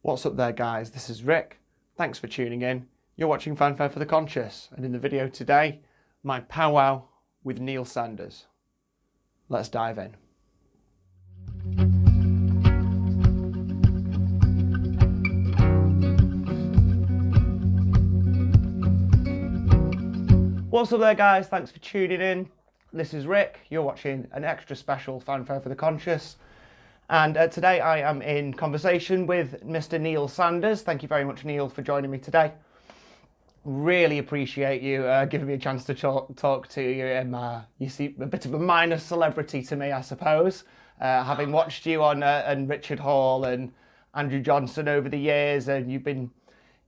What's up there, guys? This is Rick. Thanks for tuning in. You're watching Fanfare for the Conscious, and in the video today, my powwow with Neil Sanders. Let's dive in. What's up there, guys? Thanks for tuning in. This is Rick. You're watching an extra special Fanfare for the Conscious. And today I am in conversation with Mr. Neil Sanders. Thank you very much, Neil, for joining me today. Really appreciate you giving me a chance to talk to you. You seem a bit of a minor celebrity to me, I suppose, having watched you on and Richard Hall and Andrew Johnson over the years, and you've been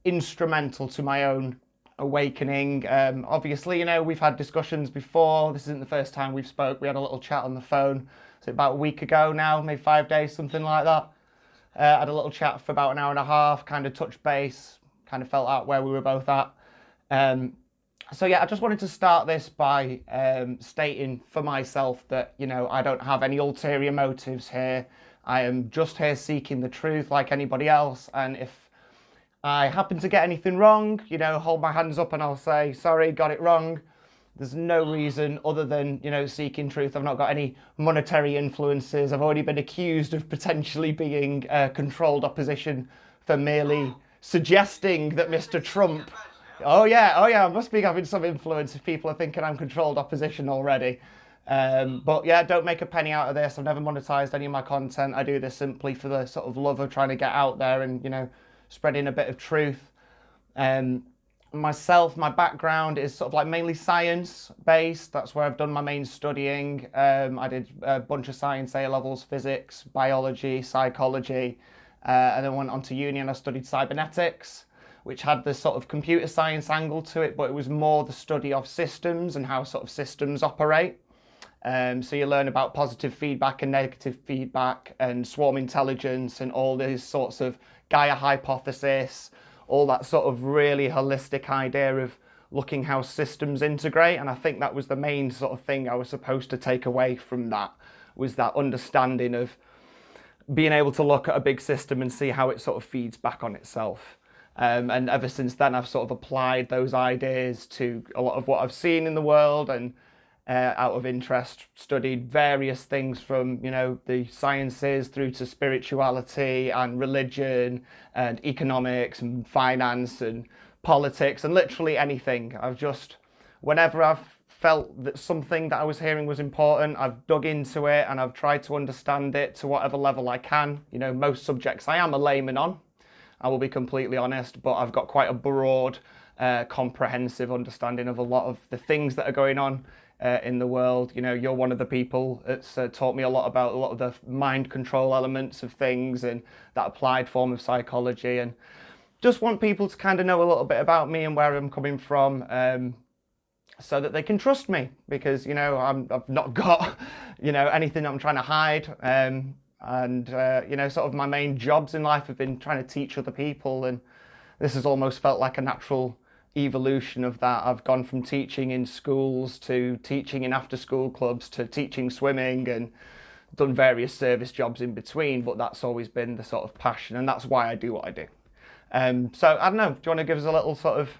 instrumental to my own awakening. Obviously, you know, we've had discussions before. This isn't the first time we've spoke. We had a little chat on the phone. So about a week ago now, maybe 5 days, something like that. Had a little chat for about an hour and a half, kind of touched base, kind of felt out where we were both at. So yeah, I just wanted to start this by stating for myself that, you know, I don't have any ulterior motives here. I am just here seeking the truth like anybody else. And if I happen to get anything wrong, you know, hold my hands up and I'll say, sorry, got it wrong. There's no reason other than, you know, seeking truth. I've not got any monetary influences. I've already been accused of potentially being controlled opposition for merely suggesting that Mr. Trump... Oh yeah, I must be having some influence if people are thinking I'm controlled opposition already. But yeah, don't make a penny out of this. I've never monetized any of my content. I do this simply for the sort of love of trying to get out there and, you know, spreading a bit of truth. Myself, my background is sort of like mainly science based. That's where I've done my main studying. I did a bunch of science A-levels, physics, biology, psychology, and then went on to uni and I studied cybernetics, which had this sort of computer science angle to it, but it was more the study of systems and how sort of systems operate. So you learn about positive feedback and negative feedback and swarm intelligence and all these sorts of Gaia hypothesis, all that sort of really holistic idea of looking how systems integrate. And I think that was the main sort of thing I was supposed to take away from that, was that understanding of being able to look at a big system and see how it sort of feeds back on itself. And ever since then, I've sort of applied those ideas to a lot of what I've seen in the world, and out of interest studied various things from, you know, the sciences through to spirituality and religion and economics and finance and politics and literally anything. I've just, whenever I've felt that something that I was hearing was important, I've dug into it and I've tried to understand it to whatever level I can. You know, most subjects I am a layman on, I will be completely honest, but I've got quite a broad, comprehensive understanding of a lot of the things that are going on in the world. You know, you're one of the people that's taught me a lot about a lot of the mind control elements of things and that applied form of psychology, and just want people to kind of know a little bit about me and where I'm coming from, so that they can trust me, because, you know, I've not got, you know, anything I'm trying to hide. You know, sort of my main jobs in life have been trying to teach other people, and this has almost felt like a natural evolution of that. I've gone from teaching in schools to teaching in after-school clubs to teaching swimming, and done various service jobs in between, but that's always been the sort of passion, and that's why I do what I do. So I don't know, do you want to give us a little sort of,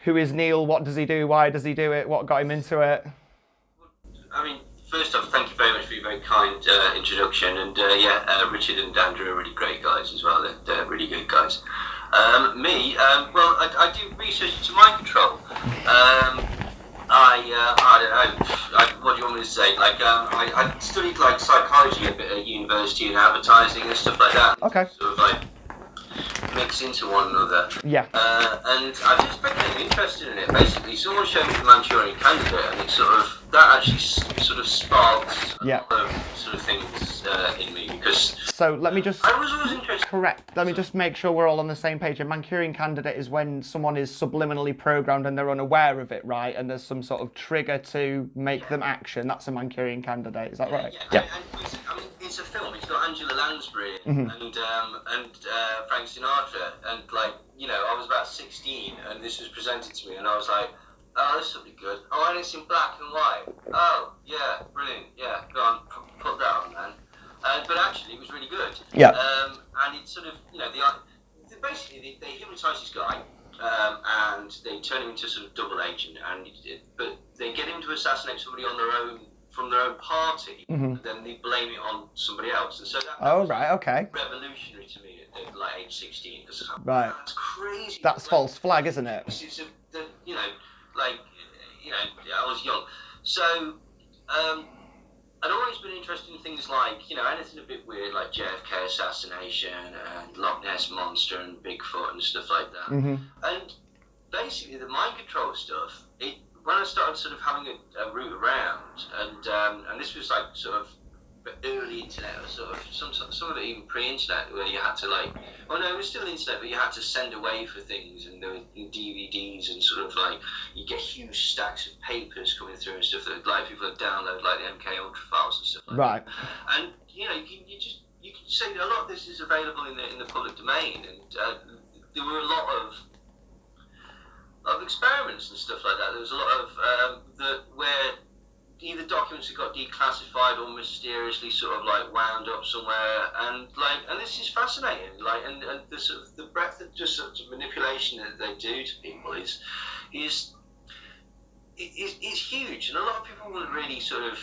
who is Neil, what does he do, why does he do it, what got him into it? I mean, first off, thank you very much for your very kind introduction, and Richard and Andrew are really great guys as well. They're really good guys. Well, I do research into mind control. I don't know, what do you want me to say? Like, I studied like psychology a bit at university and advertising and stuff like that. Okay. Sort of like mix into one another. Yeah. And I've just become interested in it. Basically, someone showed me the Manchurian Candidate, and it that actually sort of sparked a lot of sort of things in me, because so let me just I was always interested. Correct. Let me just make sure we're all on the same page. A Manchurian Candidate is when someone is subliminally programmed and they're unaware of it, right? And there's some sort of trigger to make them action. That's a Manchurian Candidate. Is that right? Yeah. And it's a film. It's got Angela Lansbury and Frank Sinatra, and like, you know, I was about 16 and this was presented to me, and I was like, oh, this will be good. Oh, and it's in black and white. Oh, yeah, brilliant. Yeah, go on, put that on then. But actually, it was really good. Yeah. And it's sort of, you know, basically they hypnotise this guy, and they turn him into sort of double agent, but they get him to assassinate somebody from their own party, and then they blame it on somebody else. And so that was revolutionary to me at like age 16, because right, that's crazy. That's false flag, isn't it? It's I was young, so I'd always been interested in things like, anything a bit weird, like JFK assassination and Loch Ness Monster and Bigfoot and stuff like that. And basically the mind control stuff, when I started sort of having a route around, and this was like sort of early internet, or sort of some of it even pre-internet, where you had to it was still internet, but you had to send away for things, and there were DVDs, and sort of like you get huge stacks of papers coming through and stuff that like people would download, like the MK Ultra files and stuff like that. And you can say that a lot of this is available in the public domain, and there were a lot of experiments and stuff like that. There was a lot of where either documents that got declassified or mysteriously sort of like wound up somewhere, and this is fascinating. And the sort of the breadth of just sort of manipulation that they do to people is huge, and a lot of people wouldn't really sort of.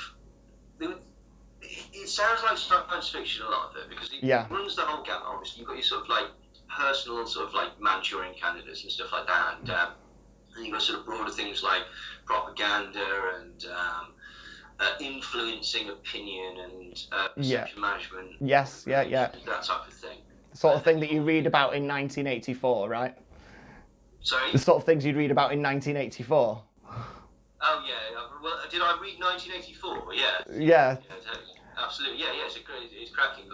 It sounds like science fiction, a lot of it, because it runs the whole gamut. Obviously, you've got your sort of like personal sort of like Manchurian candidates and stuff like that, and you've got sort of broader things like propaganda and influencing opinion and perception management. Yes, yeah. That type of thing. The sort of thing that you read about in 1984, right? Sorry? The sort of things you'd read about in 1984. Oh, yeah. Well, did I read 1984? Yeah. Yeah. Absolutely. Yeah, it's cracking.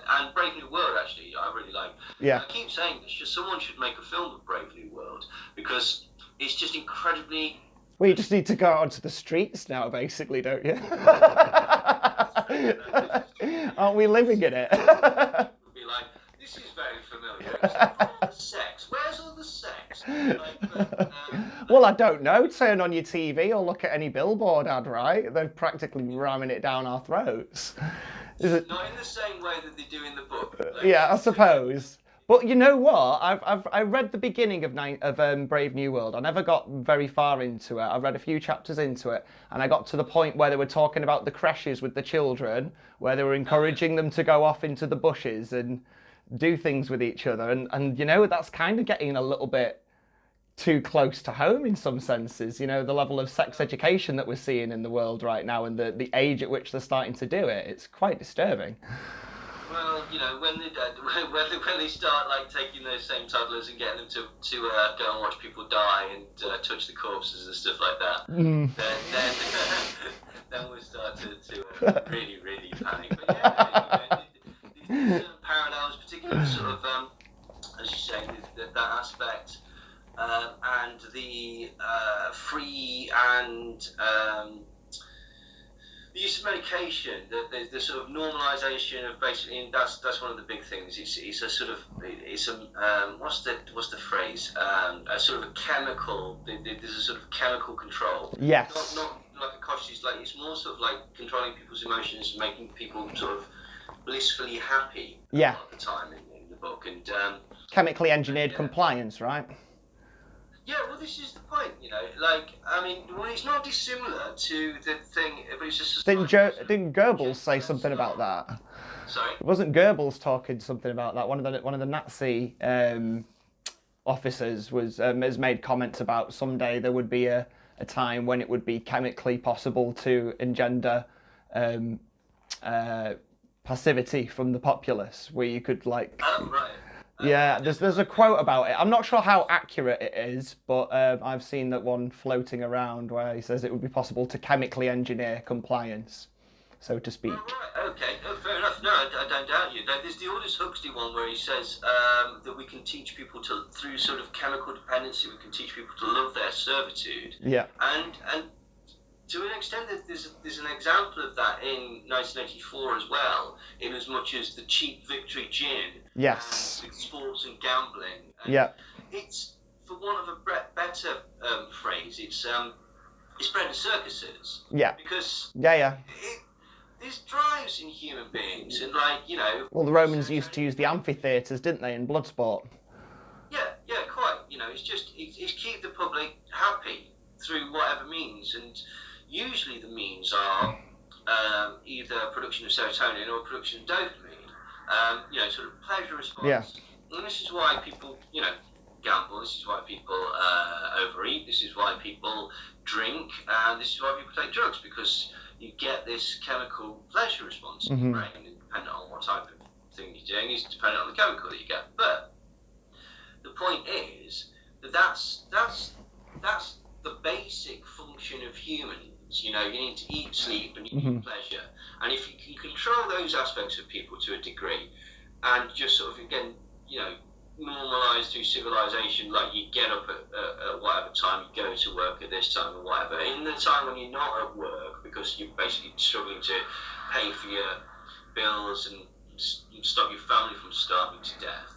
And Brave New World, actually, I really like. Yeah. I keep saying this, someone should make a film of Brave New World, because it's just incredibly... Well, you just need to go out onto the streets now, basically, don't you? Aren't we living in it? Be like, this is very familiar. Except all the sex. Where's all the sex? Well, I don't know. Turn on your TV or look at any billboard ad, right? They're practically ramming it down our throats. Is it... Not in the same way that they do in the book. Yeah, I suppose. But you know what? I read the beginning of Brave New World. I never got very far into it. I read a few chapters into it, and I got to the point where they were talking about the creches with the children, where they were encouraging them to go off into the bushes and do things with each other. And that's kind of getting a little bit too close to home in some senses. The level of sex education that we're seeing in the world right now, and the age at which they're starting to do it. It's quite disturbing. Well, when they start like taking those same toddlers and getting them to go and watch people die and touch the corpses and stuff like that, then we'll start to really, really panic. But these parallels, particularly sort of as you say, that aspect, and the free and the use of medication, the sort of normalisation of basically, and that's one of the big things. It's a sort of what's the phrase? A sort of a chemical. There's a sort of chemical control. Yes. Not like a cautious. Like it's more sort of like controlling people's emotions and making people sort of blissfully happy. Yeah. A lot of the time in the book, and chemically engineered compliance, right? Yeah, well, this is the point, it's not dissimilar to the thing, but it's just... Didn't Goebbels say something about that? Sorry? Wasn't Goebbels talking something about that? One of the Nazi officers has made comments about someday there would be a time when it would be chemically possible to engender passivity from the populace, where you could Oh, right. Yeah, there's a quote about it. I'm not sure how accurate it is, but I've seen that one floating around where he says it would be possible to chemically engineer compliance, so to speak. Oh, right, okay, fair enough. No, I don't doubt you. There's the Aldous Huxley one where he says that we can teach people through sort of chemical dependency, we can teach people to love their servitude. Yeah. And to an extent, there's an example of that in 1984 as well, in as much as the cheap Victory gin. Yes. With sports and gambling. And yeah. It's, for want of a better phrase, it's bred of circuses. Yeah. Because yeah. there's drives in human beings, and like, you know. Well, the Romans used to use the amphitheatres, didn't they, in blood sport? Yeah, quite. You know, it's keep the public happy through whatever means, and usually the means are either production of serotonin or production of dopamine. You know, sort of pleasure response. Yeah. And this is why people, you know, gamble. This is why people overeat. This is why people drink, and this is why people take drugs, because you get this chemical pleasure response in your brain, and depending on what type of thing you're doing is dependent on the chemical that you get. But the point is that that's the basic function of humans. You know, you need to eat, sleep, and you need pleasure. And if you can control those aspects of people to a degree, and just sort of, again, you know, normalised through civilization, like you get up at whatever time, you go to work at this time or whatever, in the time when you're not at work because you're basically struggling to pay for your bills and stop your family from starving to death,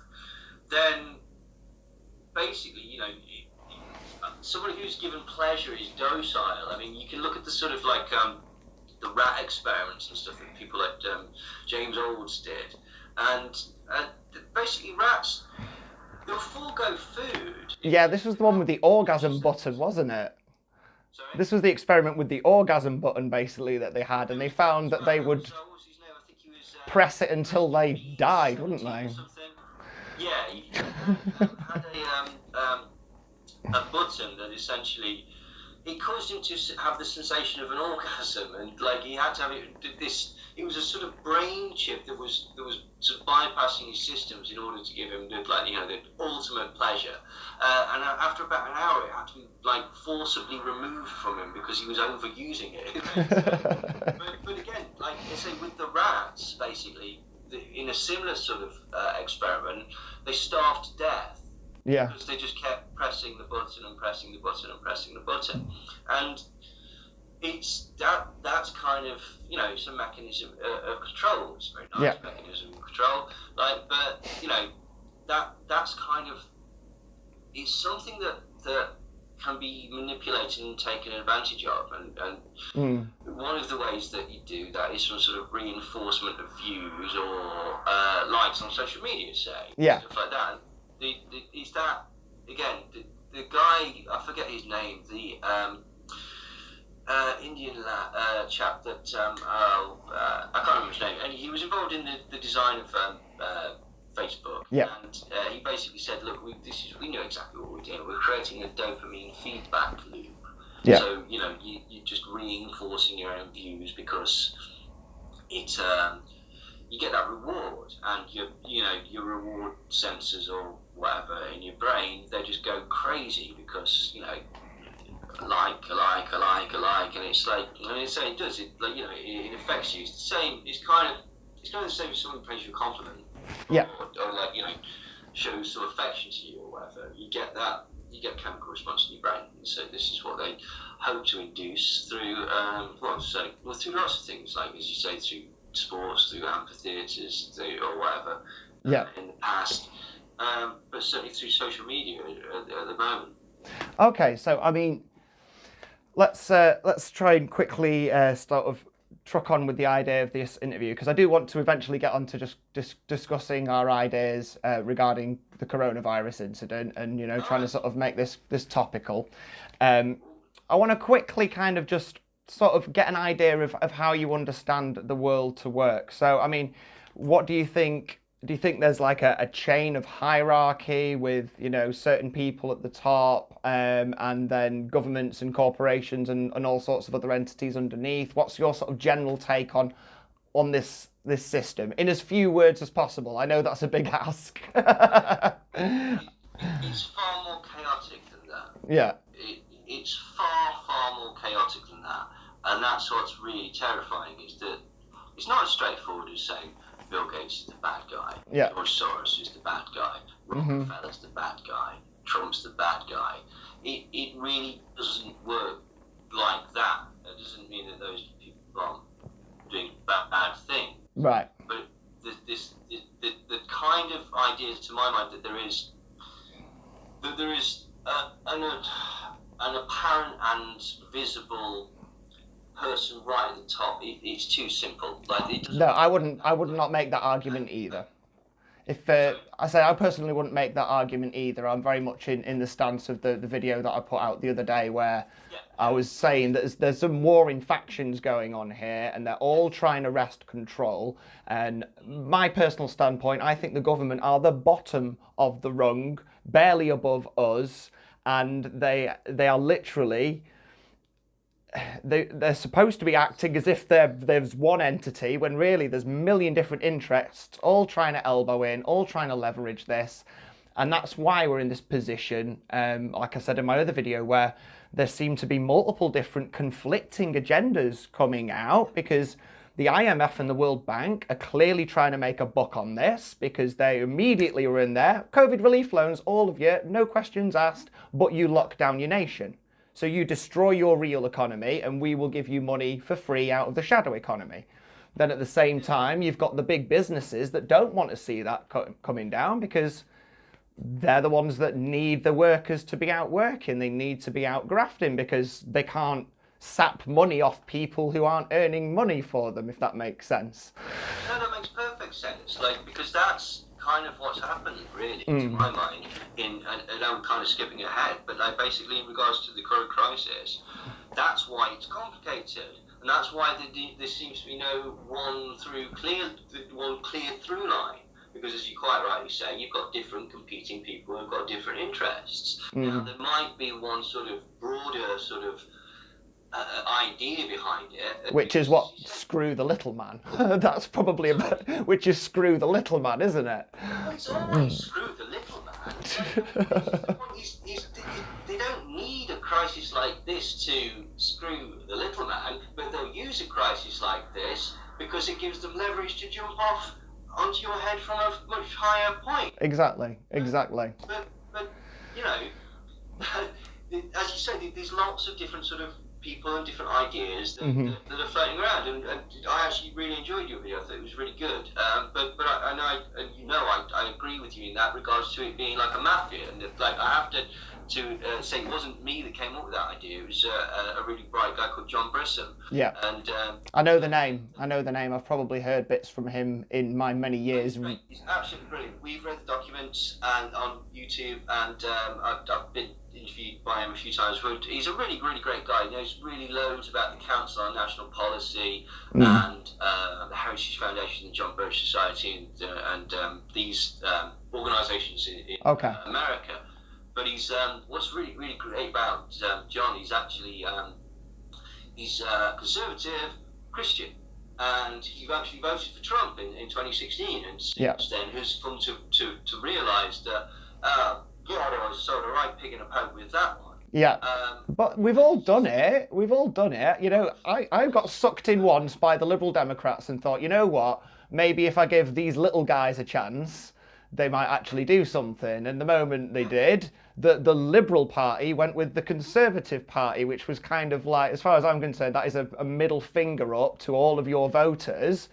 then basically, you know, somebody who's given pleasure is docile. I mean, you can look at the sort of like the rat experiments and stuff that people like James Olds did, and basically rats, they'll forego food. Yeah, this was the one with the orgasm button, wasn't it? Sorry? This was the experiment with the orgasm button, basally, that they had, and they found that they would press it until they died, wouldn't they? Yeah, he had a button that essentially, it caused him to have the sensation of an orgasm, and like he had to have it was a sort of brain chip that was sort of bypassing his systems in order to give him the ultimate pleasure. And after about an hour, it had to be like forcibly removed from him because he was overusing it. but again, like I say, with the rats, basically, in a similar sort of experiment, they starved to death. Yeah. Because they just kept pressing the button and pressing the button and pressing the button. And it's that's kind of, you know, it's a mechanism of control. It's a very nice mechanism of control. Like, but, you know, that's kind of, it's something that can be manipulated and taken advantage of, and one of the ways that you do that is some sort of reinforcement of views or likes on social media, say, stuff like that. Is that, again, the guy, I forget his name, the Indian chap that I can't remember his name, and he was involved in the design of Facebook, and he basically said, look, we know exactly what we're doing. We're creating a dopamine feedback loop. So, you know, you're just reinforcing your own views because it you get that reward, and your reward sensors or whatever in your brain, they just go crazy because, you know, like, and it's like, and it's saying it does it, like, you know, it affects you. It's the same. It's kind of the same as someone pays you a compliment, or like, you know, shows some affection to you or whatever. You get that. You get a chemical response in your brain. And so this is what they hope to induce through through lots of things, like as you say, through sports, through amphitheatres, or whatever. In the past, but certainly through social media at the moment. Okay, so I mean, let's try and quickly sort of truck on with the idea of this interview, because I do want to eventually get on to just discussing our ideas regarding the coronavirus incident, and, you know, trying to sort of make this topical. I want to quickly kind of just sort of get an idea of how you understand the world to work. So, I mean, what do you think? Do you think there's like a chain of hierarchy with, you know, certain people at the top, and then governments and corporations and all sorts of other entities underneath? What's your sort of general take on this system in as few words as possible? I know that's a big ask. It's far more chaotic than that. Yeah. It's far more chaotic than that, and that's what's really terrifying, is that it's not as straightforward as saying Bill Gates is the bad guy, George Soros is the bad guy, Rockefeller's the bad guy, Trump's the bad guy. It really doesn't work like that. It doesn't mean that those people aren't doing bad things. Right. But the kind of ideas, to my mind, that there is an apparent and visible person right at the top, it's too simple. Like, it doesn't. No, I would not make that argument either. If I personally wouldn't make that argument either. I'm very much in the stance of the video that I put out the other day, where I was saying that there's some warring factions going on here, and they're all trying to wrest control. And my personal standpoint, I think the government are the bottom of the rung, barely above us, and they are literally. They're supposed to be acting as if there's one entity, when really there's a million different interests, all trying to elbow in, all trying to leverage this. And that's why we're in this position, like I said in my other video, where there seem to be multiple different conflicting agendas coming out, because the IMF and the World Bank are clearly trying to make a buck on this, because they immediately were in there. COVID relief loans, all of you, no questions asked, but you lock down your nation. So you destroy your real economy and we will give you money for free out of the shadow economy. Then at the same time, you've got the big businesses that don't want to see that coming down, because they're the ones that need the workers to be out working. They need to be out grafting, because they can't sap money off people who aren't earning money for them, if that makes sense. No, that makes perfect sense. Like, because that's kind of what's happened, really, to my mind. And I'm kind of skipping ahead, but like basically in regards to the current crisis, that's why it's complicated, and that's why there seems to be no one clear through line. Because as you quite rightly say, you've got different competing people who've got different interests. Now there might be one sort of broader sort of idea behind it, which is what, screw the little man. That's probably which is screw the little man, isn't it? Well, it's always screw the little man. They don't need a crisis like this to screw the little man, but they'll use a crisis like this because it gives them leverage to jump off onto your head from a much higher point. Exactly. But you know, as you say, there's lots of different sort of people and different ideas that are floating around, and I actually really enjoyed your video. I thought it was really good. But I know, and you know, I agree with you in that regards to it being like a mafia, and like I have to say it wasn't me that came up with that idea. It was a really bright guy called John Brissom. Yeah. And I know the name. I've probably heard bits from him in my many years. He's absolutely brilliant. We've read the documents and on YouTube, and I've been interviewed by him a few times. He's a really, really great guy. He knows really loads about the Council on National Policy and the Heritage Foundation, the John Birch Society, and these organisations in America. But he's what's really, really great about John. He's actually he's conservative Christian, and he actually voted for Trump in 2016, and since then has come to realise that I was sort of right pig in a poke with that one. Yeah, but we've all done it. You know, I got sucked in once by the Liberal Democrats and thought, you know what, maybe if I give these little guys a chance, they might actually do something. And the moment they did, the Liberal Party went with the Conservative Party, which was kind of like, as far as I'm concerned, that is a middle finger up to all of your voters,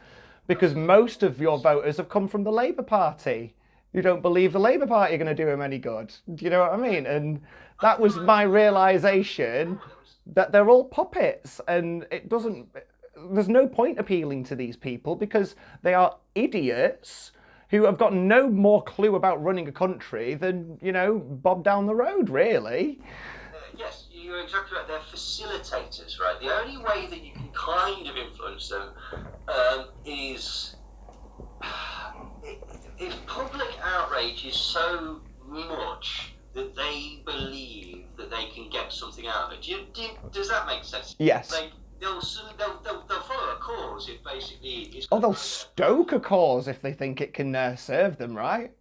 because most of your voters have come from the Labour Party. You don't believe the Labour Party are going to do him any good. Do you know what I mean? And that was my realisation, that they're all puppets, and there's no point appealing to these people, because they are idiots who have got no more clue about running a country than, you know, Bob down the road, really. Yes, you're exactly right. They're facilitators, right? The only way that you can kind of influence them is if public outrage is so much that they believe that they can get something out of it. Does that make sense? Yes. They'll follow a cause if basically it's... Oh, they'll stoke a cause if they think it can serve them, right?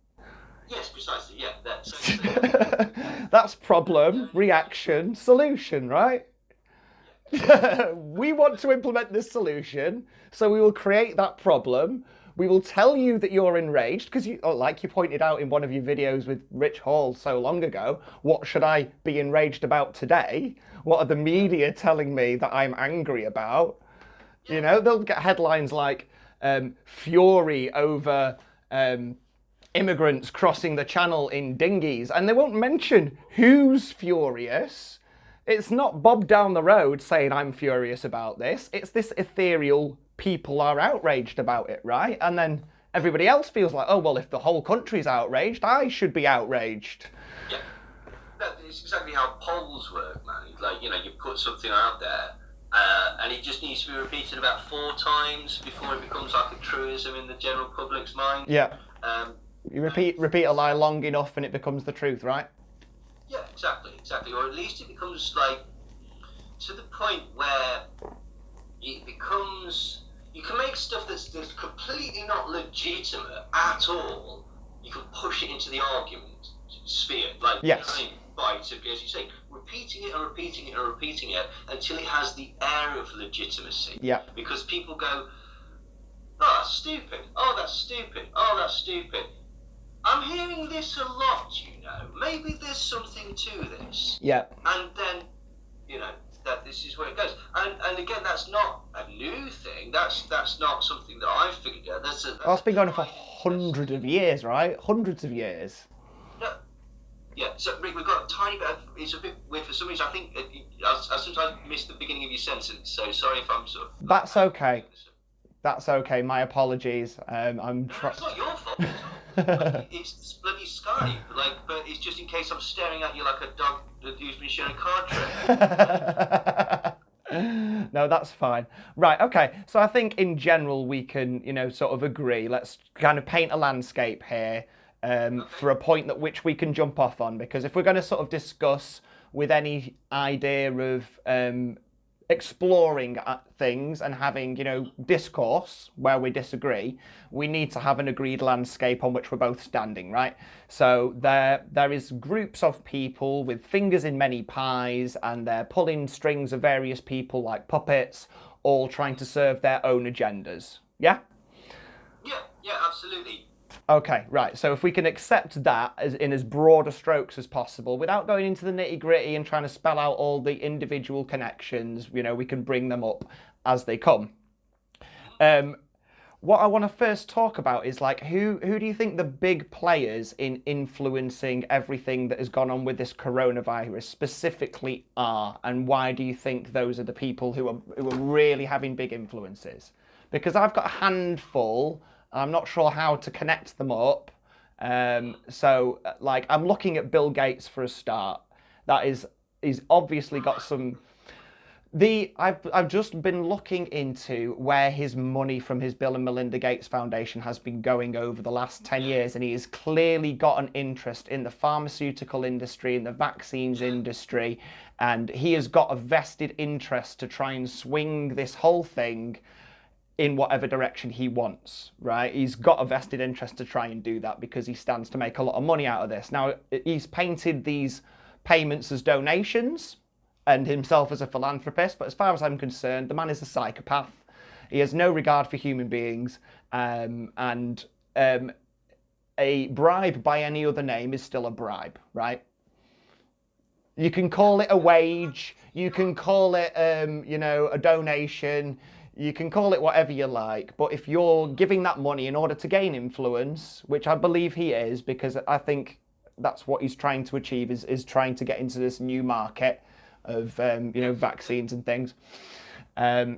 Yes, precisely, yeah. That's problem, reaction, solution, right? We want to implement this solution, so we will create that problem. We will tell you that you're enraged, because like you pointed out in one of your videos with Rich Hall so long ago, what should I be enraged about today? What are the media telling me that I'm angry about? You know, they'll get headlines like fury over immigrants crossing the channel in dinghies, and they won't mention who's furious. It's not Bob down the road saying I'm furious about this. It's this ethereal people are outraged about it, right? And then everybody else feels like, oh, well, if the whole country's outraged, I should be outraged. Yeah. It's exactly how polls work, man. Like, you put something out there, and it just needs to be repeated about 4 times before it becomes like a truism in the general public's mind. Yeah. You repeat a lie long enough and it becomes the truth, right? Yeah, exactly. Or at least it becomes like to the point where it becomes, you can make stuff that's completely not legitimate at all. You can push it into the argument sphere, like yes. By as you say, repeating it and repeating it and repeating it until it has the air of legitimacy. Yeah. Because people go, oh, that's stupid. Oh, that's stupid. Oh, that's stupid. I'm hearing this a lot, Maybe there's something to this. Yeah. And then, that this is where it goes. And again, that's not a new thing. That's not something that I've figured out. That's been going on for hundreds of years, right? Hundreds of years. No. Yeah, so Rick, we've got a tiny bit. It's a bit weird for some reason. I think I sometimes miss the beginning of your sentence. So sorry if I'm sort of. That's okay. That's okay. My apologies. I'm. It's not your fault. It's bloody Skype. But it's just in case I'm staring at you like a dog who's been shown a card trick. No, that's fine. Right. Okay. So I think in general we can, sort of agree. Let's kind of paint a landscape here. For a point that which we can jump off on, because if we're going to sort of discuss with any idea of exploring things and having, discourse where we disagree, we need to have an agreed landscape on which we're both standing, right? So there is groups of people with fingers in many pies, and they're pulling strings of various people like puppets, all trying to serve their own agendas. Yeah? Yeah, absolutely. Okay, right. So if we can accept that in as broader strokes as possible, without going into the nitty-gritty and trying to spell out all the individual connections, we can bring them up as they come. What I want to first talk about is who do you think the big players in influencing everything that has gone on with this coronavirus specifically are, and why do you think those are the people who are really having big influences? Because I've got a handful. I'm not sure how to connect them up. So I'm looking at Bill Gates for a start. He's obviously got some. I've just been looking into where his money from his Bill and Melinda Gates Foundation has been going over the last 10 years, and he has clearly got an interest in the pharmaceutical industry, in the vaccines industry, and he has got a vested interest to try and swing this whole thing in whatever direction he wants, right? He's got a vested interest to try and do that because he stands to make a lot of money out of this. Now, he's painted these payments as donations and himself as a philanthropist, but as far as I'm concerned, the man is a psychopath. He has no regard for human beings, and a bribe by any other name is still a bribe, right? You can call it a wage, you can call it, a donation, you can call it whatever you like, but if you're giving that money in order to gain influence, which I believe he is, because I think that's what he's trying to achieve, is trying to get into this new market of, vaccines and things. I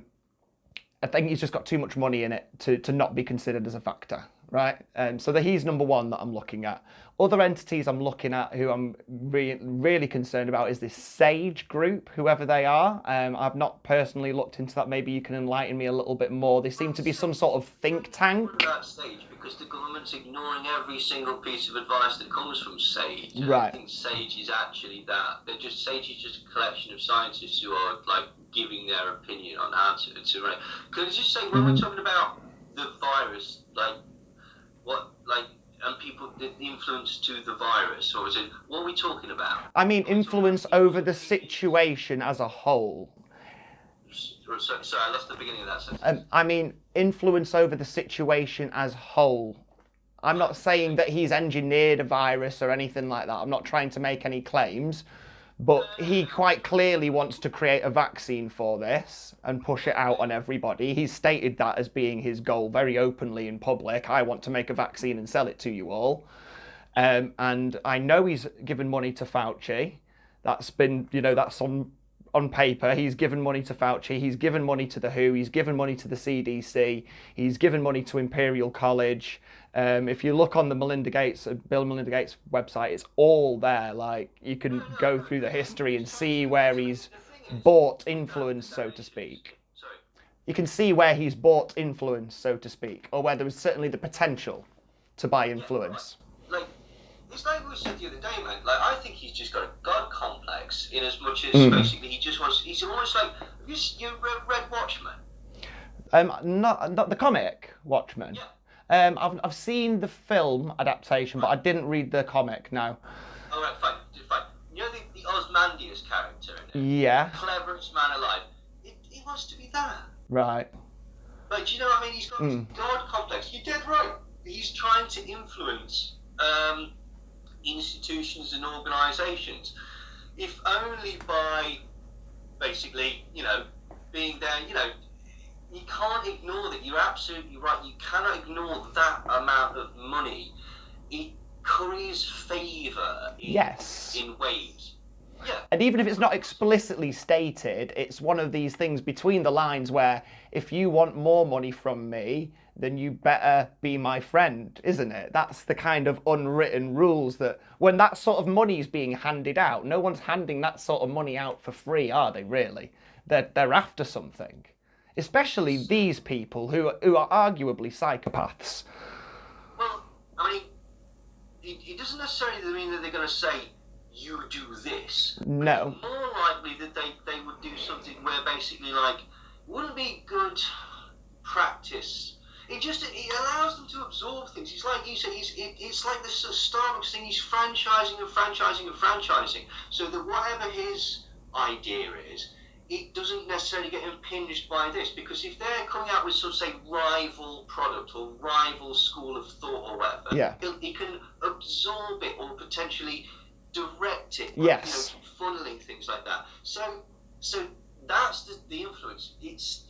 think he's just got too much money in it to not be considered as a factor, right? So he's number one that I'm looking at. Other entities I'm looking at who I'm really concerned about is this SAGE group, whoever they are. I've not personally looked into that. Maybe you can enlighten me a little bit more. They seem to be some sort of think tank. That SAGE, because the government's ignoring every single piece of advice that comes from SAGE. Right. I think SAGE is actually that. SAGE is just a collection of scientists who are giving their opinion on how to run. Could I just say, when we're talking about the virus, and people, the influence to the virus, or is it, what are we talking about? I mean, influence over the situation as a whole. Sorry, I lost the beginning of that sentence. I mean, influence over the situation as whole. I'm not saying that he's engineered a virus or anything like that. I'm not trying to make any claims. But he quite clearly wants to create a vaccine for this and push it out on everybody. He's stated that as being his goal very openly in public. I want to make a vaccine and sell it to you all. And I know he's given money to Fauci. That's been, that's on on paper, he's given money to Fauci, he's given money to the WHO, he's given money to the CDC, he's given money to Imperial College. If you look on the Bill and Melinda Gates website, it's all there. Like, you can go through the history and see where he's bought influence, so to speak. You can see where he's bought influence, so to speak, or where there was certainly the potential to buy influence. Like, it's like we said the other day, man. Like, I think he's just got a god complex in as much as basically he's almost like, have you read Watchmen? Not the comic Watchmen. Yeah. I've seen the film adaptation, but I didn't read the comic. No. All right, fine. You know the Ozymandias character in it? Yeah. Cleverest man alive. He wants to be that. Right. Like, do you know what I mean? He's got this god complex. You're dead right. He's trying to influence institutions and organisations, if only by basically, being there. You can't ignore that. You're absolutely right. You cannot ignore that amount of money. It curries favour in ways. Yeah. And even if it's not explicitly stated, it's one of these things between the lines where if you want more money from me, then you better be my friend, isn't it? That's the kind of unwritten rules that when that sort of money is being handed out, no one's handing that sort of money out for free, are they really? They're after something. Especially these people who are arguably psychopaths. Well, I mean, it doesn't necessarily mean that they're going to say, you do this. No. It's more likely that they would do something where basically, like, wouldn't be good practice. It allows them to absorb things. It's like you said, it's like this sort of Starbucks thing. He's franchising and franchising and franchising, so that whatever his idea is, it doesn't necessarily get impinged by this, because if they're coming out with, sort of, say, rival product or rival school of thought or whatever, he can absorb it or potentially direct it, yes, funneling things like that. So that's the influence. It's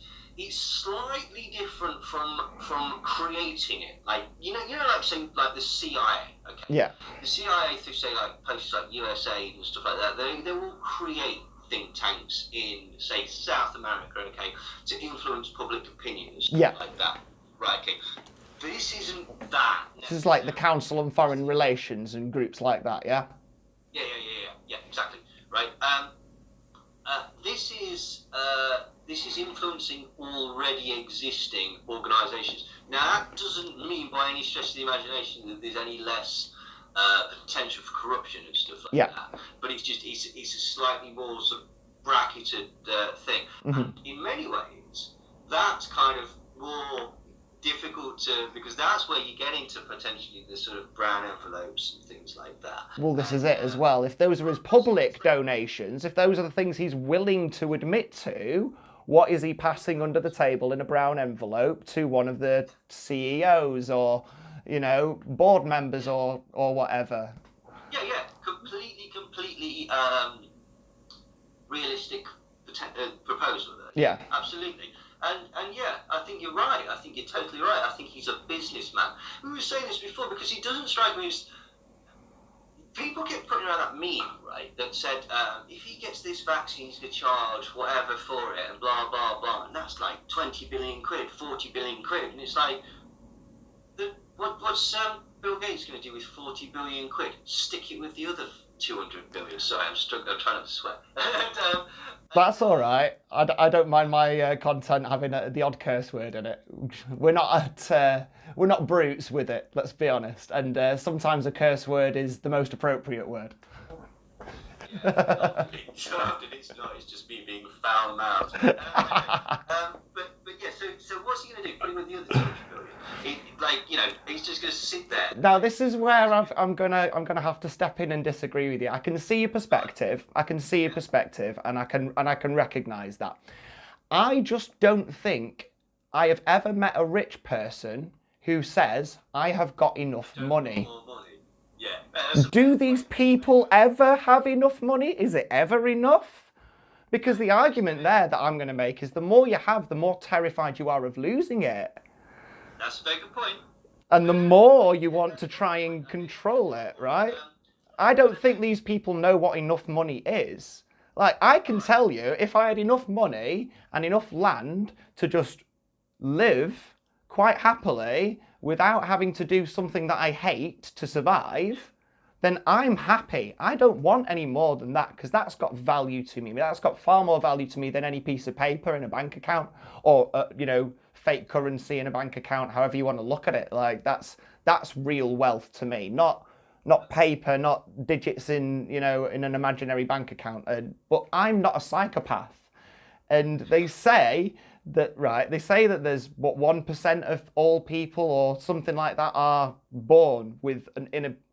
slightly different from creating it. Like like say like the CIA. Okay. Yeah. The CIA through say like places like USA and stuff like that. They will create think tanks in say South America. Okay, to influence public opinion and stuff like that. Right. Okay. This isn't that. This is like the Council on Foreign Relations and groups like that. Yeah. Yeah, exactly. Right. This is influencing already existing organisations. Now, that doesn't mean by any stretch of the imagination that there's any less potential for corruption and stuff like that. But it's a slightly more sort of bracketed thing. And in many ways, that's kind of more difficult to, because that's where you get into potentially the sort of brown envelopes and things like that. Well, this is it as well. If those are his public donations, if those are the things he's willing to admit to, what is he passing under the table in a brown envelope to one of the CEOs or, board members or whatever? Yeah, completely realistic proposal there. Yeah. Absolutely. And yeah, I think you're right. I think you're totally right. I think he's a businessman. We were saying this before because he doesn't strike me as... People kept putting around that meme, right, that said, if he gets this vaccine, he's going to charge whatever for it, and blah, blah, blah. And that's like 20 billion quid, 40 billion quid. And it's like, what's Bill Gates going to do with 40 billion quid? Stick it with the other 200 billion. Sorry, I'm trying not to swear. That's all right. I don't mind my content having the odd curse word in it. We're not brutes with it. Let's be honest. And sometimes a curse word is the most appropriate word. Yeah, it's not. It's just me being foul mouthed. But yeah. So what's he going to do? Put him with the other 200 billion? He's just going to sit there. Now this is where I'm gonna have to step in and disagree with you. I can see your perspective. And I can recognise that. I just don't think I have ever met a rich person who says I have got enough money. Yeah. Do these people ever have enough money? Is it ever enough? Because the argument there that I'm going to make is the more you have, the more terrified you are of losing it. That's a very good point. And the more you want to try and control it, right? I don't think these people know what enough money is. Like, I can tell you, if I had enough money and enough land to just live quite happily without having to do something that I hate to survive, then I'm happy. I don't want any more than that, because that's got value to me. That's got far more value to me than any piece of paper in a bank account, or fake currency in a bank account, however you want to look at it. Like, that's real wealth to me, not paper, not digits in in an imaginary bank account. But I'm not a psychopath. And they say that, right, they say that there's, 1% of all people or something like that are born with an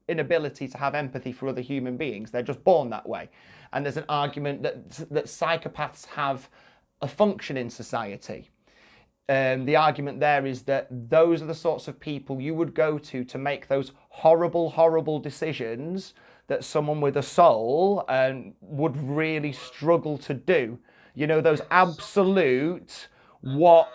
inability to have empathy for other human beings. They're just born that way. And there's an argument that psychopaths have a function in society. The argument there is that those are the sorts of people you would go to make those horrible, horrible decisions that someone with a soul would really struggle to do. Those absolute what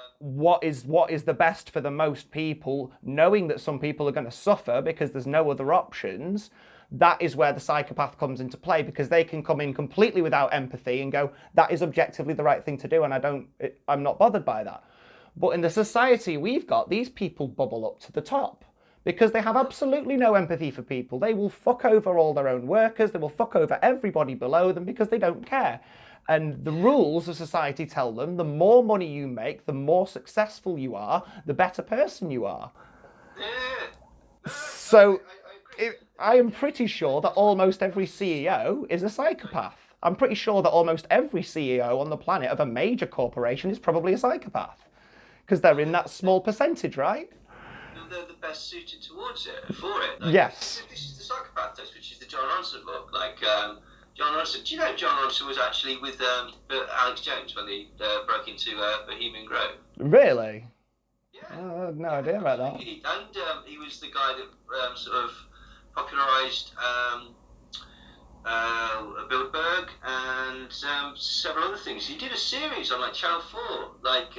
is the best for the most people, knowing that some people are going to suffer because there's no other options. That is where the psychopath comes into play, because they can come in completely without empathy and go, that is objectively the right thing to do, and I'm not bothered by that. But in the society we've got, these people bubble up to the top because they have absolutely no empathy for people. They will fuck over all their own workers. They will fuck over everybody below them because they don't care. And the rules of society tell them the more money you make, the more successful you are, the better person you are. So I am pretty sure that almost every CEO is a psychopath. I'm pretty sure that almost every CEO on the planet of a major corporation is probably a psychopath, because they're in that small percentage, right? They're the best suited towards it, for it. Like, yes. This is the Psychopath test, which is the John Ronson book. Like, John Ronson, do you know John Ronson was actually with Alex Jones when they broke into Bohemian Grove? Really? Yeah. I had no idea about that. And he was the guy that sort of popularised Bilderberg and several other things. He did a series on like Channel 4, like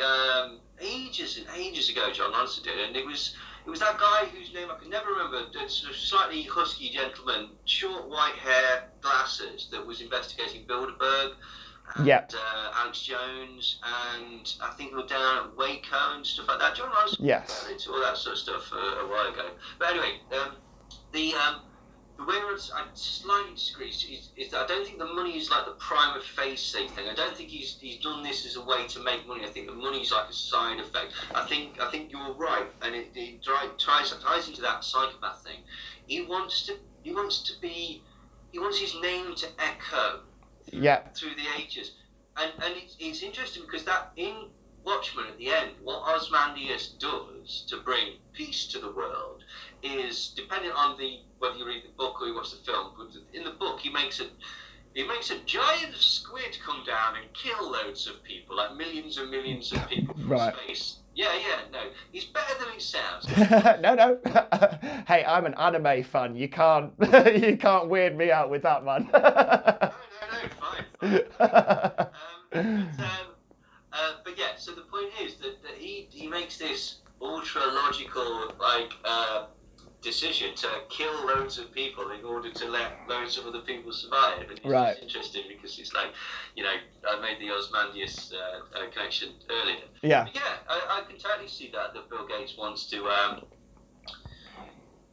ages and ages ago. John Ronson did, and it was that guy whose name I can never remember. Sort of slightly husky gentleman, short white hair, glasses, that was investigating Bilderberg. And, Alex Jones, and I think we were down at Waco and stuff like that. John Ronson yes. into all that sort of stuff a while ago. But anyway, the way I slightly disagree is that I don't think the money is like the prima facie thing. I don't think he's done this as a way to make money. I think the money is like a side effect. I think you're right, and it ties into that psychopath thing. He wants his name to echo through the ages, and it's interesting because that in Watchmen at the end, what Ozymandias does to bring peace to the world is, depending on whether you read the book or you watch the film, but in the book he makes a giant squid come down and kill loads of people, like millions and millions of people from space. Yeah, no, he's better than it sounds. No. Hey, I'm an anime fan. You can't weird me out with that, man. No, fine. But yeah, so the point is that he makes this ultra logical decision to kill loads of people in order to let loads of other people survive. And it's interesting because it's like, I made the Ozymandias connection earlier. Yeah. But yeah, I can totally see that Bill Gates wants to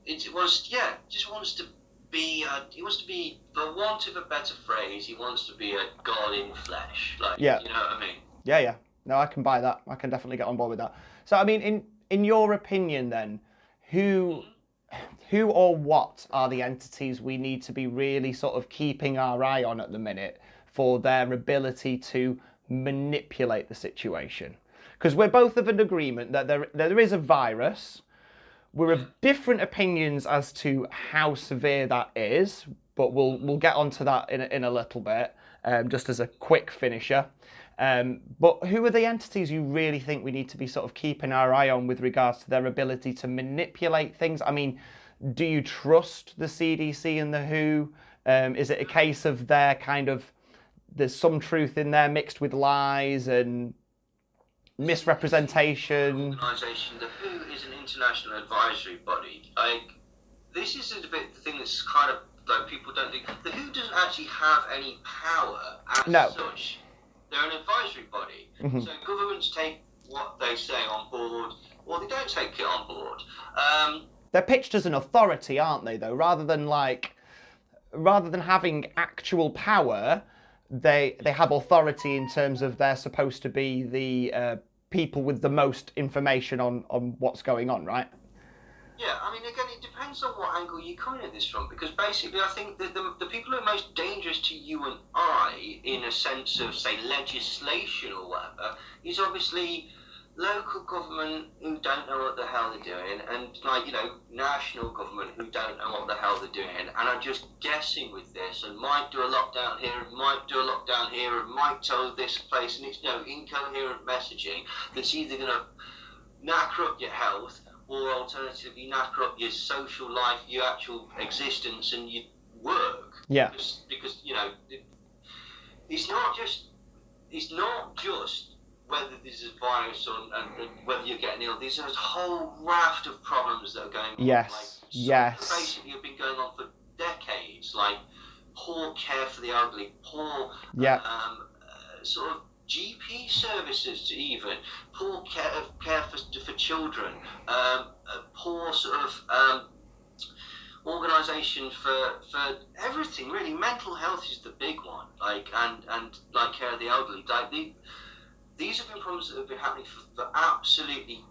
just wants to be he wants to be, for want of a better phrase, he wants to be a god in flesh. Like, you know what I mean? Yeah. No, I can buy that. I can definitely get on board with that. So, I mean, in your opinion, then, who or what are the entities we need to be really sort of keeping our eye on at the minute for their ability to manipulate the situation? Because we're both of an agreement that there is a virus. We're of different opinions as to how severe that is, but we'll get onto that in a little bit, just as a quick finisher. But who are the entities you really think we need to be sort of keeping our eye on with regards to their ability to manipulate things? I mean, do you trust the CDC and the WHO? Is it a case of there's some truth in there mixed with lies and misrepresentation? Organisation, the WHO is an international advisory body. This is a bit the thing that's kind of like people don't think the WHO doesn't actually have any power as No. such. They're an advisory body, so governments take what they say on board, or they don't take it on board. They're pitched as an authority, aren't they? Though, rather than having actual power, they have authority in terms of they're supposed to be the people with the most information on what's going on, right? Yeah, I mean, again, it depends on what angle you come at this from, because basically I think that the people who are most dangerous to you and I, in a sense of, say, legislation or whatever, is obviously local government who don't know what the hell they're doing, and, like, you know, national government who don't know what the hell they're doing, and are just guessing with this, and might do a lockdown here, and might do a lockdown here, and might tell this place, and it's, you know, incoherent messaging that's either going to knacker up your health, or alternatively knacker up your social life, your actual existence, and your work. Yeah. Because you know, it's not just whether there's a virus and whether you're getting ill. There's a whole raft of problems that are going on. Yes. Like, Yes. that basically have been going on for decades. Like poor care for the elderly, poor sort of GP services, even poor care for children, poor sort of organisation for everything really. Mental health is the big one, like and like care of the elderly. Like these have been problems that have been happening for absolutely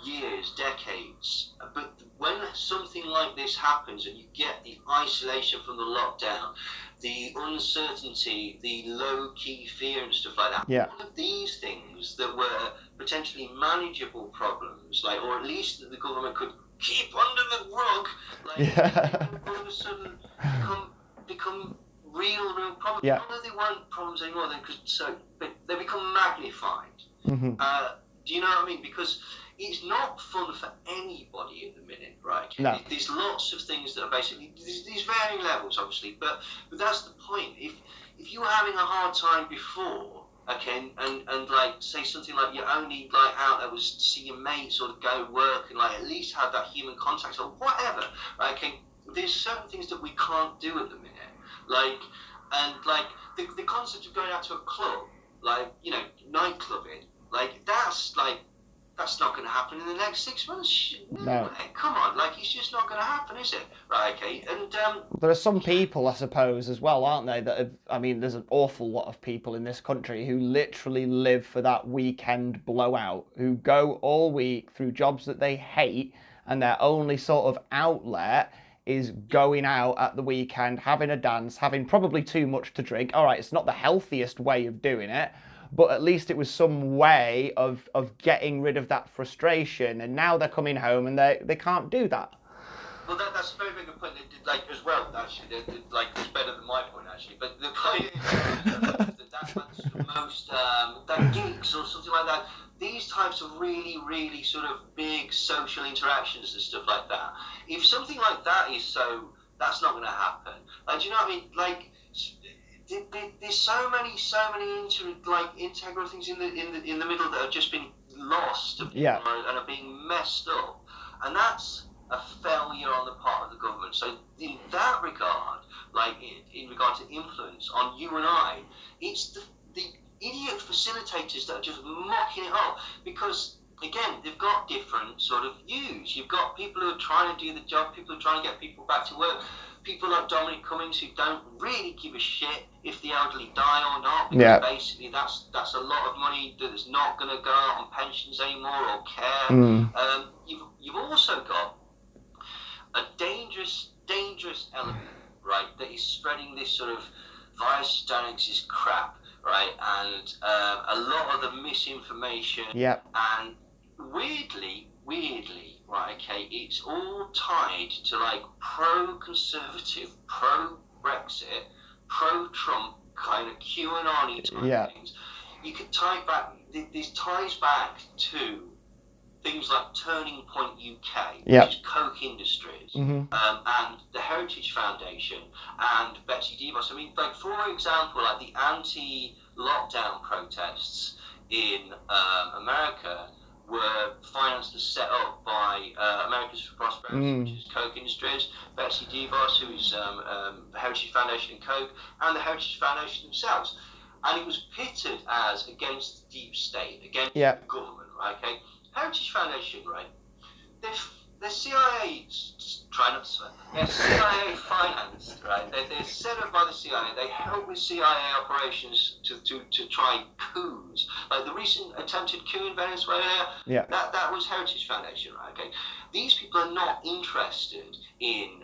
years, decades. But when something like this happens and you get the isolation from the lockdown, the uncertainty, the low-key fear and stuff like that, all of these things that were potentially manageable problems, like, or at least that the government could keep under the rug, like, all of a sudden become real problems. Yeah. Although they weren't problems anymore, but they become magnified. Mm-hmm. Do you know what I mean? Because it's not fun for anybody at the minute, right? No. There's lots of things that are basically these varying levels, obviously, but that's the point. If you were having a hard time before, okay, and like say something like your only like outlet was to see your mates or to go work and like at least have that human contact or whatever, right? Okay, there's certain things that we can't do at the minute, like the concept of going out to a club, like, you know, night clubbing, like that's not going to happen in the next 6 months. No. Come on, like, it's just not going to happen, is it? Right, okay. And there are some people, I suppose, as well, aren't they, that have, I mean, there's an awful lot of people in this country who literally live for that weekend blowout, who go all week through jobs that they hate, and their only sort of outlet is going out at the weekend, having a dance, having probably too much to drink. All right, it's not the healthiest way of doing it, but at least it was some way of getting rid of that frustration, and now they're coming home and they can't do that. Well, that's a very big point, like, as well, actually, like, it's better than my point, actually, but the point is that's the most, that gigs or something like that, these types of really, really sort of big social interactions and stuff like that, if something like that is so, that's not going to happen. Like, do you know what I mean? Like, there's so many integral things in the middle that have just been lost and are being messed up, and that's a failure on the part of the government. So in that regard, like in regard to influence on you and I, it's the idiot facilitators that are just mucking it up, because again, they've got different sort of views. You've got people who are trying to do the job, people who are trying to get people back to work, people like Dominic Cummings who don't really give a shit if the elderly die or not, because basically that's a lot of money that's not going to go out on pensions anymore or care. You've also got a dangerous element, right, that is spreading this sort of virus don't exist crap, right, and a lot of the misinformation, and weirdly, right, okay, it's all tied to like pro-conservative, pro-Brexit, pro-Trump kind of QAnon-y type things. You could tie back, this ties back to things like Turning Point UK, which is Coke Industries, and the Heritage Foundation, and Betsy DeVos. I mean, like, for example, like the anti-lockdown protests in America were financed and set up by Americans for Prosperity, which is Coke Industries, Betsy DeVos, who is the Heritage Foundation and Coke, and the Heritage Foundation themselves. And it was pitted as against the deep state, against the government, right? Okay, Heritage Foundation, right? They're CIA, try not to swear, they're CIA financed, right? They're set up by the CIA. They help with CIA operations to try coups. Like the recent attempted coup in Venezuela, that was Heritage Foundation, right? Okay, these people are not interested in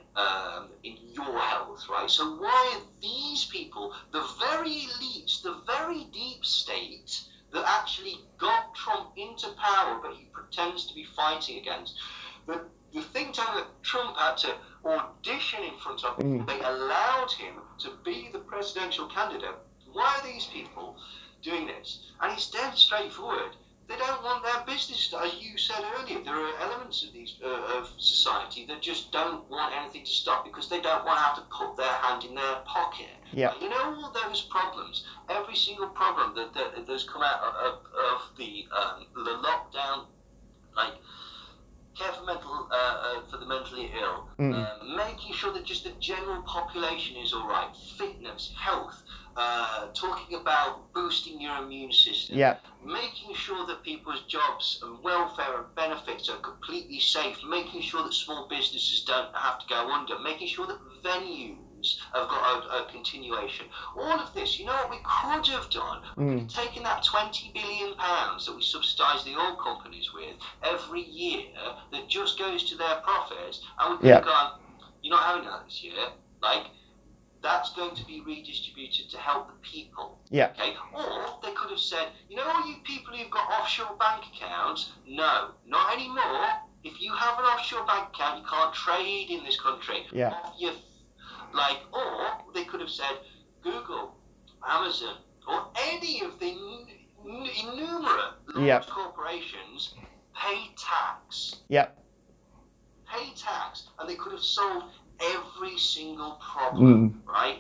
your health, right? So why are these people, the very elites, the very deep state that actually got Trump into power, but he pretends to be fighting against? The think tank that Trump had to audition in front of, they allowed him to be the presidential candidate. Why are these people doing this? And it's dead straightforward. They don't want their business, as you said earlier. There are elements of these of society that just don't want anything to stop because they don't want to have to put their hand in their pocket. Yeah. You know, all those problems, every single problem that's come out of the lockdown, like care for the mentally ill, making sure that just the general population is all right, fitness, health, talking about boosting your immune system, making sure that people's jobs and welfare and benefits are completely safe, making sure that small businesses don't have to go under, making sure that venues have got a continuation. All of this, you know what we could have done? We could have taken that £20 billion that we subsidise the oil companies with every year that just goes to their profits, and we could have gone, you're not having that this year, like, that's going to be redistributed to help the people. Okay? Or they could have said, you know, all you people who've got offshore bank accounts, no, not anymore. If you have an offshore bank account, you can't trade in this country. Or they could have said, Google, Amazon, or any of the innumerable large corporations pay tax. Pay tax, and they could have solved every single problem, right?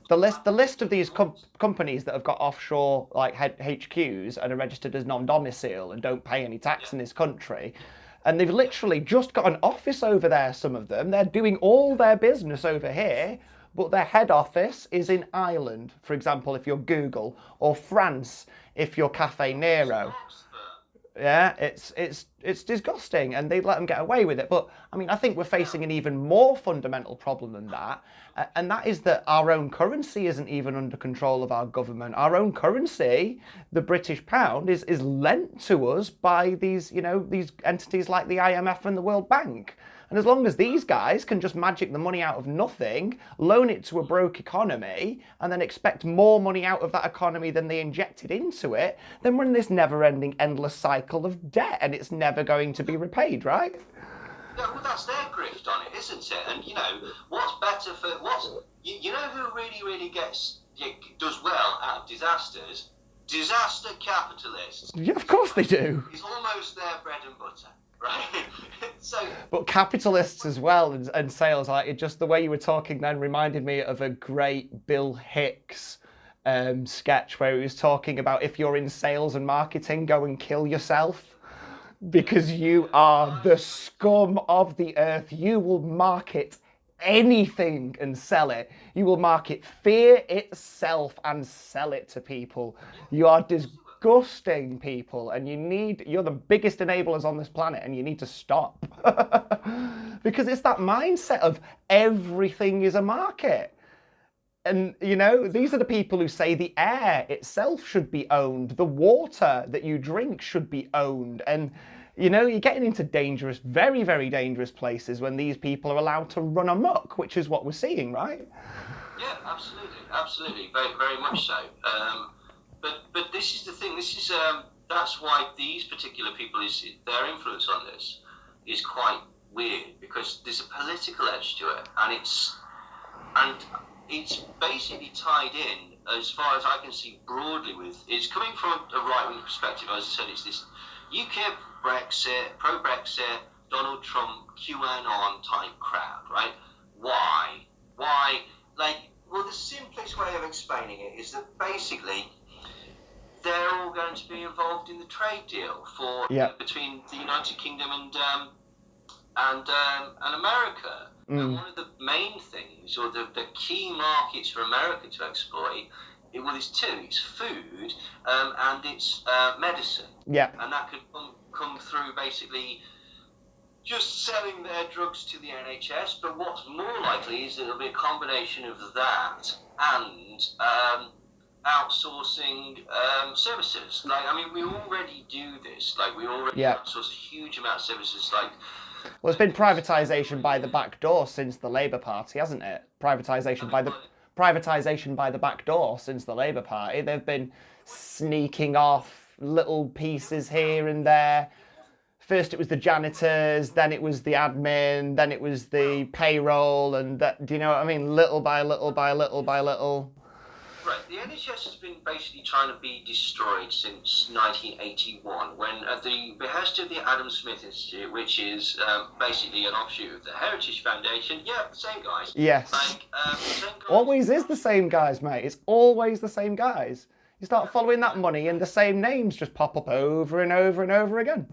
The list of these companies that have got offshore like HQs and are registered as non-domicile and don't pay any tax in this country, and they've literally just got an office over there, some of them. They're doing all their business over here, but their head office is in Ireland, for example, if you're Google, or France, if you're Cafe Nero. Yeah, it's disgusting, and they let them get away with it. But I mean, I think we're facing an even more fundamental problem than that, and that is that our own currency isn't even under control of our government. Our own currency, the British pound, is lent to us by these, you know, these entities like the IMF and the World Bank. And as long as these guys can just magic the money out of nothing, loan it to a broke economy, and then expect more money out of that economy than they injected into it, then we're in this never-ending, endless cycle of debt, and it's never going to be repaid, right? Yeah, well, that's their grift on it, isn't it? And, you know, what's better for... You know who really does well out of disasters? Disaster capitalists. Yeah, of course they do. It's almost their bread and butter. Right. But capitalists as well, and sales, like just the way you were talking then reminded me of a great Bill Hicks sketch where he was talking about, if you're in sales and marketing, go and kill yourself because you are the scum of the earth. You will market anything and sell it. You will market fear itself and sell it to people. You are disgusting people, and you're the biggest enablers on this planet, and you need to stop. Because it's that mindset of everything is a market. And, you know, these are the people who say the air itself should be owned, the water that you drink should be owned. And, you know, you're getting into dangerous, very, very dangerous places when these people are allowed to run amok, which is what we're seeing, right? Yeah, absolutely, very, very much so. But this is the thing. This is that's why these particular people their influence on this is quite weird, because there's a political edge to it, and it's basically tied in, as far as I can see broadly, with it's coming from a right-wing perspective. As I said, it's this UK Brexit, pro-Brexit, Donald Trump, QAnon type crowd, right? Why? Like, well, the simplest way of explaining it is that basically they're all going to be involved in the trade deal for between the United Kingdom and America. And one of the main things, or the key markets for America to exploit, there's two. It's food and it's medicine. Yeah. And that could come through basically just selling their drugs to the NHS. But what's more likely is it'll be a combination of that and outsourcing services. Like, I mean, we already do this. Like, we already outsource a huge amount of services. Like, well, it's been privatisation by the back door since the Labour Party, hasn't it? Privatisation by the back door since the Labour Party. They've been sneaking off little pieces here and there. First it was the janitors, then it was the admin, then it was the payroll, and that, do you know what I mean? Little by little by little by little. Right, the NHS has been basically trying to be destroyed since 1981, when at the behest of the Adam Smith Institute, which is basically an offshoot of the Heritage Foundation, same guys. Yes. Like, same guys. Always is the same guys, mate. It's always the same guys. You start following that money and the same names just pop up over and over and over again.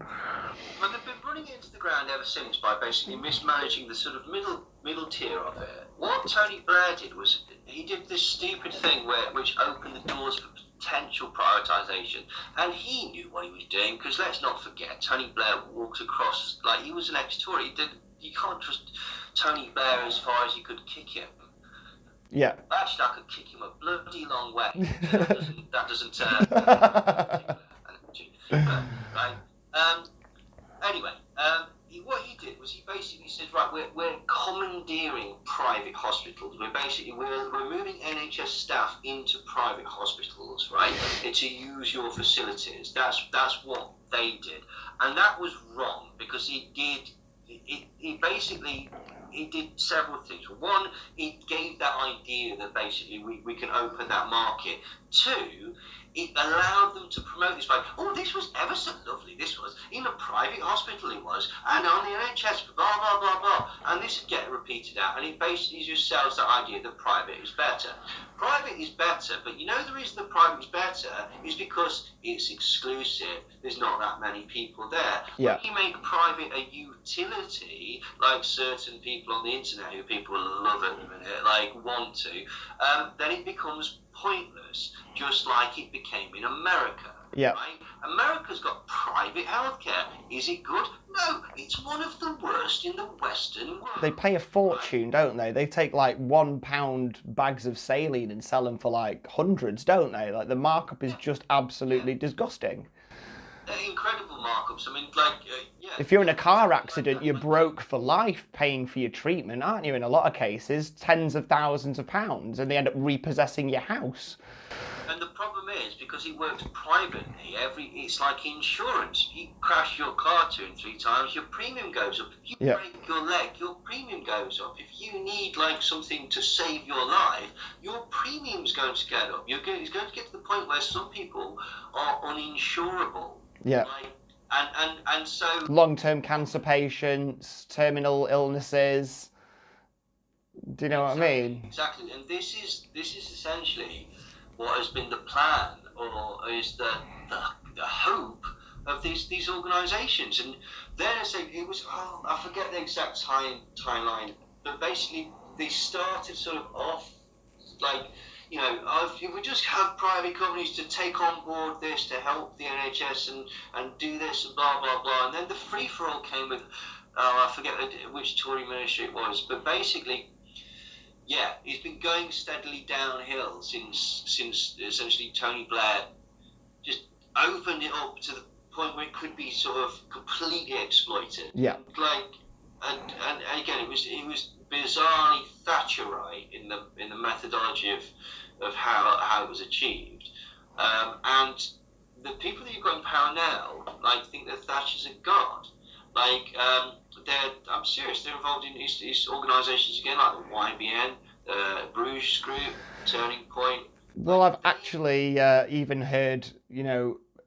Well, they've been running it into the ground ever since by basically mismanaging the sort of middle tier of it. What Tony Blair did was he did this stupid thing which opened the doors for potential privatisation, and he knew what he was doing, because let's not forget, Tony Blair walked across, like, he was an ex-Tory. You can't trust Tony Blair as far as you could kick him. Yeah. Actually, I could kick him a bloody long way. That doesn't anyway, what he did was he basically said, right, we're commandeering private hospitals. We're moving NHS staff into private hospitals, right, to use your facilities. That's what they did, and that was wrong, because he did several things. One, it gave that idea that basically we can open that market. Two, it allowed them to promote this by, this was ever so lovely, this was, in a private hospital it was, and on the NHS, blah, blah, blah, blah. And this would get repeated out, and it basically just sells that idea that private is better. Private is better, but you know the reason that private is better is because it's exclusive. There's not that many people there. Yeah. When you make private a utility, like certain people on the internet who people love at the minute, like want to, then it becomes pointless, just like it became in America. Yeah. Right? America's got private healthcare. Is it good? No, it's one of the worst in the Western world. They pay a fortune, don't they? They take like £1 bags of saline and sell them for like hundreds, don't they? Like, the markup is just absolutely disgusting. They're incredible markups. I mean, if you're in a car accident, you're broke for life paying for your treatment, aren't you? In a lot of cases, tens of thousands of pounds, and they end up repossessing your house. And the problem is, because it works privately, it's like insurance. If you crash your car 2 and 3 times, your premium goes up. If you break your leg, your premium goes up. If you need like something to save your life, your premium's going to get up. It's going to get to the point where some people are uninsurable. Yeah. Like, and so long-term cancer patients, terminal illnesses. Do you know what I mean? Exactly. And this is essentially what has been the plan, or is the hope of these organisations. And then I say it was, I forget the exact timeline, but basically they started sort of off like, if we just have private companies to take on board this to help the NHS and do this and blah, blah, blah. And then the free-for-all came with, I forget which Tory ministry it was, but basically, it's been going steadily downhill since essentially Tony Blair just opened it up to the point where it could be sort of completely exploited. Yeah. And again, it was bizarrely Thatcherite in the methodology of how it was achieved, and the people that you've got in power now think that Thatcher's a god. I'm serious, they're involved in these organisations again, like the YBN, Bruges Group, Turning Point. Well, I've actually even heard,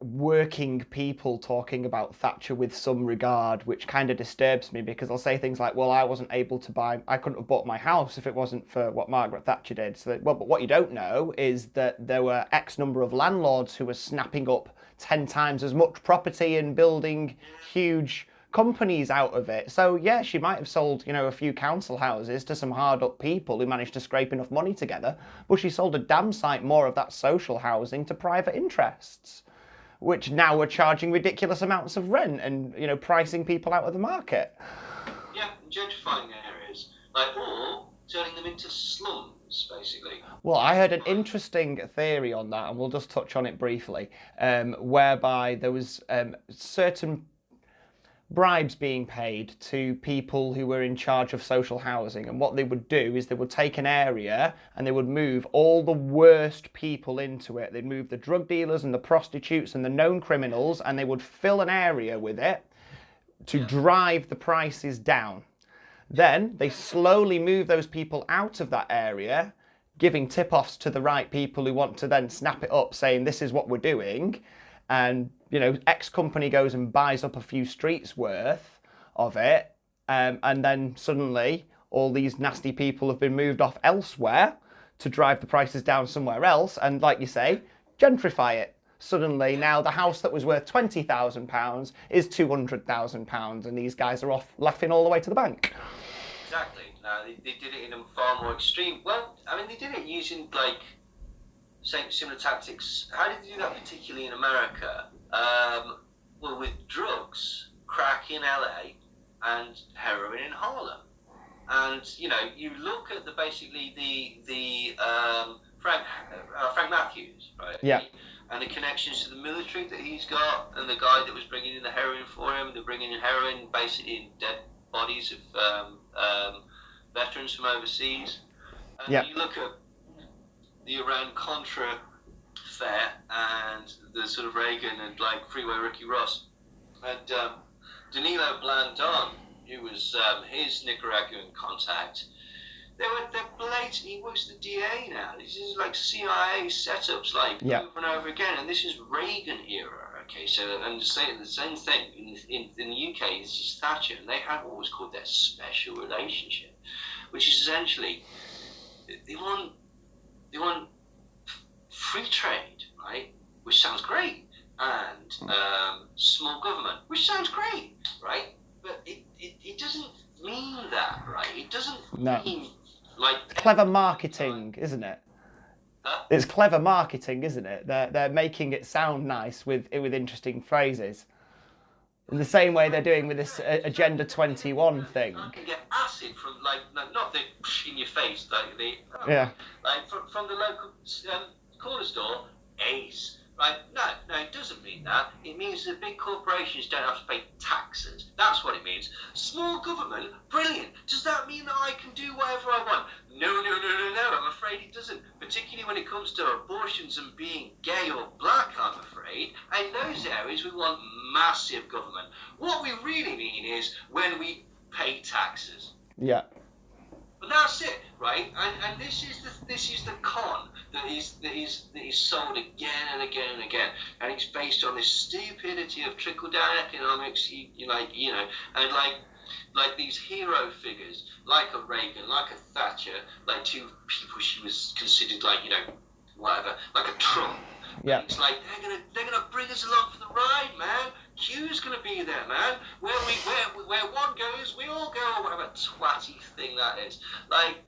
working people talking about Thatcher with some regard, which kind of disturbs me, because they'll say things like, well, I couldn't have bought my house if it wasn't for what Margaret Thatcher did. So, well, but what you don't know is that there were X number of landlords who were snapping up 10 times as much property and building huge companies out of it. So yeah, she might have sold, a few council houses to some hard up people who managed to scrape enough money together, but she sold a damn sight more of that social housing to private interests, which now are charging ridiculous amounts of rent and, pricing people out of the market. Yeah, gentrifying areas, or turning them into slums, basically. Well, I heard an interesting theory on that, and we'll just touch on it briefly, whereby there was certain bribes being paid to people who were in charge of social housing, and what they would do is they would take an area and they would move all the worst people into it. They'd move the drug dealers and the prostitutes and the known criminals, and they would fill an area with it to drive the prices down. Then they slowly move those people out of that area, giving tip-offs to the right people who want to then snap it up, saying this is what we're doing. And, X company goes and buys up a few streets worth of it. And then suddenly all these nasty people have been moved off elsewhere to drive the prices down somewhere else. And like you say, gentrify it. Suddenly now the house that was worth £20,000 is £200,000. And these guys are off laughing all the way to the bank. Exactly. They did it in a far more extreme. Well, they did it using, similar tactics. How did they do that, particularly in America? Well, with drugs, crack in LA, and heroin in Harlem. And you look at the Frank Matthews, right? Yeah. And the connections to the military that he's got, and the guy that was bringing in the heroin for him. They're bringing in heroin basically in dead bodies of veterans from overseas. And you look at the Iran-Contra affair and the sort of Reagan and Freeway Ricky Ross and Danilo Blandon, who was his Nicaraguan contact. They're blatantly, he works the DA now. This is CIA setups over and over again, and this is Reagan era. Okay, so and the same thing in the UK. This is Thatcher, and they have what was called their special relationship, which is essentially they want free trade, right? Which sounds great, and small government, which sounds great, right? But it doesn't mean that, right? It doesn't mean clever marketing, isn't it? Huh? It's clever marketing, isn't it? They're making it sound nice with interesting phrases. In the same way they're doing with this Agenda 21 thing. I can get acid from not the in your face, from the local corner store, ace. Right? No, it doesn't mean that. It means that big corporations don't have to pay taxes. That's what it means. Small government, brilliant. Does that mean that I can do whatever I want? No. I'm afraid it doesn't. Particularly when it comes to abortions and being gay or black, I'm afraid. And in those areas, we want massive government. What we really mean is when we pay taxes. Yeah. But that's it, right? And this is the con that is sold again and again and again, and it's based on this stupidity of trickle down economics, and like these hero figures, like a Reagan, like a Thatcher, like two people she was considered whatever, like a Trump. Yeah. It's like they're gonna bring us along for the ride, man. Q's gonna be there, man. Where one goes, we all go. Whatever twatty thing that is.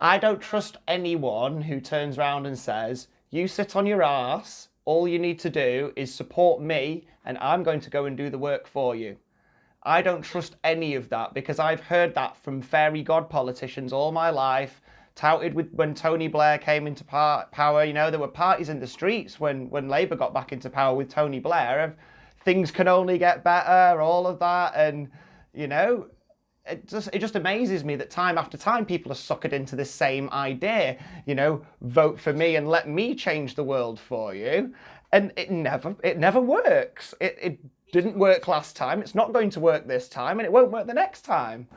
I don't trust anyone who turns around and says, "You sit on your arse. All you need to do is support me, and I'm going to go and do the work for you." I don't trust any of that, because I've heard that from fairy god politicians all my life. Touted with when Tony Blair came into power, there were parties in the streets when Labour got back into power with Tony Blair of things can only get better, all of that, and it just amazes me that time after time people are suckered into this same idea, vote for me and let me change the world for you, and it never works. It didn't work last time, it's not going to work this time, and it won't work the next time.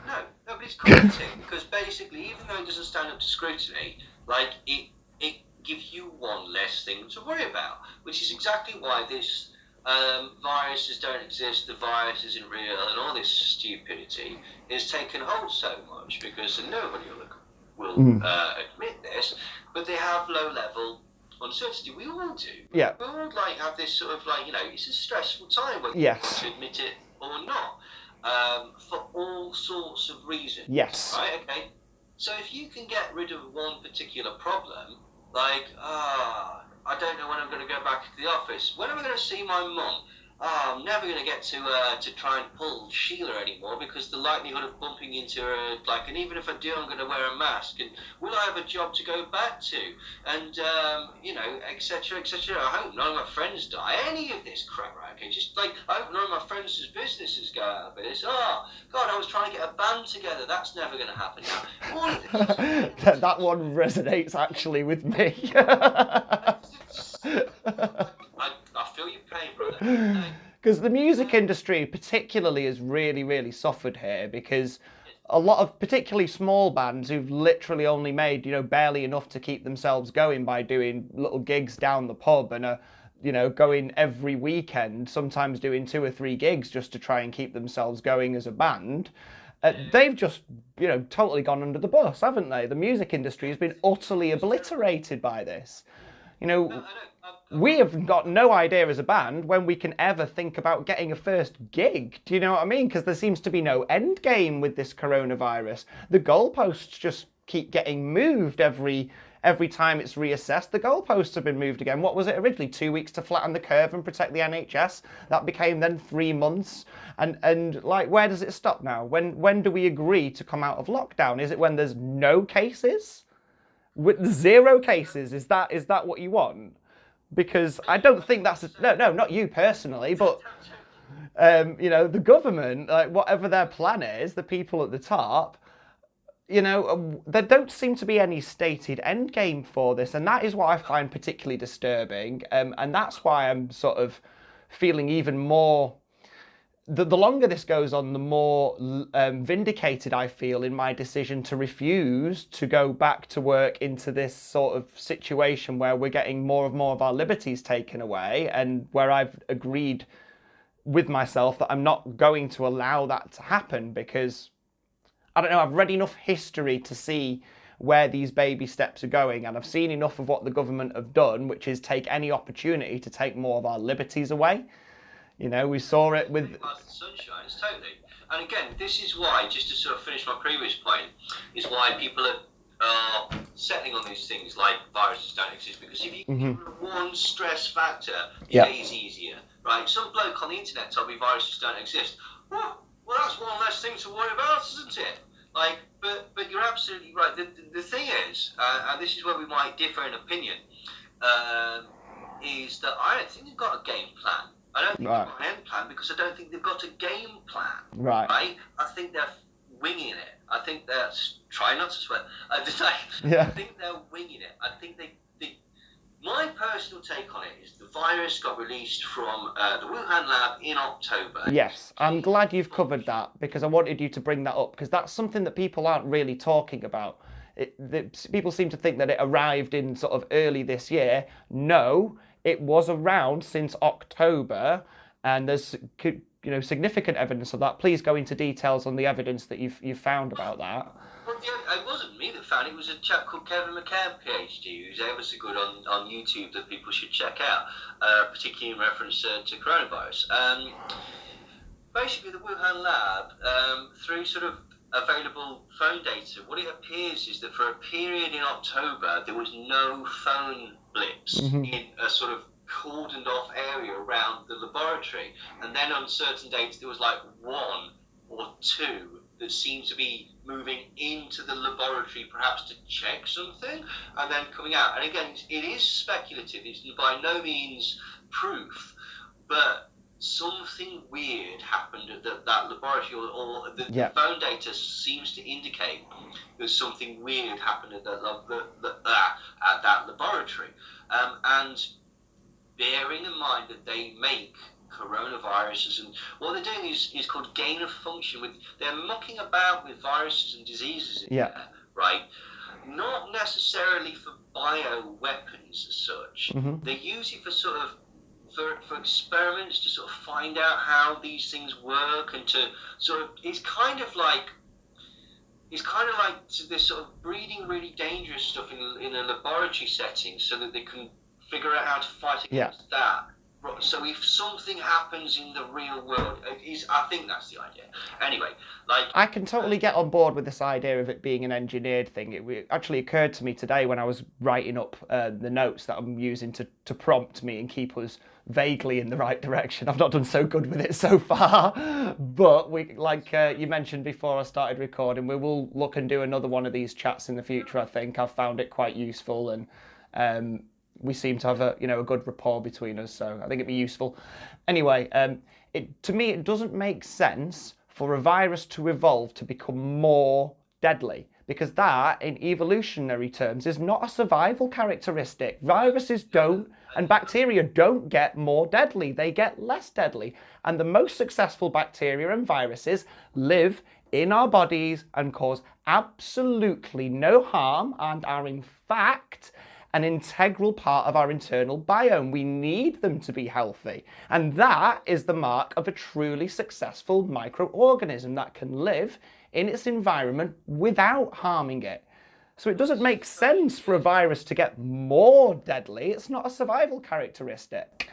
No, but it's comforting because basically, even though it doesn't stand up to scrutiny, it gives you one less thing to worry about, which is exactly why this viruses don't exist, the virus isn't real, and all this stupidity is taken hold so much because nobody will admit this, but they have low-level uncertainty. We all do. Yeah. We all like have this sort of like, you know, it's a stressful time whether Yes. you want to admit it or not, for all sorts of reasons. Yes. Right. Okay. So if you can get rid of one particular problem, like I don't know when I'm going to go back to the office. When am I going to see my mum? Oh, I'm never going to get to try and pull Sheila anymore because the likelihood of bumping into her, like, and even if I do, I'm going to wear a mask. And will I have a job to go back to? And you know, etc., etc. I hope none of my friends die. Any of this crap, right? Okay, just like I hope none of my friends' businesses go out of business. Oh God, I was trying to get a band together. That's never going to happen now. All of this. That one resonates actually with me. I feel your pain, brother. Because the music industry particularly has really, really suffered here because a lot of particularly small bands who've literally only made, you know, barely enough to keep themselves going by doing little gigs down the pub and you know, going every weekend, sometimes doing 2 or 3 gigs just to try and keep themselves going as a band. They've just, you know, totally gone under the bus, haven't they? The music industry has been utterly obliterated by this. You know, we have got no idea as a band when we can ever think about getting a first gig. Do you know what I mean? Because there seems to be no end game with this coronavirus. The goalposts just keep getting moved every time it's reassessed. The goalposts have been moved again. What was it originally? 2 weeks to flatten the curve and protect the NHS. That became then 3 months. And like, where does it stop now? When do we agree to come out of lockdown? Is it when there's no cases? With 0 cases? Is that what you want? Because I don't think that's no, not you personally, but you know, the government, like whatever their plan is, the people at the top, you know, there don't seem to be any stated end game for this, and that is what I find particularly disturbing, and that's why I'm sort of feeling even more. The longer this goes on, the more vindicated I feel in my decision to refuse to go back to work into this sort of situation where we're getting more of our liberties taken away, and where I've agreed with myself that I'm not going to allow that to happen because, I don't know, I've read enough history to see where these baby steps are going, and I've seen enough of what the government have done, which is take any opportunity to take more of our liberties away. You know, we saw it with... Sunshines, totally. And again, this is why, just to sort of finish my previous point, is why people are settling on these things like viruses don't exist. Because if you can get rid of one stress factor, day's easier, right? Some bloke on the internet told me viruses don't exist. Well, that's one less thing to worry about, isn't it? Like, but you're absolutely right. The thing is, and this is where we might differ in opinion, is that I don't think they've got a game plan. I don't think they've got an end plan because I don't think they've got a game plan. Right? I think they're winging it. I think they're trying not to swear. I think they're winging it. I think they. My personal take on it is the virus got released from the Wuhan lab in October. Yes, I'm glad you've covered that because I wanted you to bring that up because that's something that people aren't really talking about. People seem to think that it arrived in sort of early this year. No, it was around since October, and there's, you know, significant evidence of that. Please go into details on the evidence that you've found about that. Well, it wasn't me that found it. It was a chap called Kevin McCann, PhD, who's ever so good on YouTube that people should check out, particularly in reference to coronavirus. Basically, the Wuhan lab, through sort of available phone data, what it appears is that for a period in October, there was no phone blips in a sort of cordoned off area around the laboratory. And then on certain dates, there was like 1 or 2 that seemed to be moving into the laboratory, perhaps to check something, and then coming out. And again, it is speculative. It's by no means proof, but something weird happened at that laboratory, or the phone data seems to indicate that something weird happened at that laboratory. And bearing in mind that they make coronaviruses, and what they're doing is called gain of function. They're mucking about with viruses and diseases in there, right? Not necessarily for bioweapons as such. They use it for sort of for experiments to sort of find out how these things work, and to sort of it's kind of like this sort of breeding really dangerous stuff in a laboratory setting, so that they can figure out how to fight against that. So if something happens in the real world, I think that's the idea. Anyway, like I can totally get on board with this idea of it being an engineered thing. It actually occurred to me today when I was writing up the notes that I'm using to prompt me and keep us vaguely in the right direction. I've not done so good with it so far, but we, like you mentioned before I started recording, we will look and do another one of these chats in the future. I think I've found it quite useful, and we seem to have a good rapport between us, so I think it'd be useful. Anyway, to me it doesn't make sense for a virus to evolve to become more deadly, because that, in evolutionary terms, is not a survival characteristic. Viruses don't, and bacteria don't get more deadly, they get less deadly. And the most successful bacteria and viruses live in our bodies and cause absolutely no harm, and are in fact an integral part of our internal biome. We need them to be healthy. And that is the mark of a truly successful microorganism that can live in its environment without harming it. So it doesn't make sense for a virus to get more deadly. It's not a survival characteristic.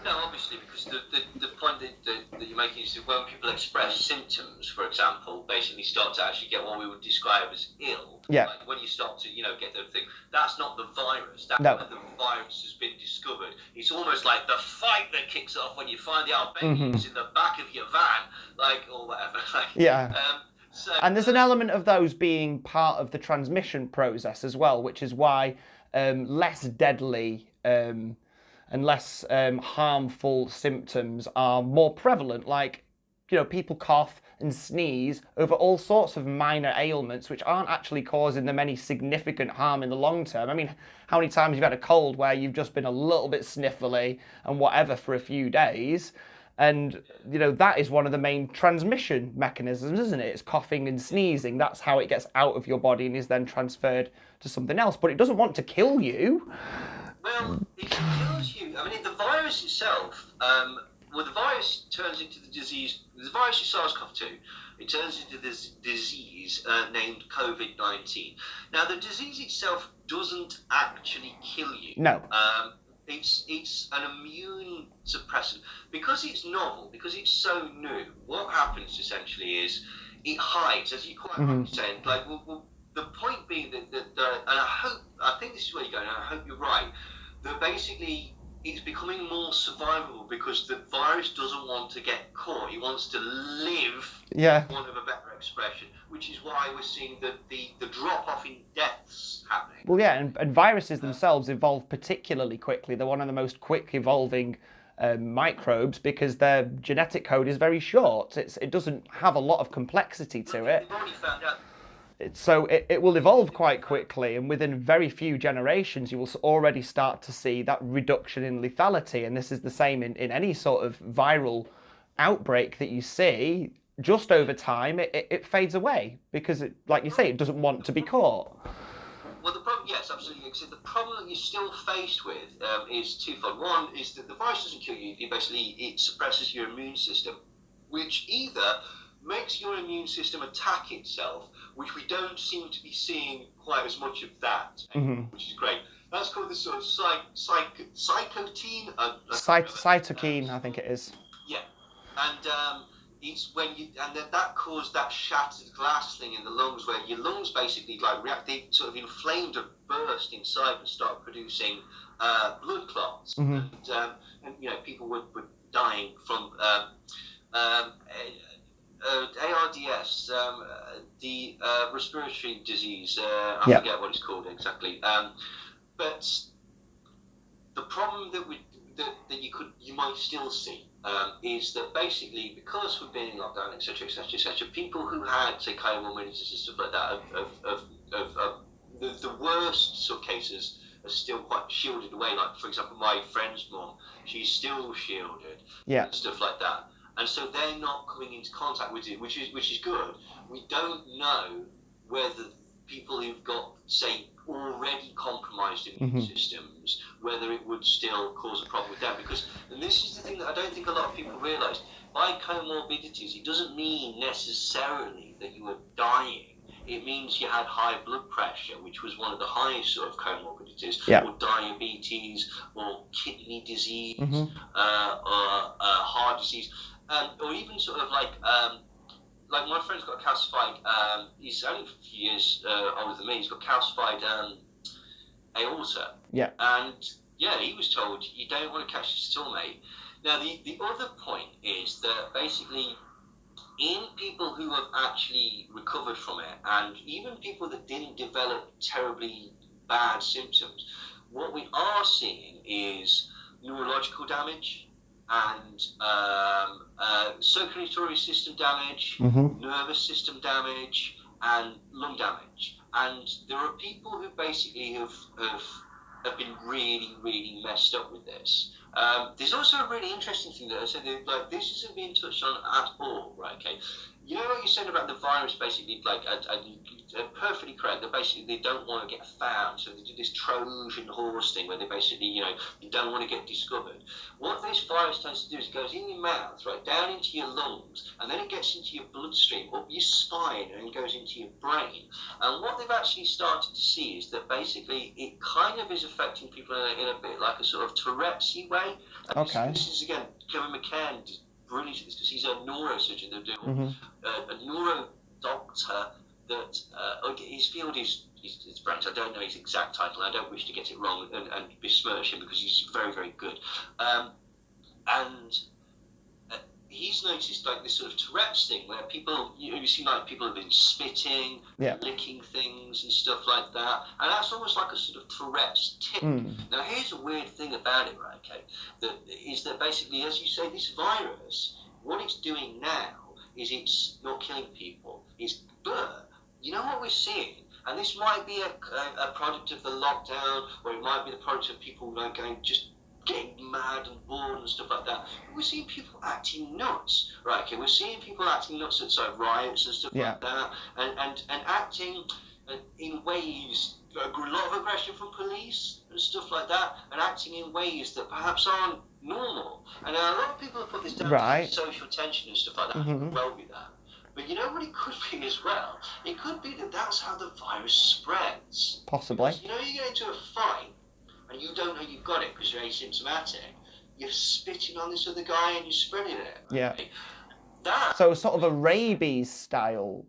No, obviously, because the point that you're making is that when people express symptoms, for example, basically start to actually get what we would describe as ill. Yeah. Like when you start to, get the thing, that's not the virus. That's No. when the virus has been discovered. It's almost like the fight that kicks off when you find the Albanians in the back of your van, or whatever. Yeah. And there's an element of those being part of the transmission process as well, which is why less deadly and less harmful symptoms are more prevalent. Like, people cough and sneeze over all sorts of minor ailments which aren't actually causing them any significant harm in the long term. I mean, how many times you've had a cold where you've just been a little bit sniffly and whatever for a few days? And, that is one of the main transmission mechanisms, isn't it? It's coughing and sneezing. That's how it gets out of your body and is then transferred to something else. But it doesn't want to kill you. Well, it kills you. I mean, the virus itself, the virus turns into the disease. The virus is SARS-CoV-2. It turns into this disease named Covid-19. Now, the disease itself doesn't actually kill you. No. It's an immune suppressant. Because it's novel, because it's so new, what happens essentially is it hides, as you quite rightly said. The point being that and I think this is where you're going, and I hope you're right, that basically it's becoming more survivable because the virus doesn't want to get caught. It wants to live, for want of a better expression, which is why we're seeing the drop-off in deaths happening. Well, yeah, and viruses themselves evolve particularly quickly. They're one of the most quick-evolving microbes because their genetic code is very short. It doesn't have a lot of complexity to it. They've already found out. So it will evolve quite quickly, and within very few generations you will already start to see that reduction in lethality. And this is the same in any sort of viral outbreak that you see. Just over time it fades away because, like you say, it doesn't want to be caught. Well, the problem, yes, absolutely. Except the problem that you're still faced with is twofold. One is that the virus doesn't kill you. It suppresses your immune system, which either makes your immune system attack itself, which we don't seem to be seeing quite as much of that, which is great. That's called the sort of cytokine. Cytokine, I think it is. Yeah, and it's when and then that caused that shattered glass thing in the lungs, where your lungs basically react, they sort of inflamed and burst inside and start producing blood clots, and people were dying from ARDS, the respiratory disease. I forget what it's called exactly. But the problem that you might still see is that basically, because we've been in lockdown, etc., people who had, say, kind of meningitis and stuff like that, the worst sort of cases are still quite shielded away. Like, for example, my friend's mum, she's still shielded, and stuff like that. And so they're not coming into contact with it, which is good. We don't know whether people who've got, say, already compromised immune systems, whether it would still cause a problem with them. Because, and this is the thing that I don't think a lot of people realise, by comorbidities, it doesn't mean necessarily that you are dying. It means you had high blood pressure, which was one of the highest sort of comorbidities, or diabetes, or kidney disease, or heart disease, or even sort of like my friend's got calcified. He's only a few years older than me. He's got calcified aorta. Yeah. And yeah, he was told you don't want to catch this at all, mate. Now the other point is that basically, in people who have actually recovered from it, and even people that didn't develop terribly bad symptoms, what we are seeing is neurological damage and circulatory system damage, nervous system damage, and lung damage. And there are people who basically have been really, really messed up with this. There's also a really interesting thing that I said, like, this isn't being touched on at all, right? Okay, you know what you said about the virus, basically, like, you're perfectly correct, that basically they don't want to get found, so they do this Trojan horse thing where they basically, you don't want to get discovered. What this virus tends to do is it goes in your mouth, right, down into your lungs, and then it gets into your bloodstream, up your spine, and goes into your brain. And what they've actually started to see is that basically it kind of is affecting people in a bit like a sort of Tourette's way. And this is, again, Kevin McCann is brilliant at this because he's a neurosurgeon, a neuro doctor that his field is French. I don't know his exact title. I don't wish to get it wrong and besmirch him because he's very, very good. And he's noticed like this sort of Tourette's thing where people, you see like people have been spitting, licking things and stuff like that, and that's almost like a sort of Tourette's tip. Now here's a weird thing about it, right? Okay, that basically, as you say, this virus, what it's doing now is it's not killing people. But you know what we're seeing, and this might be a product of the lockdown, or it might be the product of people like getting mad and bored and stuff like that. But we're seeing people acting nuts, right? Okay, we're seeing people acting nuts at riots and stuff like that, and acting in ways, a lot of aggression from police and stuff like that, and acting in ways that perhaps aren't normal. And a lot of people have put this down to social tension and stuff like that. It could well be that. But you know what it could be as well? It could be that that's how the virus spreads. Possibly. Because, you get into a fight, and you don't know you've got it because you're asymptomatic. You're spitting on this other guy and you're spreading it. Yeah. That. So sort of a rabies style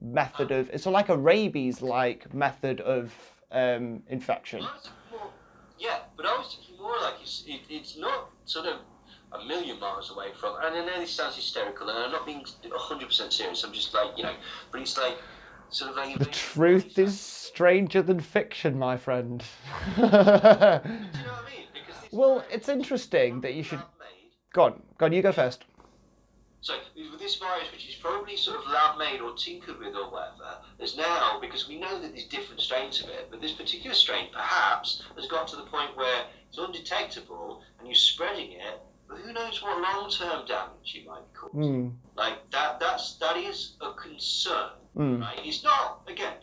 method of, it's like a rabies-like method of infection. But I was thinking more like it's not sort of a million miles away from, and I know this sounds hysterical, and I'm not being 100% serious, I'm just like, but it's like, sort of like... The truth is stranger than fiction, my friend. Do you know what I mean? Because well, it's interesting that you should... Go on, you go first. So, with this virus, which is probably sort of lab-made or tinkered with or whatever, there's now, because we know that there's different strains of it, but this particular strain perhaps has got to the point where it's undetectable and you're spreading it, but who knows what long-term damage you might be causing. Like, that is a concern, right? It's not, again,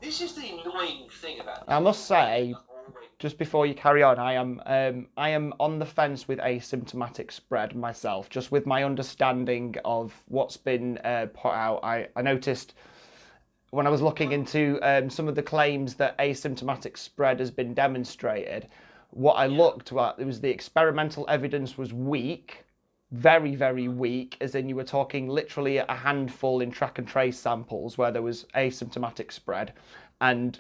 this is the annoying thing about this. I must say, just before you carry on, I am on the fence with asymptomatic spread myself, just with my understanding of what's been put out. I noticed when I was looking into some of the claims that asymptomatic spread has been demonstrated, what I looked at, it was the experimental evidence was weak, very, very weak, as in you were talking literally a handful in track and trace samples where there was asymptomatic spread. And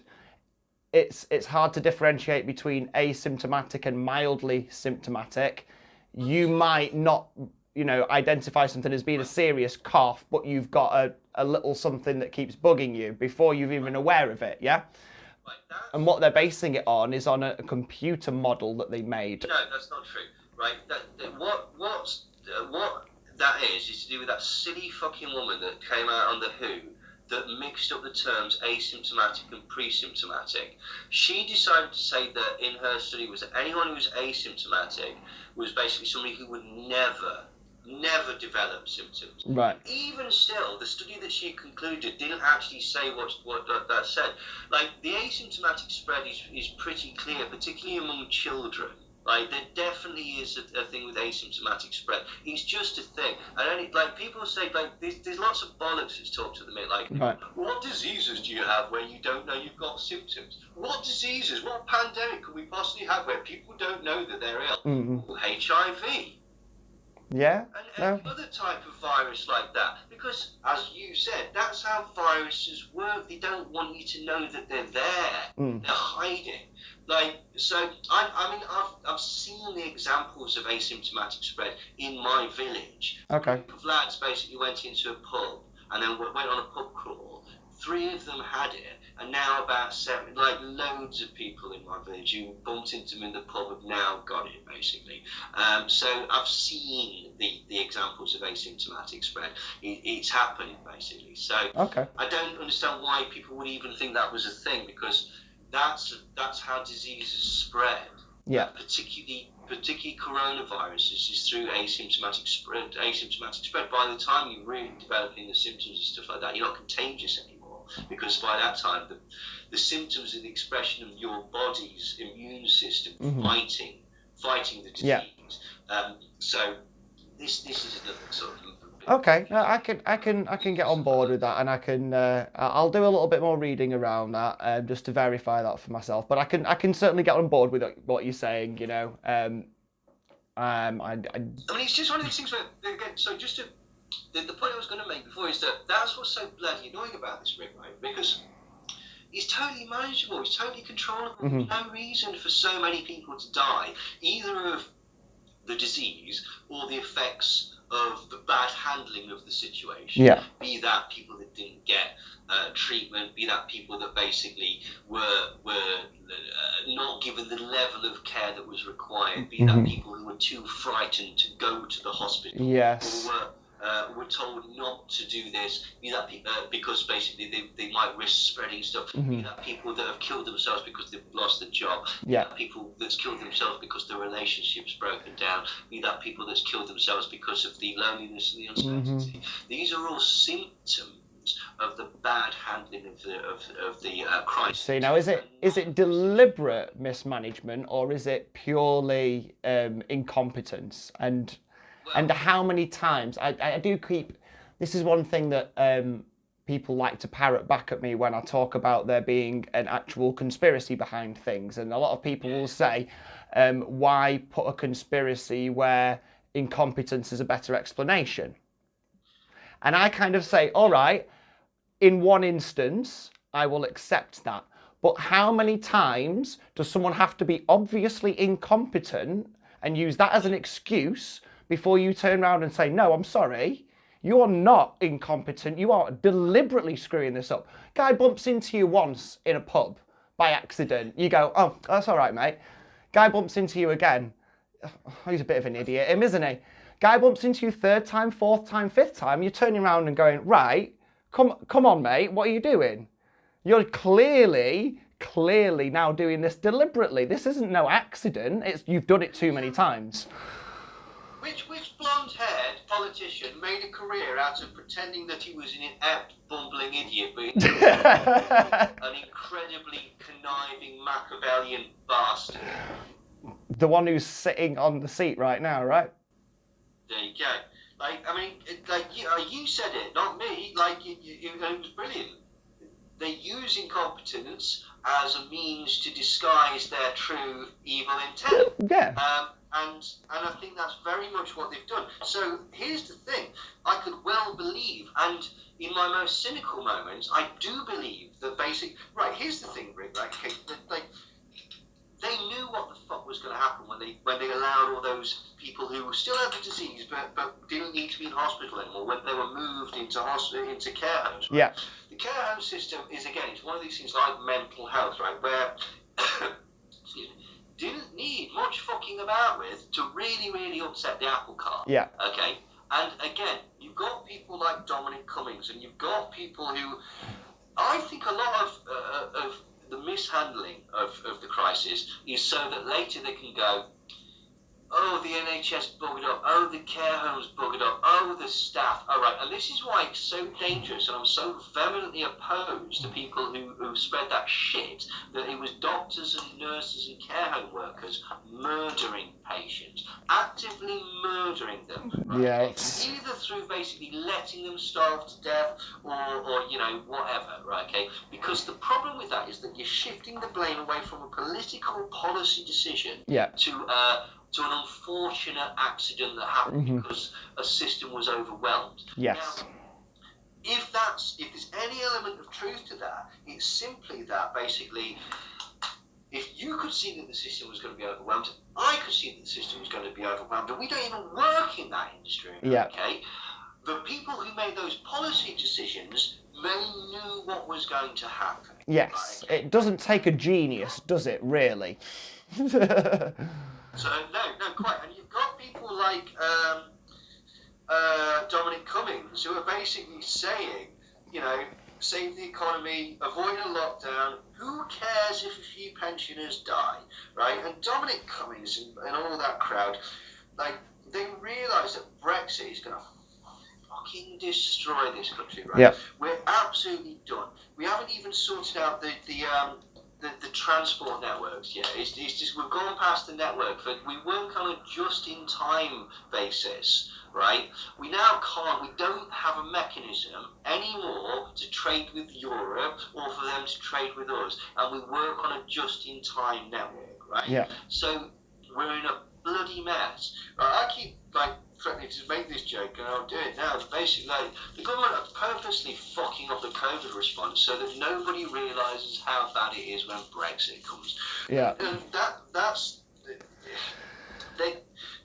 it's hard to differentiate between asymptomatic and mildly symptomatic. You might not, identify something as being a serious cough, but you've got a little something that keeps bugging you before you're even aware of it, yeah? And what they're basing it on is on a computer model that they made. No, that's not true, right? What that is to do with that silly fucking woman that came out on The Who that mixed up the terms asymptomatic and pre-symptomatic. She decided to say that in her study was that anyone who was asymptomatic was basically somebody who would never never develop symptoms. Right. Even still, the study that she concluded didn't actually say what that said. Like, the asymptomatic spread is pretty clear, particularly among children. Like, there definitely is a thing with asymptomatic spread. It's just a thing. And only, like, people say, like, there's lots of bollocks that's talked to them. Like, Right. what diseases do you have where you don't know you've got symptoms? What diseases, what pandemic could we possibly have where people don't know that they're ill? Mm-hmm. HIV. Yeah. And any other type of virus like that. Because, as you said, that's how viruses work. They don't want you to know that they're there. They're hiding. Like, so, I mean, I've seen the examples of asymptomatic spread in my village. Okay. A group of lads basically went into a pub and then went on a pub crawl. 3 of them had it, and now about 7, like, loads of people in my village who bumped into them in the pub have now got it, basically. So I've seen the examples of asymptomatic spread. It's happening, basically. So Okay. I don't understand why people would even think that was a thing, because that's how diseases spread. Yeah. Particularly coronaviruses is through asymptomatic spread. By the time you're really developing the symptoms and stuff like that, you're not contagious anymore, because by that time the symptoms are the expression of your body's immune system fighting the disease. Yeah. So this is another sort of. Okay, no, I can get on board with that, and I'll do a little bit more reading around that just to verify that for myself. But I can certainly get on board with what you're saying. You know, I mean, it's just one of these things where, again, so just to the point I was going to make before is that's what's so bloody annoying about this, Rick, right? Because it's totally manageable, it's totally controllable. There's no reason for so many people to die, either of the disease or the effects of the bad handling of the situation. Yeah. Be that people that didn't get treatment, be that people that basically were not given the level of care that was required, be that people who were too frightened to go to the hospital, yes. or were told not to do this, be that because basically they might risk spreading stuff, be that people that have killed themselves because they've lost their job, be that people that's killed themselves because their relationship's broken down, be that people that's killed themselves because of the loneliness and the uncertainty. These are all symptoms of the bad handling of the crisis. See, now is it deliberate mismanagement, or is it purely incompetence? And how many times I do keep, this is one thing that people like to parrot back at me when I talk about there being an actual conspiracy behind things. And a lot of people will say, why put a conspiracy where incompetence is a better explanation? And I kind of say, all right, in one instance, I will accept that. But how many times does someone have to be obviously incompetent and use that as an excuse before you turn around and say, no, I'm sorry, you are not incompetent, you are deliberately screwing this up. Guy bumps into you once in a pub by accident. You go, oh, that's all right, mate. Guy bumps into you again. Oh, he's a bit of an idiot, him, isn't he? Guy bumps into you 3rd time, 4th time, 5th time. You're turning around and going, right, come on, mate, what are you doing? You're clearly now doing this deliberately. This isn't no accident. You've done it too many times. Which blonde-haired politician made a career out of pretending that he was an inept, bumbling idiot, but an incredibly conniving Machiavellian bastard? The one who's sitting on the seat right now, right? There you go. Like, I mean, you said it, not me. Like, it was brilliant. They use incompetence as a means to disguise their true evil intent. Yeah. And I think that's very much what they've done. So here's the thing. I could well believe, and in my most cynical moments, I do believe that right, here's the thing, Rick, like, they knew what the fuck was going to happen when they allowed all those people who still had the disease but didn't need to be in hospital anymore, when they were moved into care homes. Right? Yeah. The care home system is, again, it's one of these things like mental health, right, where excuse me, didn't need much fucking about with to really, really upset the apple cart. Yeah. Okay? And again, you've got people like Dominic Cummings, and you've got people who, I think a lot of the mishandling of the crisis is so that later they can go, oh, the NHS buggered up, oh, the care homes buggered up, oh, the staff. All right, and this is why it's so dangerous, and I'm so vehemently opposed to people who spread that shit, that it was doctors and nurses and care home workers murdering patients, actively murdering them, right? Yeah. Either through basically letting them starve to death or you know, whatever, right, okay? Because the problem with that is that you're shifting the blame away from a political policy decision to an unfortunate accident that happened because a system was overwhelmed. Yes. Now, if there's any element of truth to that, it's simply that basically, if you could see that the system was going to be overwhelmed, I could see that the system was going to be overwhelmed, and we don't even work in that industry, okay? The people who made those policy decisions, they knew what was going to happen. Yes, right? It doesn't take a genius, does it, really? So, no, quite. And you've got people like Dominic Cummings, who are basically saying, you know, save the economy, avoid a lockdown, who cares if a few pensioners die, right? And Dominic Cummings and all that crowd, like, they realise that Brexit is going to fucking destroy this country, right? Yep. We're absolutely done. We haven't even sorted out the transport networks yet. It's just we've gone past the network, but we work on a just-in-time basis, right? We don't have a mechanism anymore to trade with Europe or for them to trade with us, and we work on a just-in-time network, right? Yeah. So we're in a bloody mess. Right? I keep threatening to make this joke, and I'll do it now. It's basically the government are purposely fucking up the COVID response so that nobody realises how bad it is when Brexit comes. Yeah. And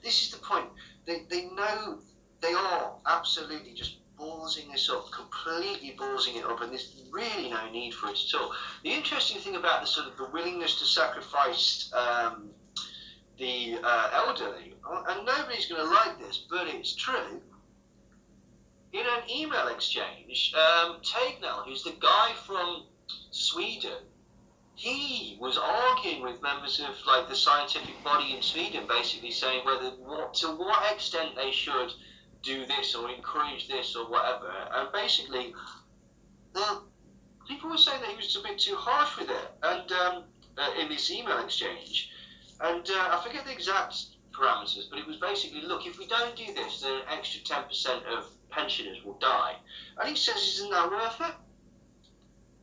this is the point. They know they are absolutely just ballsing this up, completely ballsing it up, and there's really no need for it at all. The interesting thing about the willingness to sacrifice the elderly, and nobody's going to like this, but it's true. In an email exchange, Tegnell, who's the guy from Sweden, he was arguing with members of the scientific body in Sweden, basically saying to what extent they should do this or encourage this or whatever. And basically, people were saying that he was a bit too harsh with it. And in this email exchange, and I forget the exact parameters, but it was basically, look, if we don't do this, then an extra 10% of pensioners will die. And he says, isn't that worth it?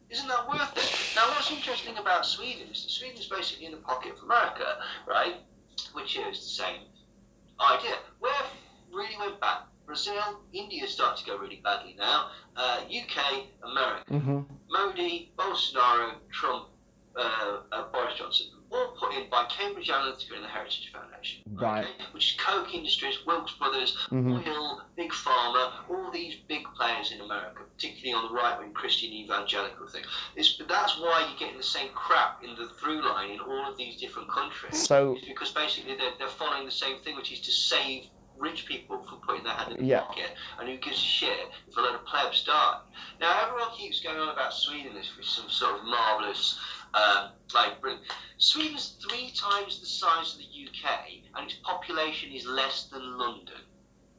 Isn't that worth it? Now, what's interesting about Sweden is that Sweden's basically in the pocket of America, right? Which is the same idea. Where really went bad? Brazil, India starting to go really badly now. UK, America. Modi, Bolsonaro, Trump, Boris Johnson, all put in by Cambridge Analytica and the Heritage Foundation, right? Okay? Which is Koch Industries, Wilkes Brothers, Oil, Big Pharma, all these big players in America, particularly on the right-wing Christian evangelical thing. That's why you're getting the same crap in the through line in all of these different countries. So, it's because basically they're following the same thing, which is to save rich people from putting their hand in the pocket, and who gives a shit if a load of plebs die. Now, everyone keeps going on about Sweden as some sort of marvellous, Sweden's 3 times the size of the UK, and its population is less than London.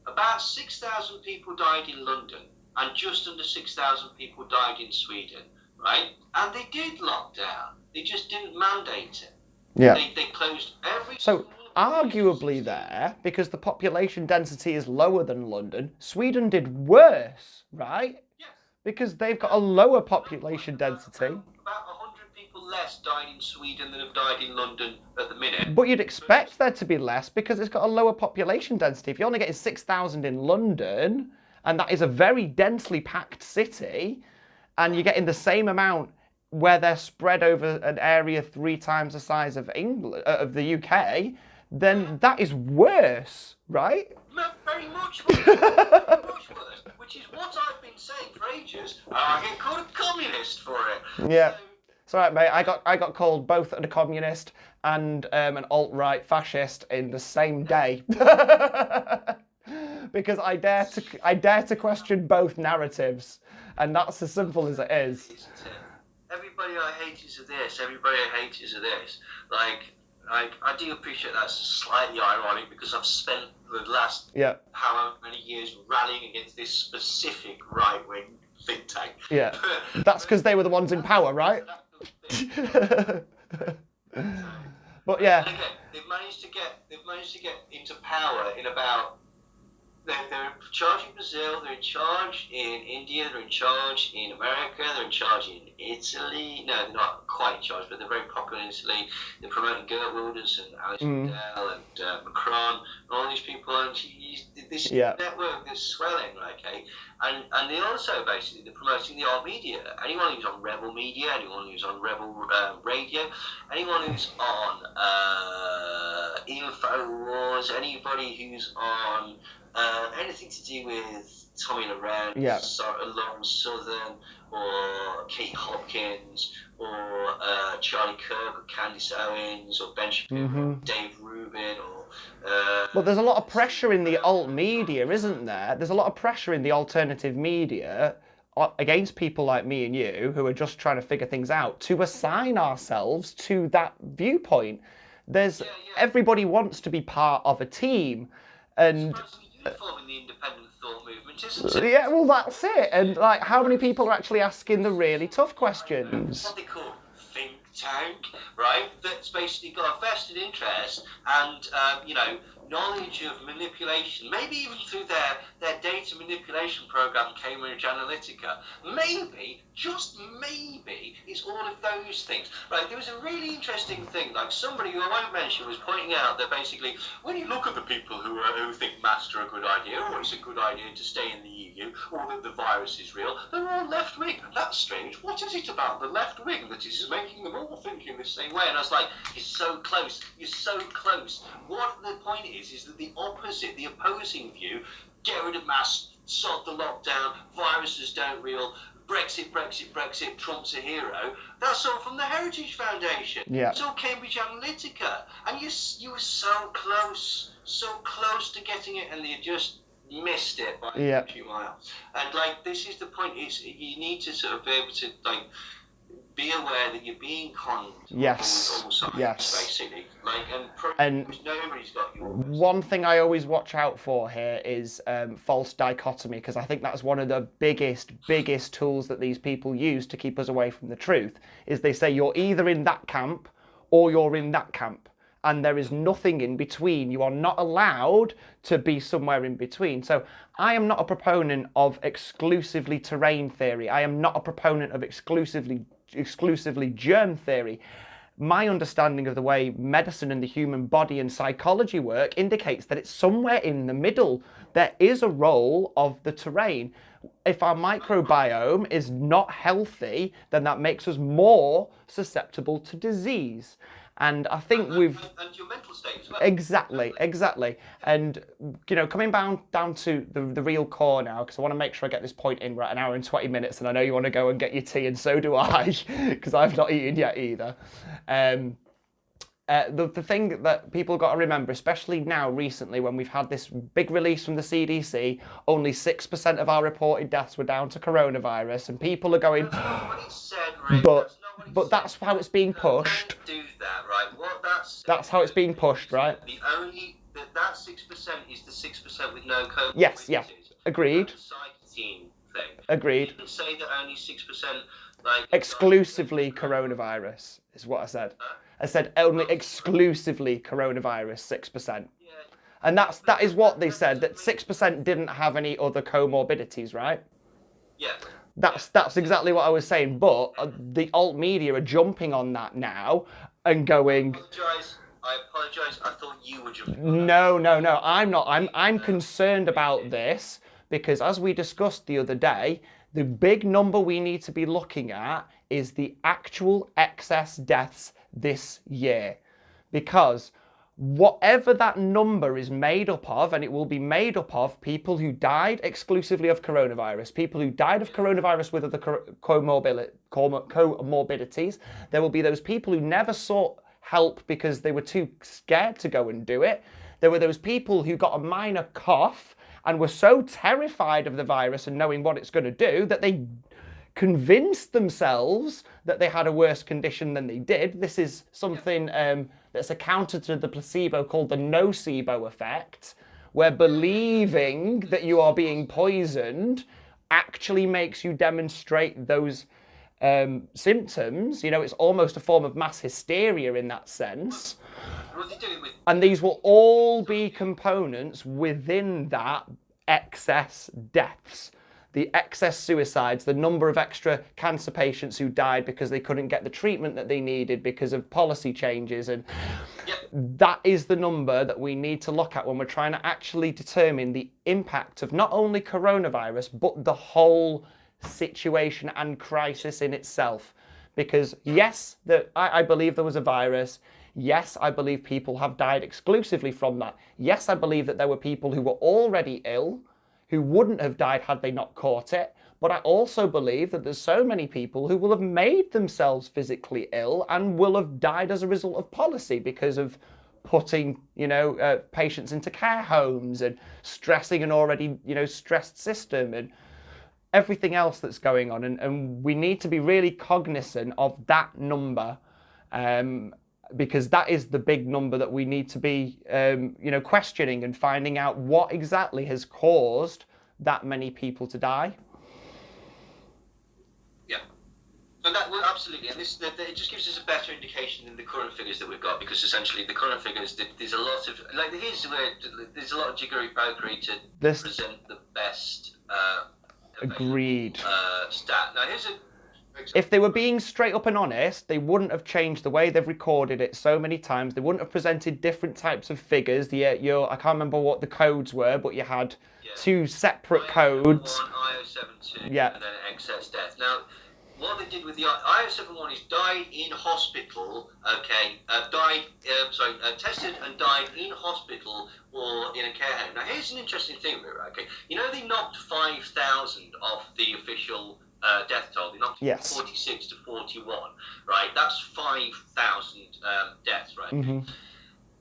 About 6,000 people died in London, and just under 6,000 people died in Sweden, right? And they did lock down. They just didn't mandate it. Yeah. They closed every... So, arguably there, because the population density is lower than London, Sweden did worse, right? Yes. Because they've got a lower population density. About 100 people less died in Sweden than have died in London at the minute. But you'd expect there to be less because it's got a lower population density. If you're only getting 6,000 in London, and that is a very densely packed city, and you're getting the same amount where they're spread over an area 3 times the size of England, of the UK, then that is worse, right? Very much worse. Very much worse. Which is what I've been saying for ages. I get called a communist for it. Yeah. It's all right, mate. I got called both a communist and an alt-right fascist in the same day. Because I dare to question both narratives, and that's as simple as it is. Everybody I hate is of this. Everybody I hate is of this. I do appreciate that's slightly ironic because I've spent the last however many years rallying against this specific right-wing think tank. Yeah, that's because they were the ones in power, right? But yeah, and again, they've managed to get into power in about. They're in charge in Brazil, they're in charge in India, they're in charge in America, they're in charge in Italy. No, they're not quite in charge, but they're very popular in Italy. They're promoting Geert Wilders and Alice Liddell and Macron and all these people. And this network that's swelling, okay? And they also basically, they're promoting the old media. Anyone who's on Rebel Media, anyone who's on Rebel Radio, anyone who's on InfoWars, anybody who's on anything to do with Tommy Loren, Lauren Southern, or Kate Hopkins, or Charlie Kirk, or Candice Owens, or Ben Shapiro, Dave Rubin, or... Well, there's a lot of pressure in the alt media, isn't there? There's a lot of pressure in the alternative media against people like me and you, who are just trying to figure things out, to assign ourselves to that viewpoint. There's everybody wants to be part of a team, and... in the independent thought movement, isn't it? Yeah, well, that's it. And like, how many people are actually asking the really tough questions? What they call think tank, right? That's basically got a vested interest and knowledge of manipulation, maybe even through their data manipulation program, Cambridge Analytica. Maybe, just maybe, it's all of those things. Right, there was a really interesting thing, like somebody who I won't mention was pointing out that basically, when you look at the people who think masks are a good idea, or it's a good idea to stay in the EU, or that the virus is real, they're all left-wing. That's strange. What is it about the left-wing that is making them all think in the same way? And I was like, you're so close. You're so close. What the point is that the opposite, the opposing view, get rid of masks, sod the lockdown, viruses don't real, Brexit, Brexit, Brexit, Trump's a hero. That's all from the Heritage Foundation. Yeah. It's all Cambridge Analytica. And you were so close to getting it, and you just missed it by a few miles. And like, this is the point, is you need to sort of be able to like be aware that you're being conned. Yes. All sides, basically. Like, and nobody's got your best. One thing I always watch out for here is false dichotomy, because I think that's one of the biggest tools that these people use to keep us away from the truth, is they say you're either in that camp or you're in that camp. And there is nothing in between. You are not allowed to be somewhere in between. So I am not a proponent of exclusively terrain theory. I am not a proponent of exclusively germ theory. My understanding of the way medicine and the human body and psychology work indicates that it's somewhere in the middle. There is a role of the terrain. If our microbiome is not healthy, then that makes us more susceptible to disease. And I think and your mental state as well. Exactly. And, coming down to the real core now, because I want to make sure I get this point in. We're at an hour and 20 minutes, and I know you want to go and get your tea, and so do I, because I've not eaten yet either. The thing that people got to remember, especially now recently when we've had this big release from the CDC, only 6% of our reported deaths were down to coronavirus, and people are going, that's not what it said, Rick. But that's how it's being pushed. Do that, right? That's how it's being pushed, right? That 6% is the 6% with no COVID. Yes, yeah, agreed. That's a thing. Agreed. You didn't say that only 6%, exclusively coronavirus is what I said. I said only exclusively coronavirus, 6%. Yeah. And that is what they said, that 6% didn't have any other comorbidities, right? Yeah. That's exactly what I was saying, but the alt media are jumping on that now and going... I apologise, I thought you were jumping. No, I'm not. I'm concerned about this because, as we discussed the other day, the big number we need to be looking at is the actual excess deaths this year. Because whatever that number is made up of, and it will be made up of people who died exclusively of coronavirus, people who died of coronavirus with other comorbidities, there will be those people who never sought help because they were too scared to go and do it. There were those people who got a minor cough and were so terrified of the virus and knowing what it's going to do that they convinced themselves that they had a worse condition than they did. This is something that that's a counter to the placebo called the nocebo effect, where believing that you are being poisoned actually makes you demonstrate those symptoms. You know, it's almost a form of mass hysteria in that sense. And these will all be components within that excess deaths. The excess suicides, the number of extra cancer patients who died because they couldn't get the treatment that they needed because of policy changes. And that is the number that we need to look at when we're trying to actually determine the impact of not only coronavirus, but the whole situation and crisis in itself. Because yes, I believe there was a virus. Yes, I believe people have died exclusively from that. Yes, I believe that there were people who were already ill, who wouldn't have died had they not caught it. But I also believe that there's so many people who will have made themselves physically ill and will have died as a result of policy because of putting, patients into care homes and stressing an already, stressed system and everything else that's going on. And we need to be really cognizant of that number, because that is the big number that we need to be, questioning and finding out what exactly has caused that many people to die. Yeah, and that will absolutely, and this it just gives us a better indication than the current figures that we've got, because essentially the current figures, there's a lot of here's where there's a lot of jiggery-pokery to present the best. Agreed. Stat. Now here's a. If they were being straight up and honest, they wouldn't have changed the way they've recorded it so many times. They wouldn't have presented different types of figures. I can't remember what the codes were, but you had two separate codes. IO71, IO72, and then excess death. Now, what they did with the IO71 is died in hospital. Okay, tested and died in hospital or in a care home. Now, here's an interesting thing, okay? They knocked 5,000 off the official death toll. They knocked it from 46 to 41, right? That's 5,000 deaths, right? Mm-hmm.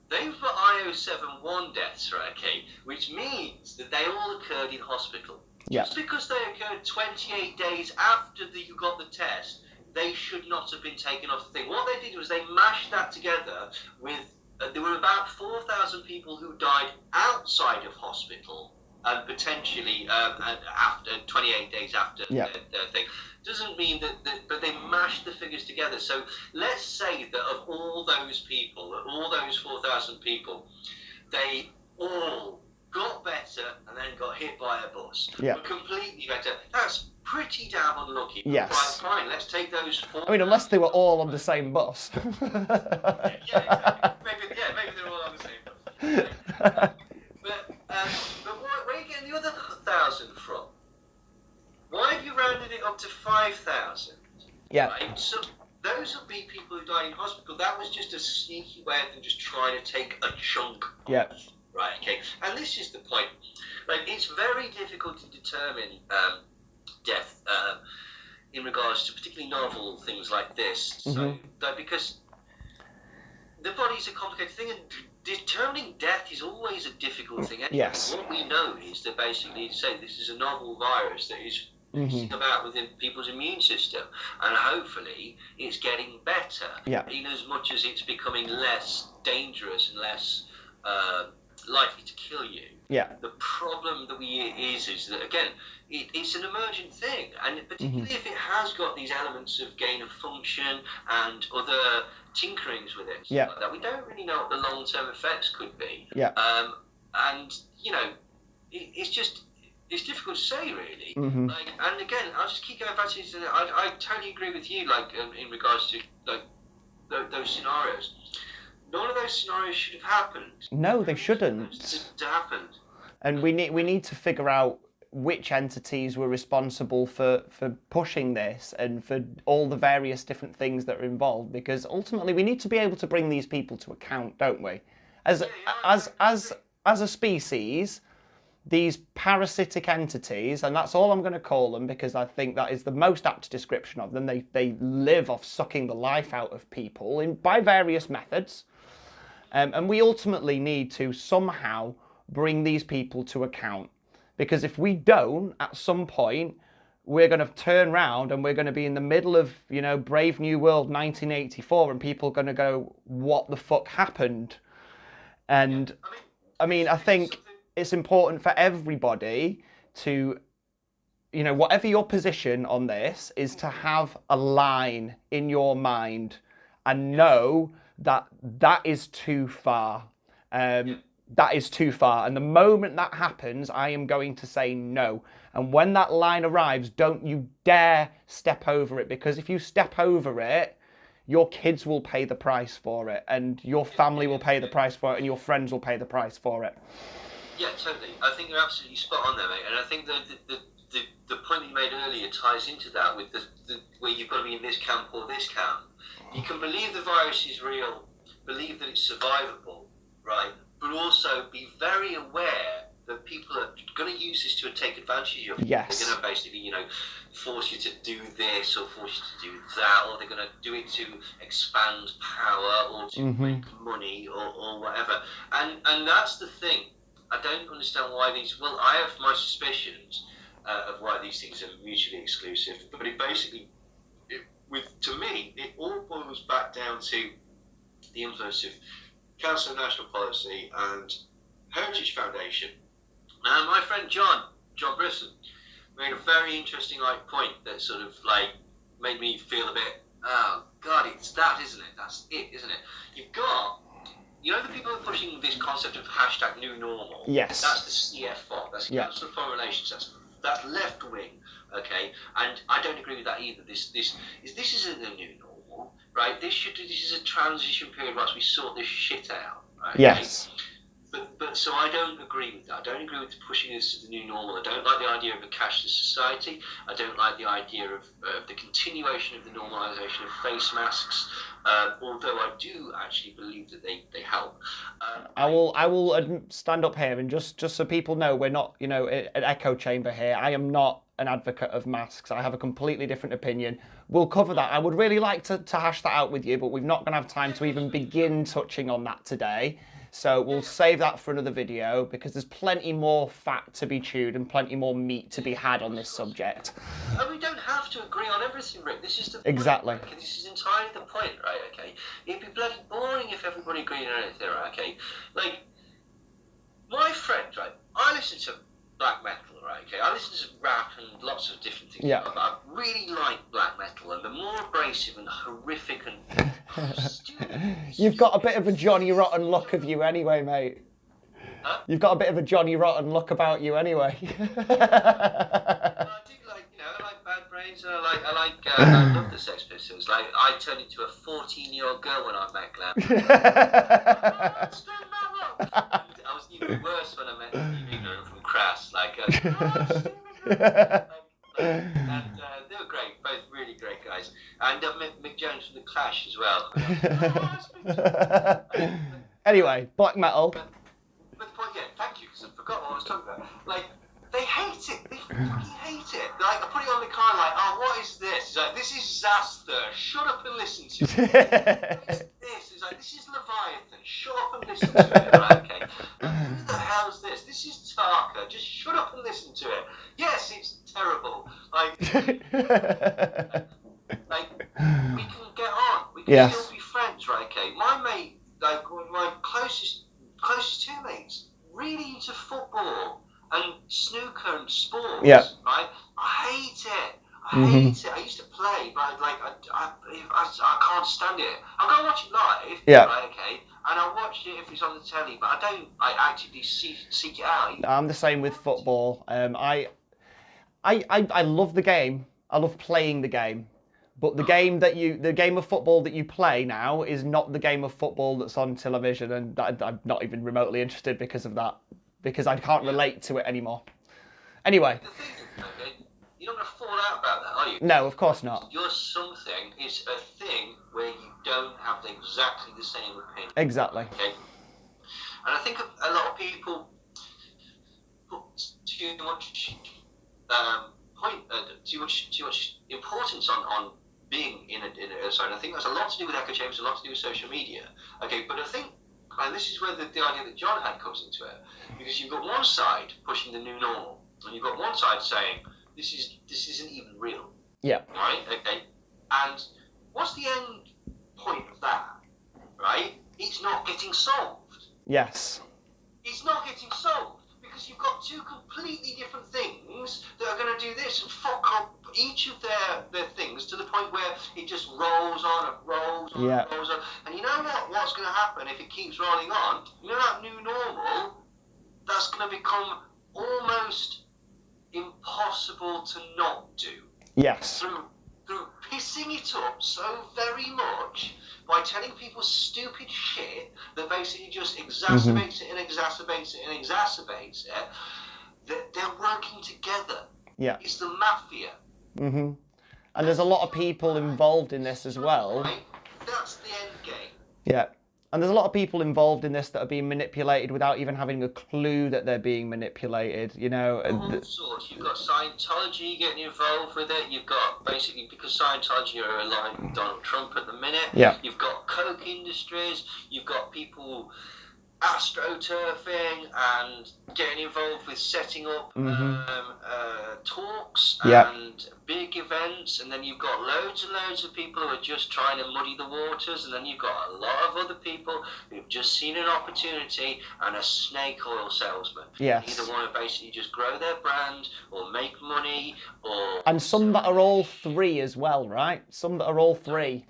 They've got IO71 deaths, right? Okay, which means that they all occurred in hospital. Just because they occurred 28 days after you got the test, they should not have been taken off the thing. What they did was they mashed that together with. There were about 4,000 people who died outside of hospital. And potentially after 28 days after their thing. Doesn't mean but they mashed the figures together. So let's say that of all those people, all those 4,000 people, they all got better and then got hit by a bus. Were completely better. That's pretty damn unlucky. Yes. Right, fine, let's take those 4,000. I mean, unless they were all on the same bus. Exactly. Maybe they're all on the same bus. But where are you getting the other 1,000 from? Why have you rounded it up to 5,000? Yeah. Right? So those would be people who died in hospital. That was just a sneaky way of them just trying to take a chunk off. Right, okay. And this is the point. It's very difficult to determine death in regards to particularly novel things like this. So, because the body's a complicated thing, and determining death is always a difficult thing. Anyway. Yes. What we know is that basically, say this is a novel virus that is about within people's immune system, and hopefully it's getting better. In as much as it's becoming less dangerous and less likely to kill you. The problem that is that again, it's an emergent thing, and particularly if it has got these elements of gain of function and other tinkerings with it, like that, we don't really know what the long-term effects could be. And it's difficult to say really. And again, I'll just keep going back to this. I totally agree with you. In regards to those scenarios. None of those scenarios should have happened. No, they shouldn't. To happen. And we need to figure out which entities were responsible for pushing this and for all the various different things that are involved, because ultimately we need to be able to bring these people to account, don't we? As a species, these parasitic entities, and that's all I'm going to call them because I think that is the most apt description of them. They live off sucking the life out of people by various methods. And we ultimately need to somehow bring these people to account. Because if we don't, at some point, we're going to turn round and we're going to be in the middle of, you know, Brave New World 1984, and people are going to go, what the fuck happened? And I think it's important for everybody to, you know, whatever your position on this is, to have a line in your mind and know that that is too far. That is too far. And the moment that happens, I am going to say no. And when that line arrives, don't you dare step over it, because if you step over it, your kids will pay the price for it, and your family will pay the price for it, and your friends will pay the price for it. Yeah, totally. I think you're absolutely spot on there, mate. And I think that the point that you made earlier ties into that, with the where you've got to be in this camp or this camp. You can believe the virus is real, believe that it's survivable, right? But also be very aware that people are going to use this to take advantage of you. Yes. They're going to basically, you know, force you to do this or force you to do that, or they're going to do it to expand power or to make money or whatever. And that's the thing. I don't understand why these. Well, I have my suspicions of why these things are mutually exclusive. But it basically, to me, it all boils back down to the influence of Council of National Policy and Heritage Foundation. And my friend John Brisson made a very interesting point that sort of made me feel a bit, oh God, it's that, isn't it? That's it, isn't it? You've got, you know, the people who are pushing this concept of hashtag new normal. Yes. That's the CFO. That's the Council of Foreign Relations. That's left wing. Okay, and I don't agree with that either. This isn't the new normal, right? This is a transition period whilst we sort this shit out. Right? Yes. But so I don't agree with that. I don't agree with pushing this to the new normal. I don't like the idea of a cashless society. I don't like the idea of the continuation of the normalisation of face masks. Although I do actually believe that they help. I will stand up here and just so people know, we're not, you know, an echo chamber here. I am not an advocate of masks. I have a completely different opinion. We'll cover that. I would really like to hash that out with you, but we've not going to have time to even begin touching on that today. So we'll save that for another video, because there's plenty more fat to be chewed and plenty more meat to be had on this subject. And we don't have to agree on everything, Rick. This is the point. Exactly. Okay? This is entirely the point, right? Okay. It'd be bloody boring if everybody agreed on anything, right? Okay. Like, my friend, right? I listen to black metal, right? Okay. I listen to rap and lots of different things. Yeah. I really like black metal, and the more abrasive and horrific and stupid. You've got a bit of a Johnny Rotten look of you anyway, mate. Huh? You've got a bit of a Johnny Rotten look about you anyway. I do like, you know, I like Bad Brains, and I love the Sex Pistols. Like, I turned into a 14-year-old girl when I met Glam. I was even worse when I met Ignorant from Crass. And they were great, both really great guys. And Mick Jones from The Clash as well. Anyway, black metal. But the point, yeah, thank you, because I forgot what I was talking about. Like, they hate it. They fucking hate it. Like, I put it on the car, like, oh, what is this? It's like, this is Zaster. Shut up and listen to it. What is this? It's like, this is Leviathan. Shut up and listen to it. Right, okay. Who the hell's this? This is Tarka. Just shut up and listen to it. Yes, it's terrible. Like, we can get on. We can still be friends, right? Okay. My mate, like, my closest two mates, really into football and snooker and sports, right? I hate it. I hate it. I used to play, but I can't stand it. I'll go watch it live, right, okay, and I'll watch it if it's on the telly, but I actively seek it out. I'm the same with football. I love the game. I love playing the game. But the game of football that you play now is not the game of football that's on television, and I'm not even remotely interested because of that, because I can't relate to it anymore. Anyway. The thing is, okay, you're not going to fall out about that, are you? No, of course not. Your something is a thing where you don't have exactly the same opinion. Exactly. Okay? And I think a lot of people put too much too much importance on being in a zone. I think that's a lot to do with echo chambers, a lot to do with social media. Okay, but I think, and this is where the idea that John had comes into it, because you've got one side pushing the new normal, and you've got one side saying, this isn't even real. Yeah. Right? Okay. And what's the end point of that? Right? It's not getting solved. Yes. It's not getting solved because you've got two completely different things that are going to do this and fuck up each of their things to the point where it just rolls on and rolls on and rolls on. And you know what? What's going to happen if it keeps rolling on? You know that new normal? That's going to become almost impossible to not do. Yes. Through pissing it up so very much by telling people stupid shit that basically just exacerbates it and exacerbates it and exacerbates it, that they're working together. Yeah. It's the mafia. Mm-hmm. And there's a lot of people involved in this as well. Right? That's the end game. Yeah. And there's a lot of people involved in this that are being manipulated without even having a clue that they're being manipulated, you know. All sorts. You've got Scientology getting involved with it. You've got, basically, because Scientology are aligned with Donald Trump at the minute. Yeah. You've got Coke Industries. You've got people astroturfing and getting involved with setting up talks and big events, and then you've got loads and loads of people who are just trying to muddy the waters, and then you've got a lot of other people who've just seen an opportunity and a snake oil salesman. Yes. Either want to basically just grow their brand or make money, or... And some that are all three as well, right? Some that are all three.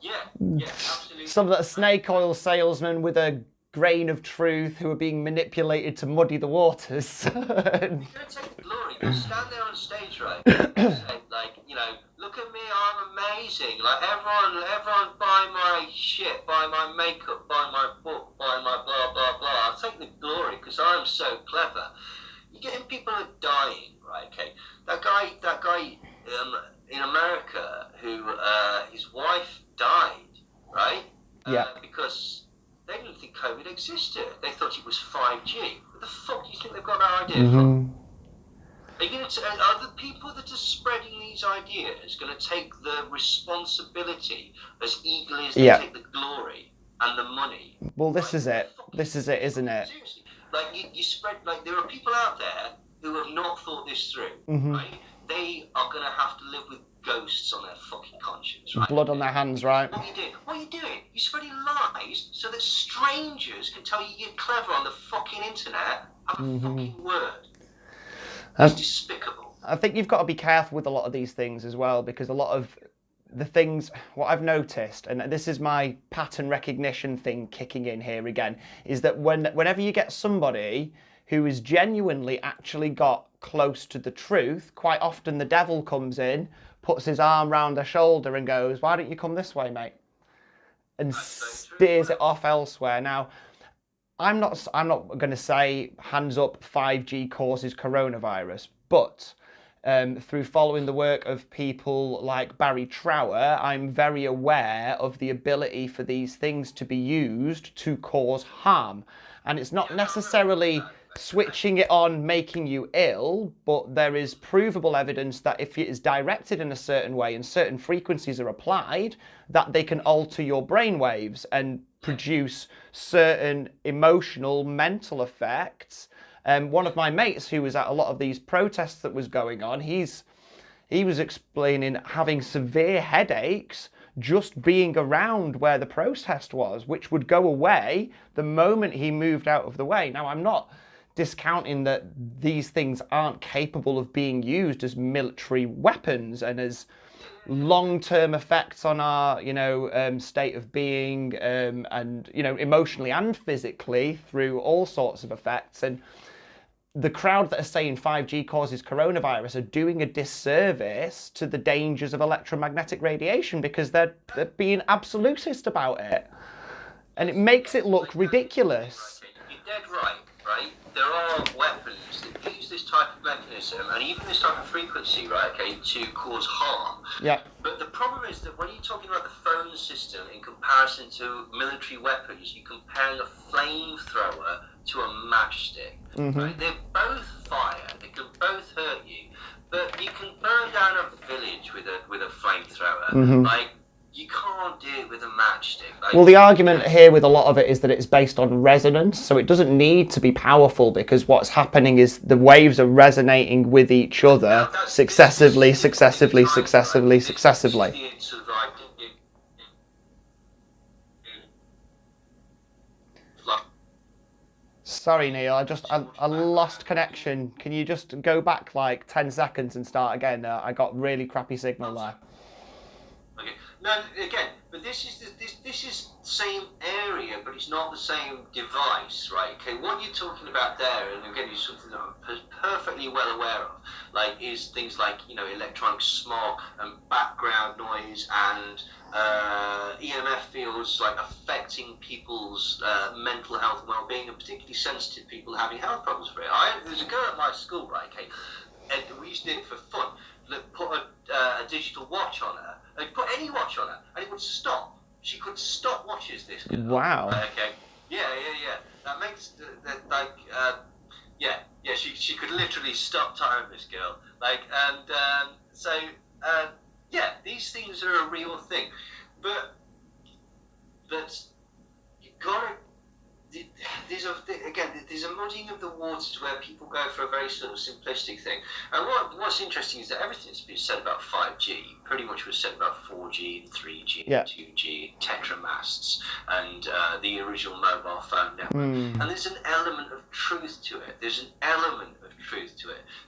Yeah, absolutely. Some that are snake oil salesmen with a grain of truth who are being manipulated to muddy the waters. You're going to take the glory. You stand there on stage, right? And say, like, you know, look at me, I'm amazing. Like, everyone buy my shit, buy my makeup, buy my book, buy my blah, blah, blah. I'll take the glory because I'm so clever. You're getting people who are dying, right? Okay. That guy in America who, his wife died, right? Because they didn't think COVID existed. They thought it was 5G. Where the fuck do you think they've got that idea from? Are you going to? Are the people that are spreading these ideas going to take the responsibility as eagerly as they take the glory and the money? Well, this is it. This is it, isn't it? Seriously, like you spread. Like there are people out there who have not thought this through. Right? They are going to have to live with ghosts on their fucking conscience, right? Blood on their hands, right? What are you doing? What are you doing? You're spreading lies so that strangers can tell you you're clever on the fucking internet. Have a fucking word. It's despicable. I think you've got to be careful with a lot of these things as well, because a lot of the things, what I've noticed, and this is my pattern recognition thing kicking in here again, is that whenever you get somebody who has genuinely actually got close to the truth, quite often the devil comes in, puts his arm round their shoulder and goes, why don't you come this way, mate? And steers it off elsewhere. Now, I'm not going to say, hands up, 5G causes coronavirus, but through following the work of people like Barry Trower, I'm very aware of the ability for these things to be used to cause harm. And it's not necessarily switching it on, making you ill, but there is provable evidence that if it is directed in a certain way and certain frequencies are applied, that they can alter your brainwaves and produce certain emotional, mental effects. One of my mates who was at a lot of these protests that was going on, he was explaining having severe headaches just being around where the protest was, which would go away the moment he moved out of the way. Now, I'm not discounting that these things aren't capable of being used as military weapons and as long-term effects on our, state of being, and, emotionally and physically through all sorts of effects. And the crowd that are saying 5G causes coronavirus are doing a disservice to the dangers of electromagnetic radiation because they're being absolutist about it. And it makes it look ridiculous. You're dead right? There are weapons that use this type of mechanism and even this type of frequency, to cause harm. Yeah. But the problem is that when you're talking about the phone system in comparison to military weapons, you're comparing a flamethrower to a matchstick. Right? They're both fire. They can both hurt you. But you can burn down a village with a flamethrower. You can't do it with a matchstick. Like, well, the argument here with a lot of it is that it's based on resonance, so it doesn't need to be powerful, because what's happening is the waves are resonating with each other successively. Sorry, Neil, I lost connection. Can you just go back like 10 seconds and start again? I got really crappy signal there. Okay. No, again, but this is the same area, but it's not the same device, right? Okay, what you're talking about there, and again, is something that I'm perfectly well aware of, like, is things like, you know, electronic smog and background noise and EMF fields, like, affecting people's mental health and well-being, and particularly sensitive people having health problems for it. There's a girl at my school, right? Okay, and we used to do it for fun. Put a digital watch on her. Put any watch on her, and it would stop. She could stop watches. This girl. Wow. Okay. Yeah. That makes She could literally stop time. This girl. Like, and these things are a real thing, but you gotta. There's a muddying of the waters where people go for a very sort of simplistic thing. And what's interesting is that everything that's been said about 5G pretty much was said about 4G and 3G and 2G, tetramasts, and the original mobile phone network. And there's an element of truth to it.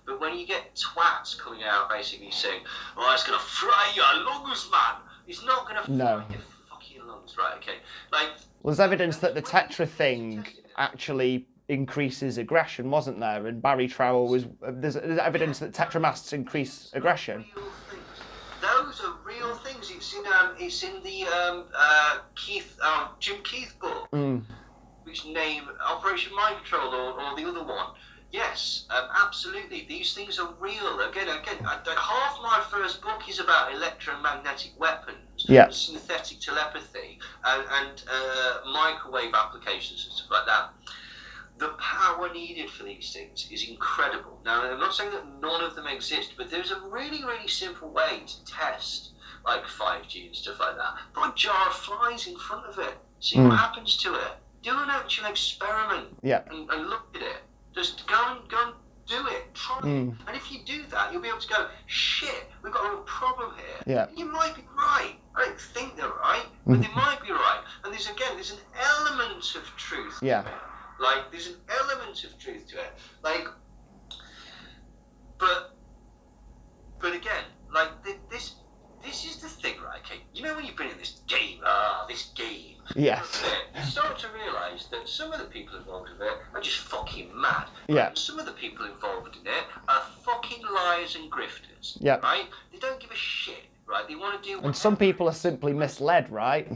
But when you get twats coming out basically saying, "Oh, it's going to fry your lungs, man," it's not going to fry your fucking lungs, right? Okay, like. Well, there's evidence that the Tetra thing actually increases aggression, wasn't there? And Barry Trowell was. There's evidence that tetramasts increase aggression. Those are real things. It's in the Jim Keith book, which name Operation Mind Control or the other one. Yes, absolutely. These things are real. Again, half my first book is about electromagnetic weapons, synthetic telepathy, and microwave applications and stuff like that. The power needed for these things is incredible. Now, I'm not saying that none of them exist, but there's a really, really simple way to test, like 5G and stuff like that. Put a jar of flies in front of it. See what happens to it. Do an actual experiment and look at it. Just go and do it. Try it. And if you do that, you'll be able to go, shit, we've got a real problem here. Yeah. You might be right. I don't think they're right, but they might be right. And there's an element of truth to it. Like, there's an element of truth to it. Like, but again, like, this is the thing, right? Okay, you know when you've been in this game, yes. You start to realise that some of the people involved with it are just fucking mad. Yeah. And some of the people involved in it are fucking liars and grifters. Yeah. Right? They don't give a shit, right? They want to do. And some people are simply misled, right?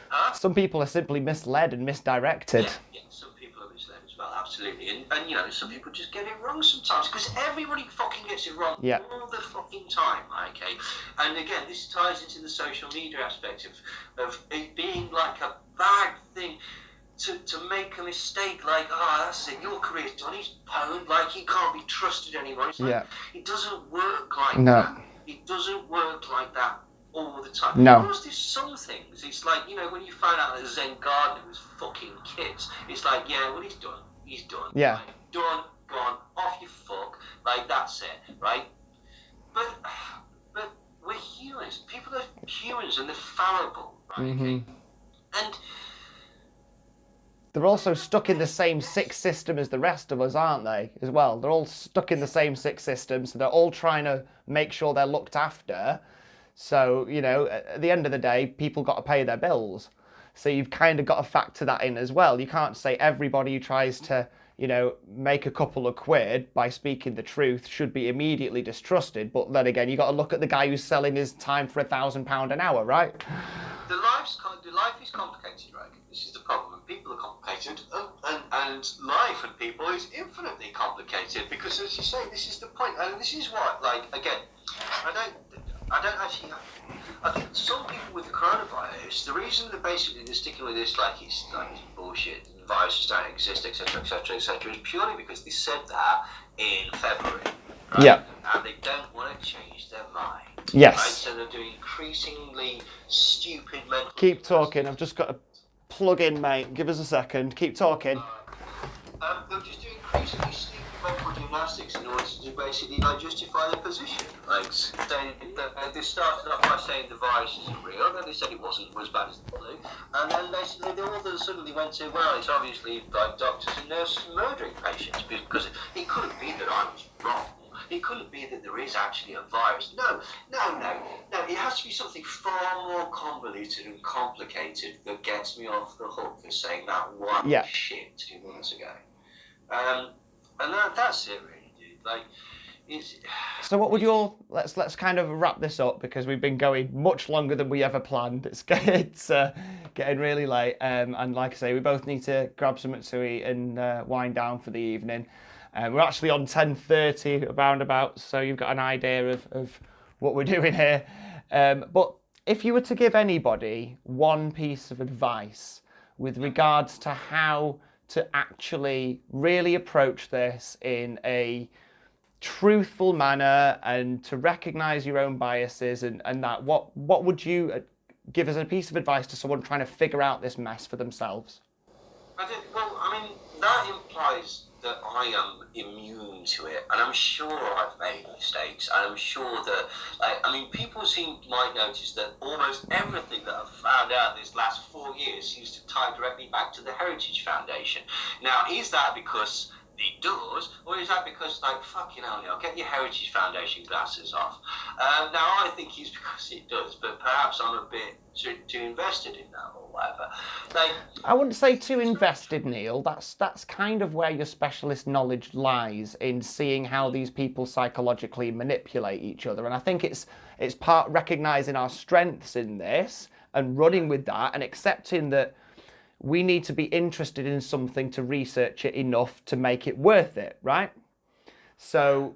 Huh? Some people are simply misled and misdirected. Yeah, some people are misled as well, absolutely. And you know, some people just get it wrong sometimes, because everybody fucking gets it wrong all the fucking time, okay? And again, this ties into the social media aspect of it being like a bad thing to make a mistake, like, that's it, your career's done, he's pwned, like, he can't be trusted anymore. It's like, it doesn't work like that. It doesn't work like that all the time. No. Of course, there's some things. It's like, you know, when you find out that Zen Gardner was fucking kids, it's like, yeah, well, he's done. He's done. Yeah. Like, done, gone, off you fuck. Like, that's it, right? But we're humans. People are humans and they're fallible, right? Okay? And they're also stuck in the same six system as the rest of us, aren't they, as well? They're all stuck in the same six systems, so they're all trying to make sure they're looked after. So, you know, at the end of the day, people got to pay their bills. So you've kind of got to factor that in as well. You can't say everybody who tries to, you know, make a couple of quid by speaking the truth should be immediately distrusted. But then again, you got to look at the guy who's selling his time for £1,000 an hour, right? The life is complicated, right? This is the problem. And people are complicated, and life and people is infinitely complicated, because, as you say, this is the point. And this is what, like, again, I don't actually. I think some people with the coronavirus, the reason that basically they're sticking with this, like it's bullshit, viruses don't exist, etc., is purely because they said that in February. Right? Yeah. And they don't want to change their mind. Yes. Right? So they're doing increasingly stupid mental. Keep talking. I've just got to plug in, mate. Give us a second. Keep talking. They'll just do increasingly stupid mental gymnastics in order to basically like justify their position. Like they started off by saying the virus isn't real, then they said it wasn't as bad as the flu, and then basically they all suddenly went to, well, it's obviously like doctors and nurses murdering patients, because it couldn't be that I was wrong. It couldn't be that there is actually a virus. No. It has to be something far more convoluted and complicated that gets me off the hook for saying that one shit 2 months ago. And that's it, really, dude. Like, it's. So, what would your let's kind of wrap this up, because we've been going much longer than we ever planned. It's getting really late, and like I say, we both need to grab something to eat and wind down for the evening. We're actually on 10:30 about, so you've got an idea of what we're doing here. But if you were to give anybody one piece of advice with regards to how to actually really approach this in a truthful manner and to recognise your own biases and that, what would you give as a piece of advice to someone trying to figure out this mess for themselves? I mean, that implies that I am immune to it, and I'm sure I've made mistakes, and I'm sure that, people might notice that almost everything that I've found out this last 4 years seems to tie directly back to the Heritage Foundation. Now, is that because it does, or is that because, like, fucking hell, Neil, get your Heritage Foundation glasses off? Now, I think it's because it does, but perhaps I'm a bit too invested in that or whatever. Like, I wouldn't say too invested, Neil. That's kind of where your specialist knowledge lies, in seeing how these people psychologically manipulate each other. And I think it's part recognising our strengths in this and running with that and accepting that we need to be interested in something to research it enough to make it worth it, right? So,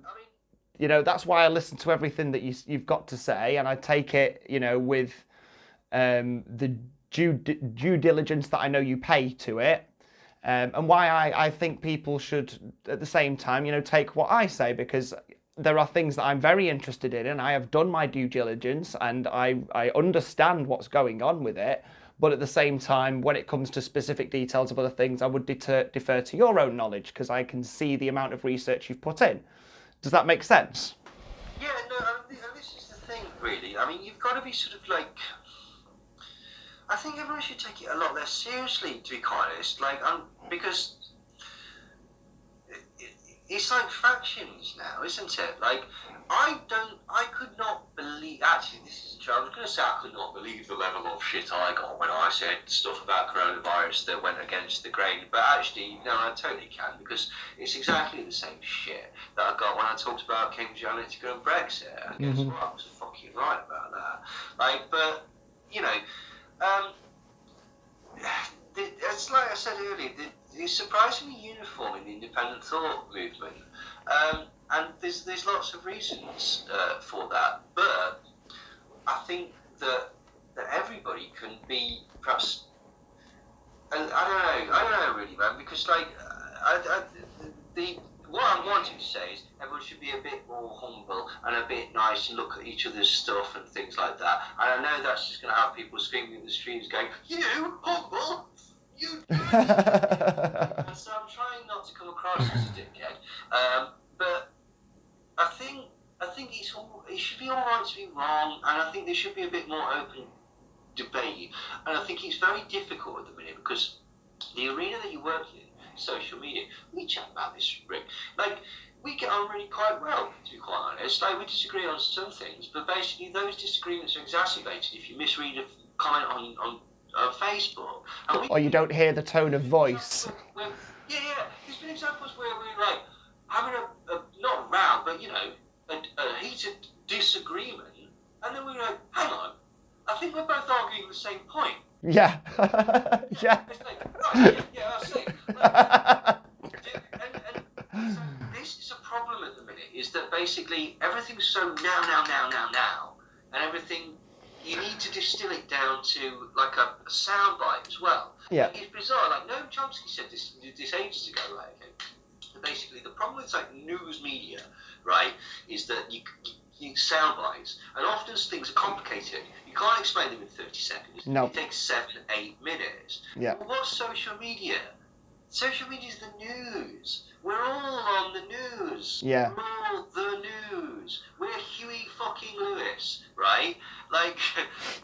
that's why I listen to everything that you've got to say, and I take it, with the due diligence that I know you pay to it, and why I think people should, at the same time, take what I say, because there are things that I'm very interested in, and I have done my due diligence, and I understand what's going on with it. But at the same time, when it comes to specific details of other things, I would defer to your own knowledge, because I can see the amount of research you've put in. Does that make sense? Yeah, no, and this is the thing, really. I mean, you've got to be sort of like... I think everyone should take it a lot less seriously, to be quite honest. Like, because it's like factions now, isn't it? Like, I could not believe, actually, this is true, I was going to say I could not believe the level of shit I got when I said stuff about coronavirus that went against the grain, but actually, no, I totally can, because it's exactly the same shit that I got when I talked about Cambridge Analytica and Brexit, and guess what, I was fucking right about that. Like, but, it's like I said earlier, it's surprisingly uniform in the independent thought movement, and there's lots of reasons for that. But I think that everybody can be perhaps, and I don't know really, man, because like what I'm wanting to say is everyone should be a bit more humble and a bit nice and look at each other's stuff and things like that. And I know that's just going to have people screaming in the streets going, "You humble, you dirty." And so I'm trying not to come across as a dickhead. But I think it should be all right to be wrong, and I think there should be a bit more open debate. And I think it's very difficult at the minute because the arena that you work in, social media, we chat about this, Rick. Like, we get on really quite well, to be quite honest. Like, we disagree on some things, but basically those disagreements are exacerbated if you misread a comment on Facebook. Or you don't hear the tone of voice. Yeah. There's been examples where we're like having a not a row, but a heated disagreement, and then we're like, hang on, I think we're both arguing the same point. Yeah. Yeah. It's like, oh, yeah, I see. And so this is a problem at the minute, is that basically everything's so now, and everything, you need to distill it down to like a soundbite as well. Yeah. Like, it's bizarre. Like Noam Chomsky said this ages ago, right? Okay. Basically, the problem with like news media, right, is that sound bites, and often things are complicated. You can't explain them in 30 seconds. No. It takes 7, 8 minutes. Yeah. Well, what's social media? Social media is the news. We're all on the news. Yeah. We're all the news. We're Huey fucking Lewis, right? Like,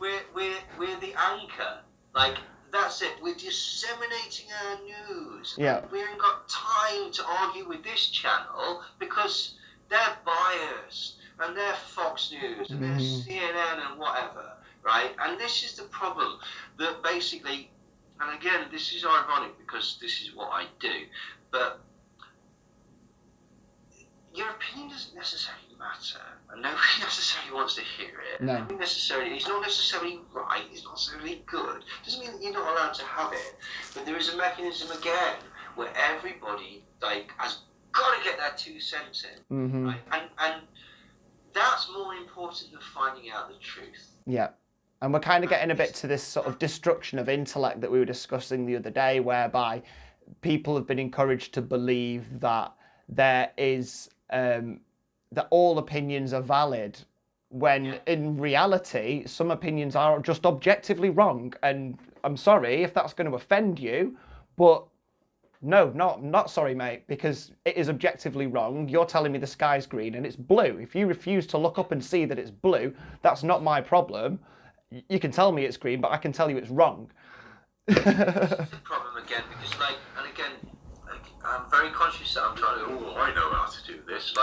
we're the anchor. Like, that's it. We're disseminating our news. Yeah. We haven't got time to argue with this channel because they're biased and they're Fox News and they're CNN and whatever, right? And this is the problem that basically, and again, this is ironic because this is what I do, but your opinion doesn't necessarily matter, and nobody necessarily wants to hear it. No. Nobody necessarily, it's not necessarily right, it's not necessarily good. Doesn't mean that you're not allowed to have it, but there is a mechanism again where everybody has got to get their 2 cents in, right? And that's more important than finding out the truth. Yeah. And we're kind of getting a bit to this sort of destruction of intellect that we were discussing the other day, whereby people have been encouraged to believe that there is that all opinions are valid, when in reality some opinions are just objectively wrong. And I'm sorry if that's going to offend you, but no, not sorry, mate, because it is objectively wrong. You're telling me the sky's green and it's blue. If you refuse to look up and see that it's blue, that's not my problem. You can tell me it's green, but I can tell you it's wrong. This is the problem again, because I'm very conscious that I'm trying to, I know how to do this.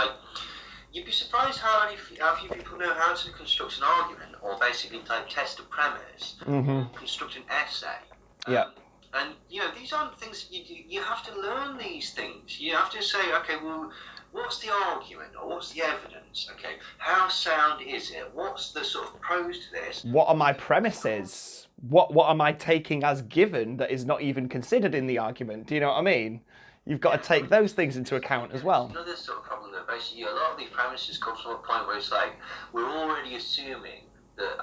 You'd be surprised how few people know how to construct an argument, or basically test a premise, or construct an essay. Yeah. And these aren't things that you do. You have to learn these things. You have to say, okay, well, what's the argument, or what's the evidence? Okay, how sound is it? What's the sort of pros to this? What are my premises? What am I taking as given that is not even considered in the argument? Do you know what I mean? You've got to take those things into account as well. Another sort of problem that basically a lot of these premises come from a point where it's like we're already assuming that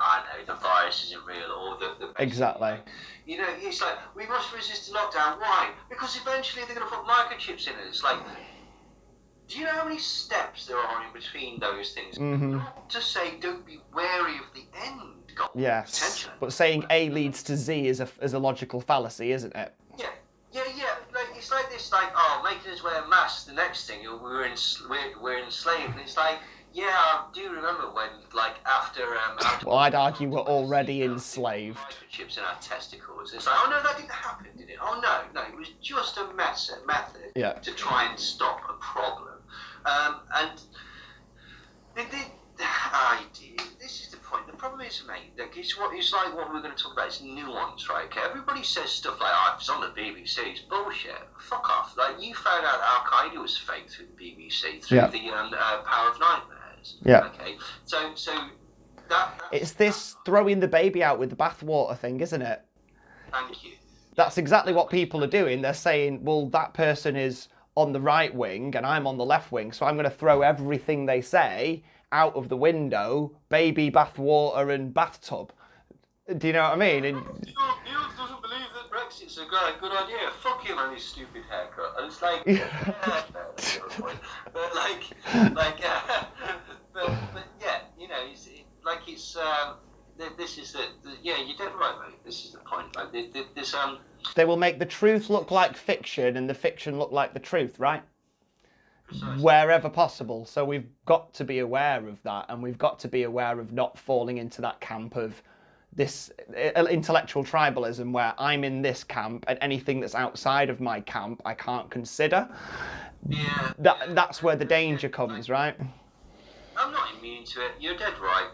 the virus isn't real, or the exactly. It's like we must resist the lockdown. Why? Because eventually they're going to put microchips in it. It's like, do you know how many steps there are in between those things? Not to say don't be wary of the end goal. Yes, but saying A leads to Z is a logical fallacy, isn't it? Yeah. It's like this, making us wear masks. The next thing, we're enslaved. And it's like, yeah, I do remember when, after well, I'd argue we're already enslaved. Microchips in our testicles. It's like, oh no, that didn't happen, did it? Oh no, it was just a method to try and stop a problem. This is the point. The problem is, mate, it's like what we're going to talk about is nuance, right? Okay, everybody says stuff like, it's on the BBC, it's bullshit. Fuck off. You found out Al Qaeda was fake through the BBC, through the Power of Nightmares. Yeah. Okay, so that it's this throwing the baby out with the bathwater thing, isn't it? Thank you. That's exactly what people are doing. They're saying, well, that person is on the right wing and I'm on the left wing, so I'm going to throw everything they say out of the window, baby, bathwater and bathtub. Do you know what I mean? And Neil doesn't believe that Brexit's a good idea. Fuck him and his stupid haircut. And it's like, this is you're dead right, mate. This is the point. They will make the truth look like fiction and the fiction look like the truth, right? Precisely. Wherever possible. So we've got to be aware of that, and we've got to be aware of not falling into that camp of this intellectual tribalism where I'm in this camp and anything that's outside of my camp I can't consider. Yeah. That's where the danger comes, right? I'm not immune to it. You're dead right.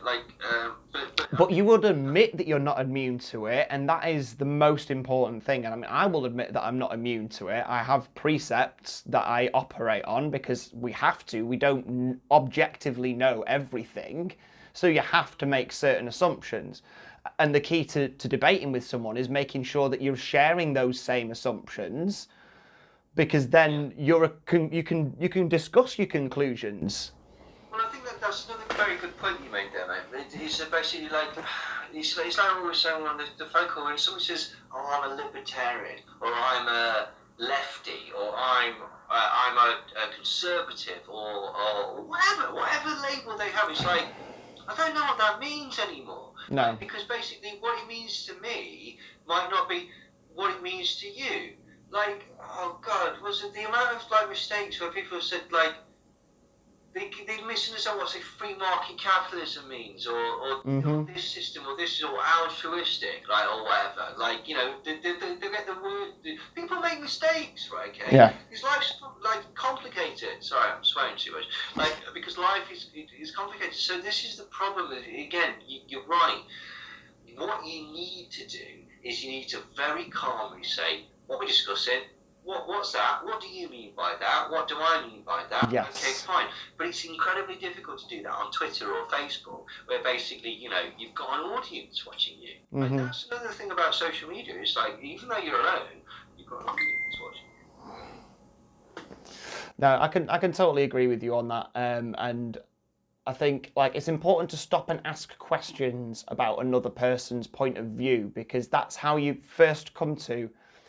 But you would admit that you're not immune to it, and that is the most important thing. And I mean, I will admit that I'm not immune to it. I have precepts that I operate on because we have to. We don't objectively know everything, so you have to make certain assumptions. And the key to debating with someone is making sure that you're sharing those same assumptions, because then you can discuss your conclusions. Well, I think that's another very good point you made there, mate. It's basically it's like what we were saying on the phone call, when someone says, "Oh, I'm a libertarian," or "I'm a lefty," or "I'm a conservative or whatever label they have. It's like, I don't know what that means anymore. No. Like, because basically what it means to me might not be what it means to you. Like, oh God, was it the amount of like mistakes where people have said like, they misunderstand what say free market capitalism means, or you know, this system, or this is all altruistic, like, or whatever. Like, you know, they get the word. People make mistakes, right? Okay. Yeah. Because life's like complicated. Sorry, I'm swearing too much. Like, because life is complicated. So this is the problem. Again, you're right. What you need to do is you need to very calmly say, what we're discussing. What's that? What do you mean by that? What do I mean by that? Yes. Okay, fine. But it's incredibly difficult to do that on Twitter or Facebook, where basically, you know, you've got an audience watching you. And that's another thing about social media. It's like, even though you're alone, you've got an audience watching you. No, I can totally agree with you on that. And I think like it's important to stop and ask questions about another person's point of view, because that's how you first come to.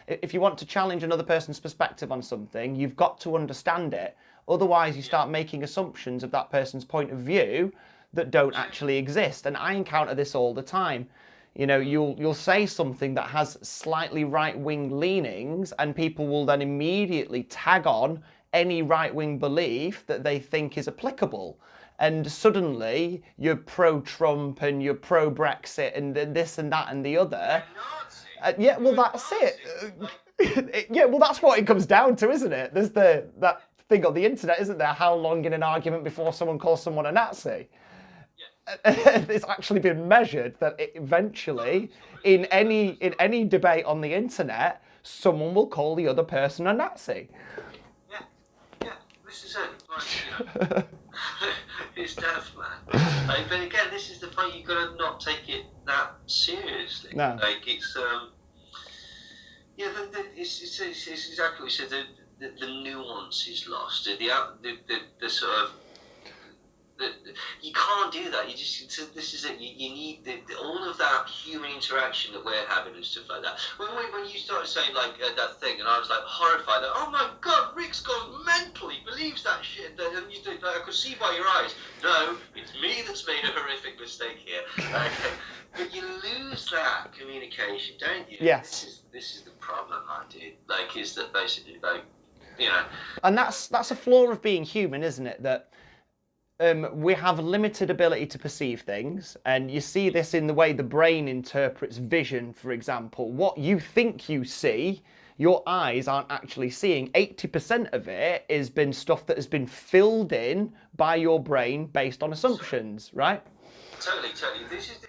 If you want to challenge another person's perspective on something, you've got to understand it. Otherwise, you start making assumptions of that person's point of view that don't actually exist. And I encounter this all the time. You know, you'll say something that has slightly right-wing leanings, and people will then immediately tag on any right-wing belief that they think is applicable. And suddenly, you're pro-Trump and you're pro-Brexit and this and that and the other. Yeah, well, that's it. Yeah, well, that's what it comes down to, isn't it? There's that thing on the internet, isn't there? How long in an argument before someone calls someone a Nazi? Yeah. It's actually been measured that eventually, in any debate on the internet, someone will call the other person a Nazi. Yeah, this is it. Like, you know, it's death, man. Like, but again, this is the point. You've got to not take it that seriously. No. Like, it's yeah, it's exactly what you said. The nuance is lost. The sort of you can't do that. You just this is it. You need all of that human interaction that we're having and stuff like that. When you started saying like that thing, and I was like horrified. Like, oh my God, Rick's gone mental. He believes that shit. And I could see by your eyes. No, it's me that's made a horrific mistake here. Okay. But you lose that communication, don't you? Yes. This is the problem, man, dude. Like, is that basically like, you know. And that's a flaw of being human, isn't it? That we have limited ability to perceive things, and you see this in the way the brain interprets vision, for example. What you think you see, your eyes aren't actually seeing. 80% of it has been stuff that has been filled in by your brain based on assumptions, right? Totally.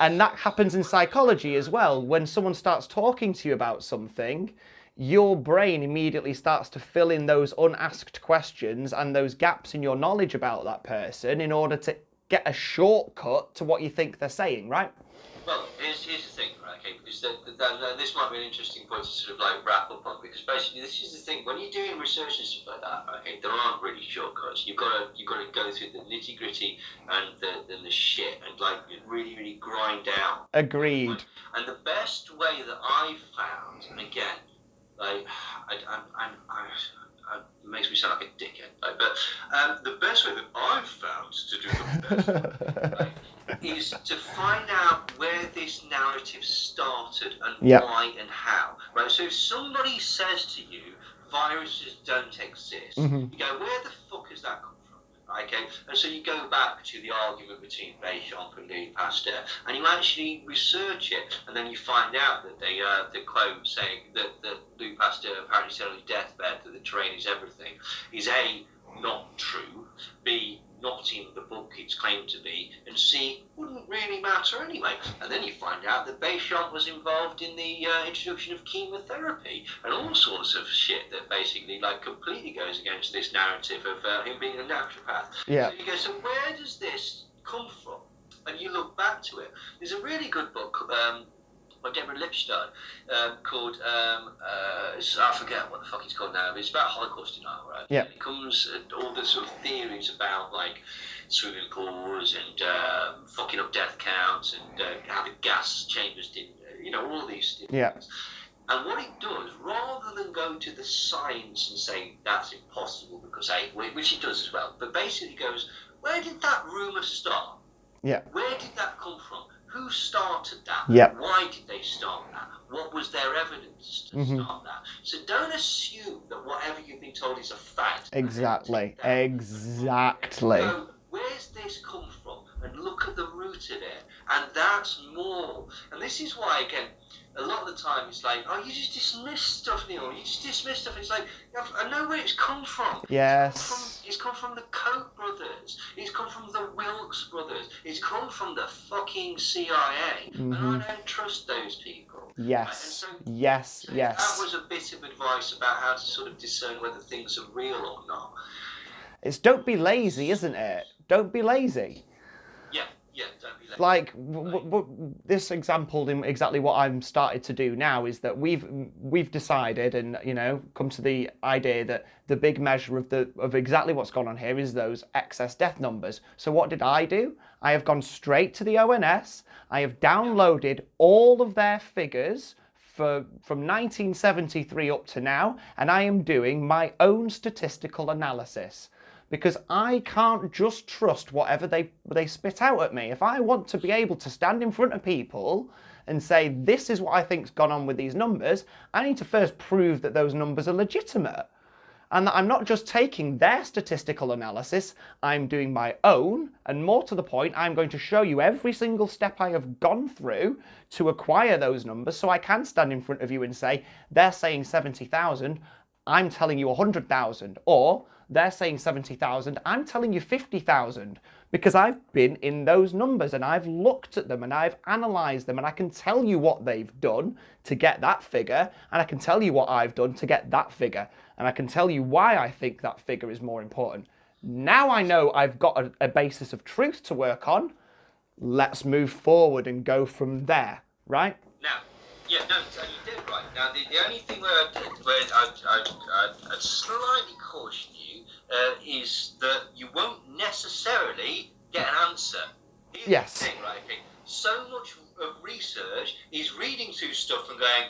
And that happens in psychology as well. When someone starts talking to you about something, your brain immediately starts to fill in those unasked questions and those gaps in your knowledge about that person in order to get a shortcut to what you think they're saying, right? Well, here's the thing, right? Okay, because this might be an interesting point to sort of like wrap up on, because basically this is the thing. When you're doing research and stuff like that, okay, there aren't really shortcuts. You've got to go through the nitty gritty and the shit and like really grind down. Agreed. And the best way that I've found, and again, like it makes me sound like a dickhead, like, but the best way that I've found to do the best is to find out where this narrative started and why and how. Right. So if somebody says to you, viruses don't exist, you go, where the fuck has that come from? Okay, and so you go back to the argument between Béchamp and Louis Pasteur, and you actually research it, and then you find out that the quote saying that Louis Pasteur apparently said on his deathbed that the terrain is everything is A, not true, B, not in the book it's claimed to be, and C, wouldn't really matter anyway. And then you find out that Béchamp was involved in the introduction of chemotherapy and all sorts of shit that basically like completely goes against this narrative of him being a naturopath. Yeah. So you go, so where does this come from? And you look back to it. There's a really good book by Deborah Lipstadt called I forget what the fuck it's called now, but it's about Holocaust denial, right? Yeah. And it comes all the sort of theories about like swimming pools and fucking up death counts and how the gas chambers didn't, all these things. Yeah. And what it does, rather than go to the science and say that's impossible because A, which it does as well, but basically goes, where did that rumour start? Yeah. Where did that come from? Who started that? Yeah. Why did they start that? What was their evidence to start that? So don't assume that whatever you've been told is a fact. Exactly. Exactly. So where's this come from? And look at the root of it. And that's more. And this is why, again, a lot of the time it's like, oh, you just dismiss stuff, Neil. You just dismiss stuff. It's like, I know where it's come from. Yes. It's come from the Koch brothers. It's come from the Wilkes brothers. It's come from the fucking CIA. And I don't trust those people. Yes. Right? Yes. Yes. That was a bit of advice about how to sort of discern whether things are real or not. It's don't be lazy, isn't it? Don't be lazy. Yeah, don't be lazy. Like this example in exactly what I'm started to do now is that we've decided and come to the idea that the big measure of exactly what's gone on here is those excess death numbers. So what did I do? I have gone straight to the ONS. I have downloaded all of their figures from 1973 up to now, and I am doing my own statistical analysis. Because I can't just trust whatever they spit out at me. If I want to be able to stand in front of people and say, this is what I think's gone on with these numbers, I need to first prove that those numbers are legitimate. And that I'm not just taking their statistical analysis, I'm doing my own, and more to the point, I'm going to show you every single step I have gone through to acquire those numbers, so I can stand in front of you and say, they're saying 70,000, I'm telling you 100,000, or they're saying 70,000, I'm telling you 50,000, because I've been in those numbers and I've looked at them and I've analysed them and I can tell you what they've done to get that figure, and I can tell you what I've done to get that figure, and I can tell you why I think that figure is more important. Now I know I've got a basis of truth to work on. Let's move forward and go from there, right? Now, yeah, no, so you did right. Now, the only thing where I'd slightly caution you is that you won't necessarily get an answer. Here's Yes. the thing, right? Okay. So much of research is reading through stuff and going,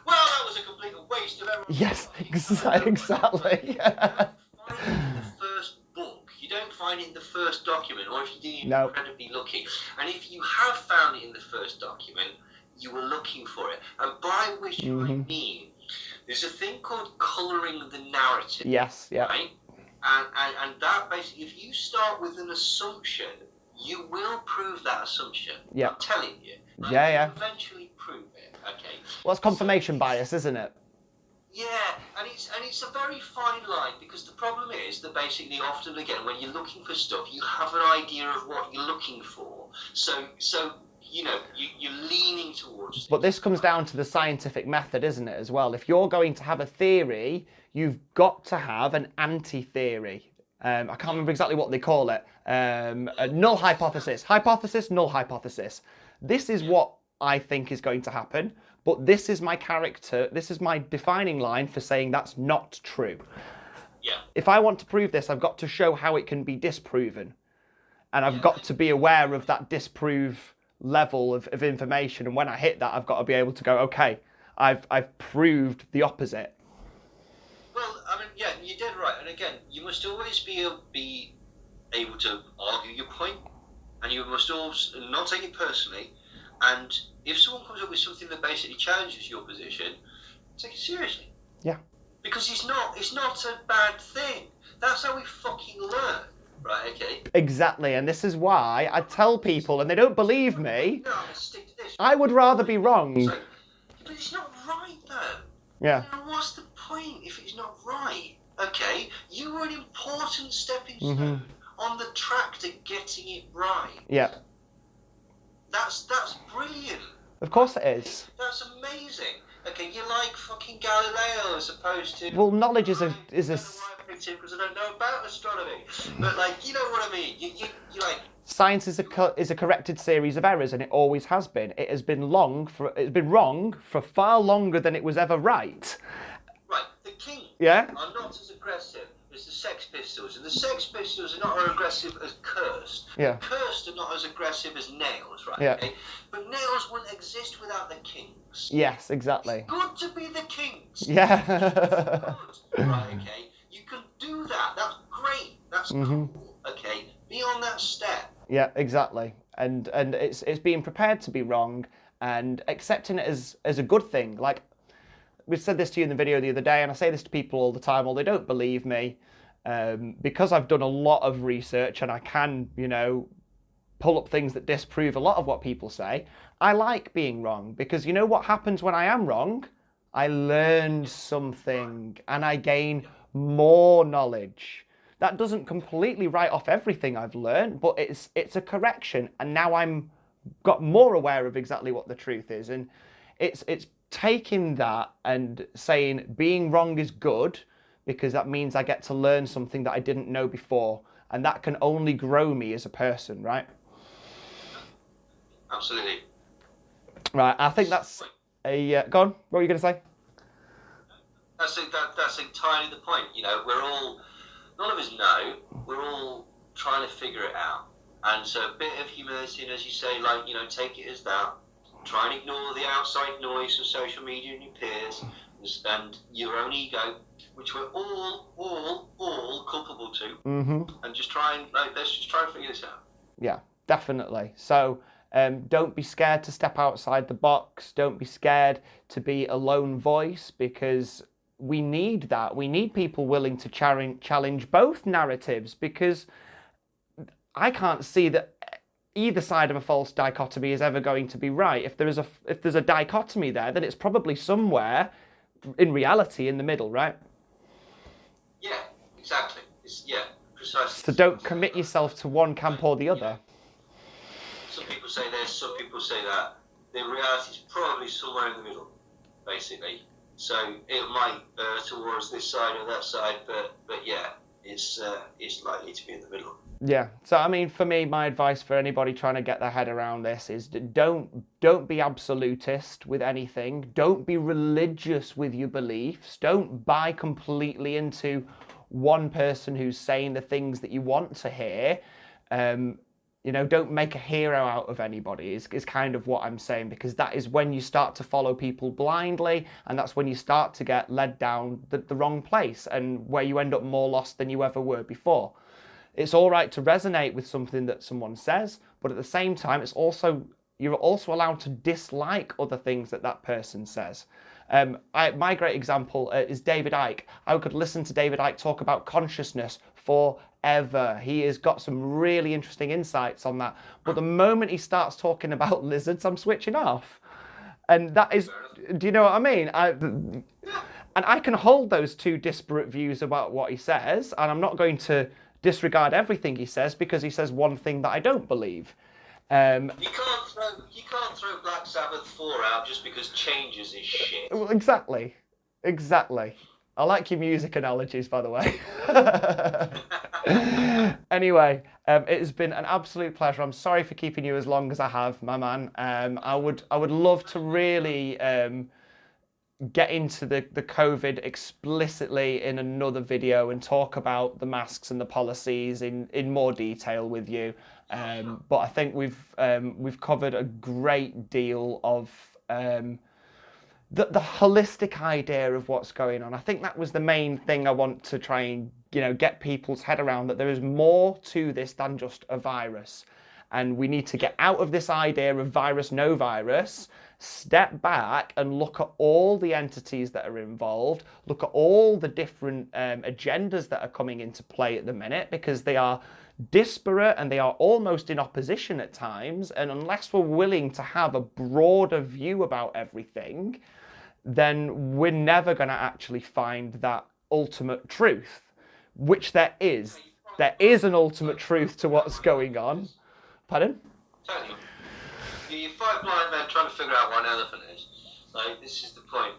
well, that was a complete waste of everything. Yes, exactly. You don't find it in the first book. You don't find it in the first document, or if you do, you're incredibly lucky. And if you have found it in the first document, you were looking for it. And by which I mean, there's a thing called colouring the narrative. Yes, yeah. Right? And that basically, if you start with an assumption, you will prove that assumption. Yeah. I'm telling you. Like, Yeah. You'll eventually prove it. Okay. Well, it's confirmation bias, isn't it? Yeah, and it's a very fine line, because the problem is that basically often again when you're looking for stuff, you have an idea of what you're looking for. So you're leaning towards. But this comes down to the scientific method, isn't it, as well? If you're going to have a theory, you've got to have an anti-theory. I can't remember exactly what they call it. A null hypothesis. Hypothesis, null hypothesis. This is what I think is going to happen, but this is my character, this is my defining line for saying that's not true. Yeah. If I want to prove this, I've got to show how it can be disproven. And I've got to be aware of that disprove level of information, and when I hit that, I've got to be able to go, okay, I've proved the opposite. Well, I mean, yeah, you did right. And again, you must always be able to argue your point, and you must always not take it personally. And if someone comes up with something that basically challenges your position, take it seriously. Yeah. Because it's not a bad thing. That's how we fucking learn. Right, okay. Exactly, and this is why I tell people, and they don't believe me, no, I'm gonna stick to this. I would rather be wrong. But it's not right, though. Yeah. What's the point if it's not right? Okay, you were an important stepping stone on the track to getting it right. Yeah. That's brilliant. Of course it is. That's amazing. Okay, you like fucking Galileo as opposed to... Well, knowledge is a... because I don't know about astronomy. But, like, you know what I mean? You like... Science is a corrected series of errors, and it always has been. It's been wrong for far longer than it was ever right. Right, the Kings Yeah? are not as aggressive as the Sex Pistols, and the Sex Pistols are not as aggressive as Cursed. Yeah. Cursed are not as aggressive as Nails, right? Yeah. Okay? But Nails wouldn't exist without the Kings. kinks. Yes, exactly. It's good to be the kinks. Yeah. Good. Right, okay. You can do that. That's great. That's cool. Okay. Be on that step. Yeah, exactly. And it's being prepared to be wrong and accepting it as a good thing. Like, we said this to you in the video the other day, and I say this to people all the time, or they don't believe me, because I've done a lot of research and I can, pull up things that disprove a lot of what people say. I like being wrong because you know what happens when I am wrong? I learn something and I gain more knowledge. That doesn't completely write off everything I've learned, but it's a correction, and now I'm got more aware of exactly what the truth is, and it's taking that and saying being wrong is good because that means I get to learn something that I didn't know before, and that can only grow me as a person, right? Absolutely. Right, I think that's a... go on, what were you going to say? That's entirely the point. None of us know. We're all trying to figure it out. And so a bit of humility, and as you say, take it as that. Try and ignore the outside noise of social media and your peers and your own ego, which we're all culpable to. And just try and, let's just try and figure this out. Yeah, definitely. So don't be scared to step outside the box. Don't be scared to be a lone voice, because we need that. We need people willing to challenge both narratives, because I can't see that either side of a false dichotomy is ever going to be right. If there's a dichotomy there, then it's probably somewhere in reality in the middle, right? Yeah, exactly. Precisely. So don't commit yourself to one camp or the other. Some people say this, some people say that. The reality is probably somewhere in the middle, basically. So it might towards this side or that side, but yeah, it's likely to be in the middle. Yeah. So I mean, for me, my advice for anybody trying to get their head around this is don't be absolutist with anything. Don't be religious with your beliefs. Don't buy completely into one person who's saying the things that you want to hear. Don't make a hero out of anybody is kind of what I'm saying, because that is when you start to follow people blindly, and that's when you start to get led down the wrong place, and where you end up more lost than you ever were before. It's all right to resonate with something that someone says, but at the same time, you're also allowed to dislike other things that person says. My great example is David Icke. I could listen to David Icke talk about consciousness forever. He has got some really interesting insights on that. But the moment he starts talking about lizards, I'm switching off. And that is, do you know what I mean? And I can hold those two disparate views about what he says, and I'm not going to disregard everything he says because he says one thing that I don't believe. You can't throw Black Sabbath 4 out just because Changes is shit. Well, exactly. I like your music analogies, by the way. Anyway, it has been an absolute pleasure. I'm sorry for keeping you as long as I have, my man. I would love to really get into the COVID explicitly in another video and talk about the masks and the policies in more detail with you. But I think we've covered a great deal of the holistic idea of what's going on. I think that was the main thing I want to try and get people's head around, that there is more to this than just a virus. And we need to get out of this idea of virus, no virus, step back and look at all the entities that are involved, look at all the different agendas that are coming into play at the minute, because they are disparate and they are almost in opposition at times. And unless we're willing to have a broader view about everything, then we're never going to actually find that ultimate truth, which there is. There is an ultimate truth to what's going on. Pardon? Totally. You're five blind men trying to figure out what an elephant is. This is the point.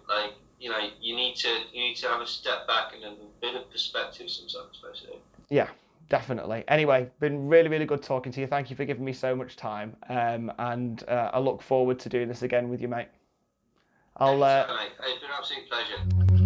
You need to have a step back and a bit of perspective sometimes, basically. Yeah, definitely. Anyway, been really, really good talking to you. Thank you for giving me so much time. And I look forward to doing this again with you, mate. Mate. It's been an absolute pleasure.